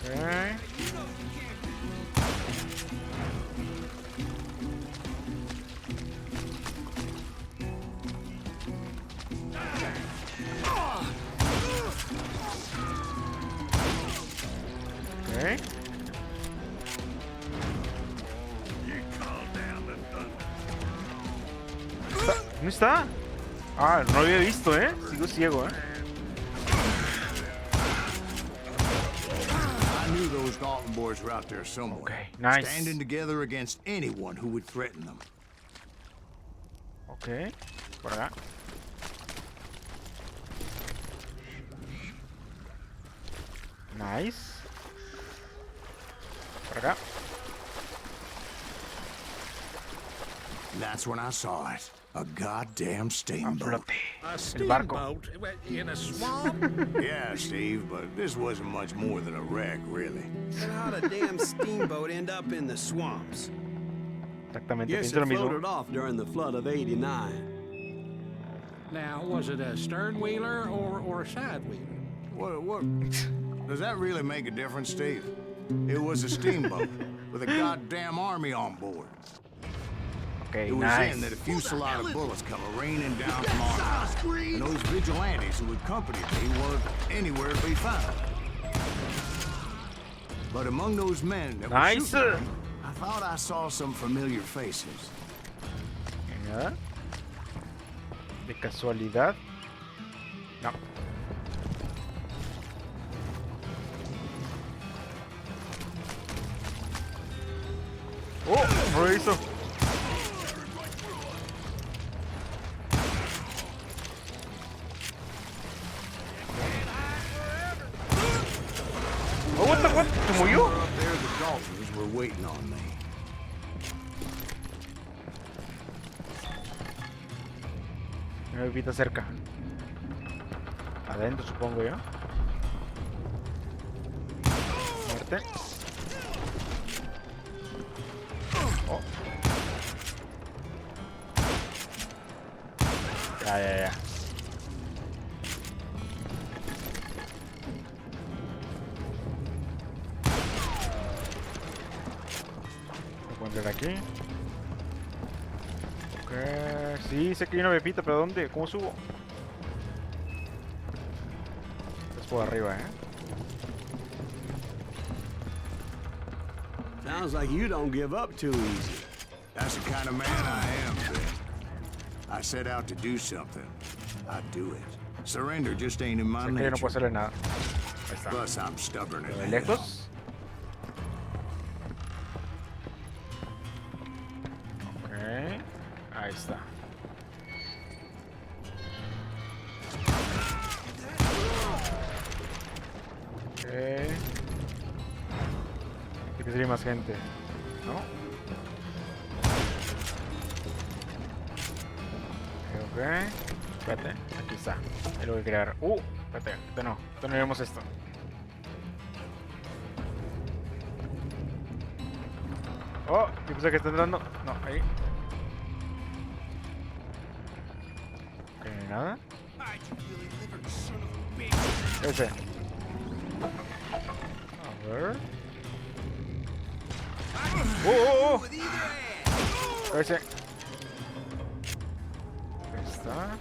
Ok. Ok. ¿Dónde está? Ah, no lo había visto, Sigo ciego, I knew those Dalton boys were out there somewhere. Okay, nice. Standing together against anyone who would threaten them. Ok, por acá. Nice. Por acá. That's when I saw it. A goddamn steamboat. A El barco. steamboat in a swamp? Yeah, Steve, but this wasn't much more than a wreck, really. And how'd a damn steamboat end up in the swamps? Exactamente, Yes, pienso lo it mismo. floated off during the flood of '89. Now, was it a stern wheeler or a side wheeler? What? Does that really make a difference, Steve? It was a steamboat with a goddamn army on board. Ok, It was nice. then that a fusillade of bullets come raining down from on high, and those vigilantes who accompanied me weren't anywhere to be found. But among those men that were Nice. shooting me, I thought I saw some familiar faces. Venga. De casualidad. No. Oh, no lo hizo. Oh, what the what? ¿Se murió? Up there, the Daltons were waiting on me. Una bebita cerca. Adentro, supongo yo. Muerte. Oh. Ya. Voy a poner aquí. Ok, sí, sé que hay una pepita, pero ¿dónde? ¿Cómo subo? Es por arriba, Sounds like you don't give up too easy. That's the kind of man I am, Ben. I set out to do something. I do it. Surrender just ain't in my Sé que yo no puedo nature. hacerle nada. Ahí está. Plus, I'm stubborn ¿De as hell. lejos? Ok, ahí está. Ok. Aquí tendría más gente, ¿no? Ok. Espérate, aquí está. Ahí lo voy a crear. Espérate, esto no vemos esto. Oh, yo pensé que está entrando. No, ahí. Ok, no hay nada. Ese. A ver. ¡Oh! Cállese. Ahí está.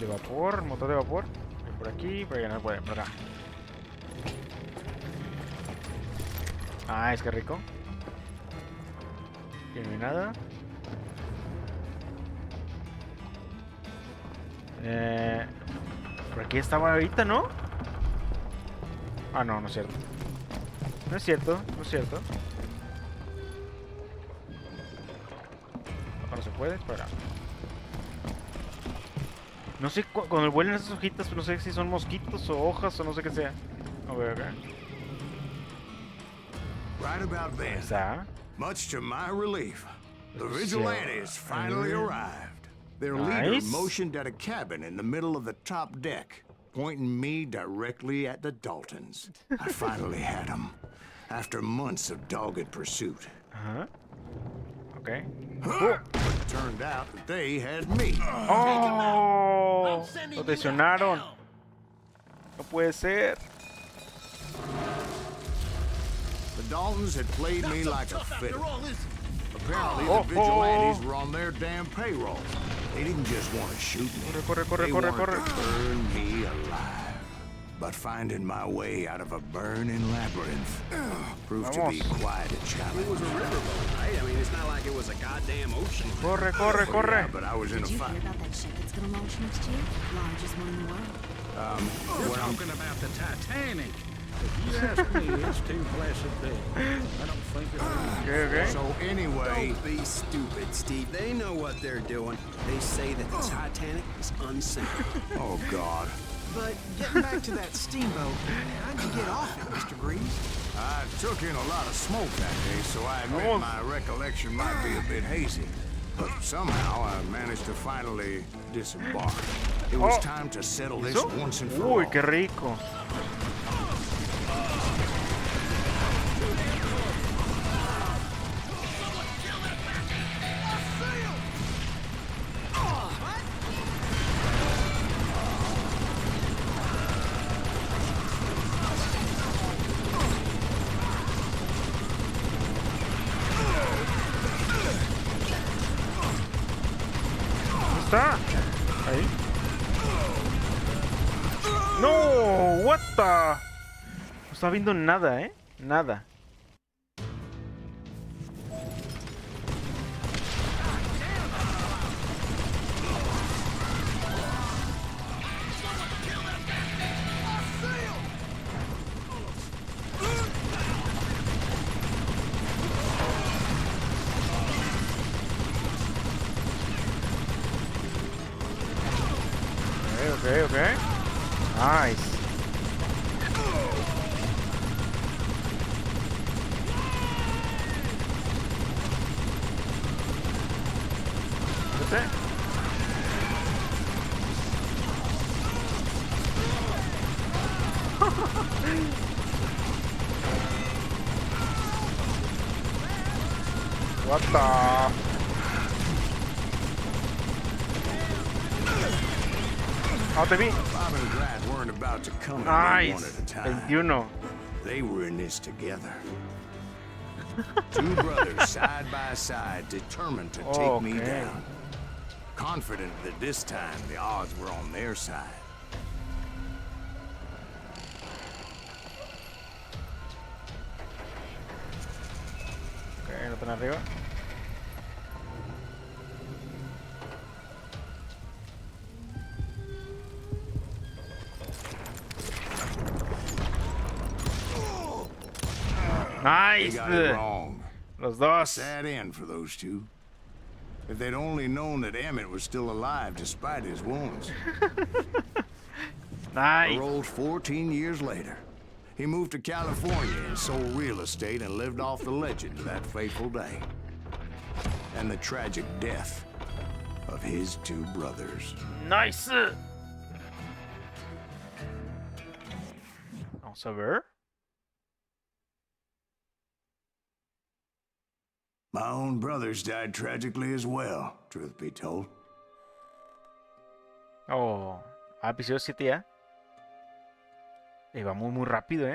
De vapor, motor de vapor. Por aquí, por allá no puede, por acá. Ah, es que rico. Aquí no hay nada. Por aquí estaba ahorita, ¿no? Ah, no, no es cierto. No es cierto, no es cierto. No se puede, para. No sé, cuando vuelan esas hojitas, no sé si son mosquitos o hojas o no sé qué sea. A ver, acá. Right about then, Está. much to my relief, the vigilantes finally arrived. Their leader Nice. motioned at a cabin in the middle of the top deck, pointing me directly at the Daltons. I finally had them, after months of dogged pursuit. Ajá. Ok. But it turned out that they had me. ¡Oh! Lo traicionaron. No puede ser. The Daltons had played me like a fiddle. Apparently, Oh, the vigilantes were on their damn payroll. They didn't just want to shoot me. Corre, corre, They corre, wanted corre. to burn me alive. But finding my way out of a burning labyrinth proved to be Vamos. quite a challenge. It was a riverboat, right? I mean, it's not like it was a goddamn ocean. Corre, corre, Oh, yeah, corre. but I was in a Did you fight. hear about that ship that's gonna launch next year? Largest one in the world. We're talking about the Titanic. If you ask me, it's too blessed big. I don't think it's Ok, ok. So anyway, Don't be stupid, Steve. They know what they're doing. They say that the Titanic is unsinkable. oh God. But getting back to that steamboat, how'd you get off it, Mr. Greaves? I took in a lot of smoke that day, so I admit Vamos. my recollection might be a bit hazy. But somehow I managed to finally disembark. It was Oh. time to settle this ¿Eso? once and for Uy, all. qué rico. ¿Dónde está? Ahí. No, what the? No estaba viendo nada, Nada. Ok, ok. Nice. Vete. What the? Ah, te vi. Bob and Brad weren't about to come at me one Nice. at a time. 21. They were in this together. Two brothers side by side, determined to take me Okay. down. Confident that this time the odds were on their side. Ok, no están arriba. They Nice. got it wrong. Los dos. Sad end for those two. If they'd only known that Emmett was still alive despite his wounds. Nice. Rolled 14 years later. He moved to California and sold real estate and lived off the legend of that fateful day. And the tragic death of his two brothers. Nice. Vamos a ver. My own brothers died tragically as well, truth be told. Oh, episodio 7 ya. Y va muy rápido,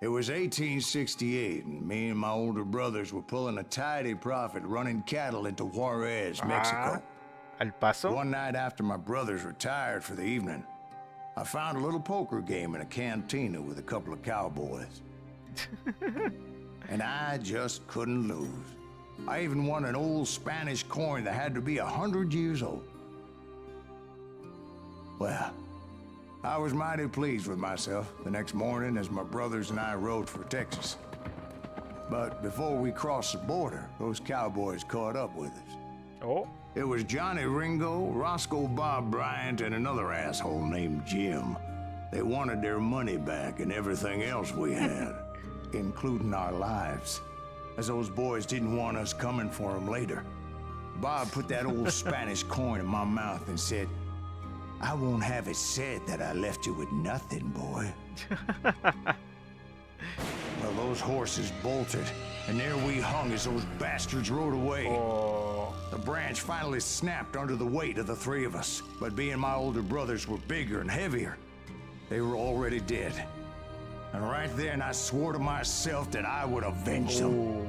It was 1868, and me and my older brothers were pulling a tidy profit running cattle into Juarez, Mexico. El Paso. One night after my brothers retired for the evening, I found a little poker game in a cantina with a couple of cowboys. And I just couldn't lose. I even won an old Spanish coin that had to be 100 years old. Well, I was mighty pleased with myself the next morning as my brothers and I rode for Texas. But before we crossed the border, those cowboys caught up with us. Oh. It was Johnny Ringo, Roscoe Bob Bryant, and another asshole named Jim. They wanted their money back and everything else we had, including our lives, as those boys didn't want us coming for them later. Bob put that old Spanish coin in my mouth and said, "I won't have it said that I left you with nothing, boy." Well, those horses bolted, and there we hung as those bastards rode away. Oh. The branch finally snapped under the weight of the three of us, but being my older brothers were bigger and heavier, they were already dead. And right then I swore to myself that I would avenge them.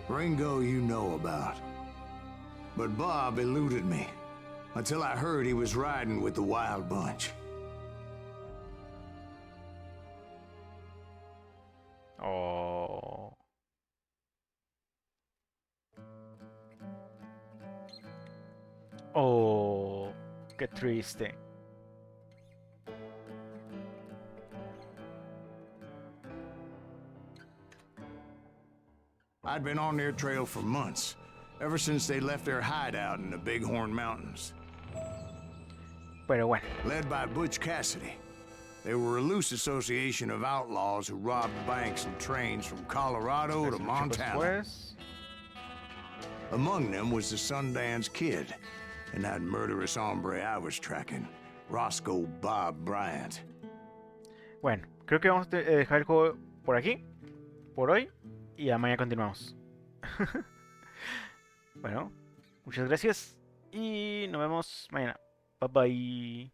Ringo you know about. But Bob eluded me, until I heard he was riding with the Wild Bunch. Oh. Oh, qué triste. I'd been on their trail for months, ever since they left their hideout in the Bighorn Mountains. Pero bueno. Led by Butch Cassidy. They were a loose association of outlaws who robbed banks and trains from Colorado to Montana. Después. Among them was the Sundance Kid, and that murderous hombre I was tracking, Roscoe Bob Bryant. Bueno, creo que vamos a dejar el juego por aquí, por hoy, y ya mañana continuamos. Bueno, muchas gracias y nos vemos mañana. Bye bye.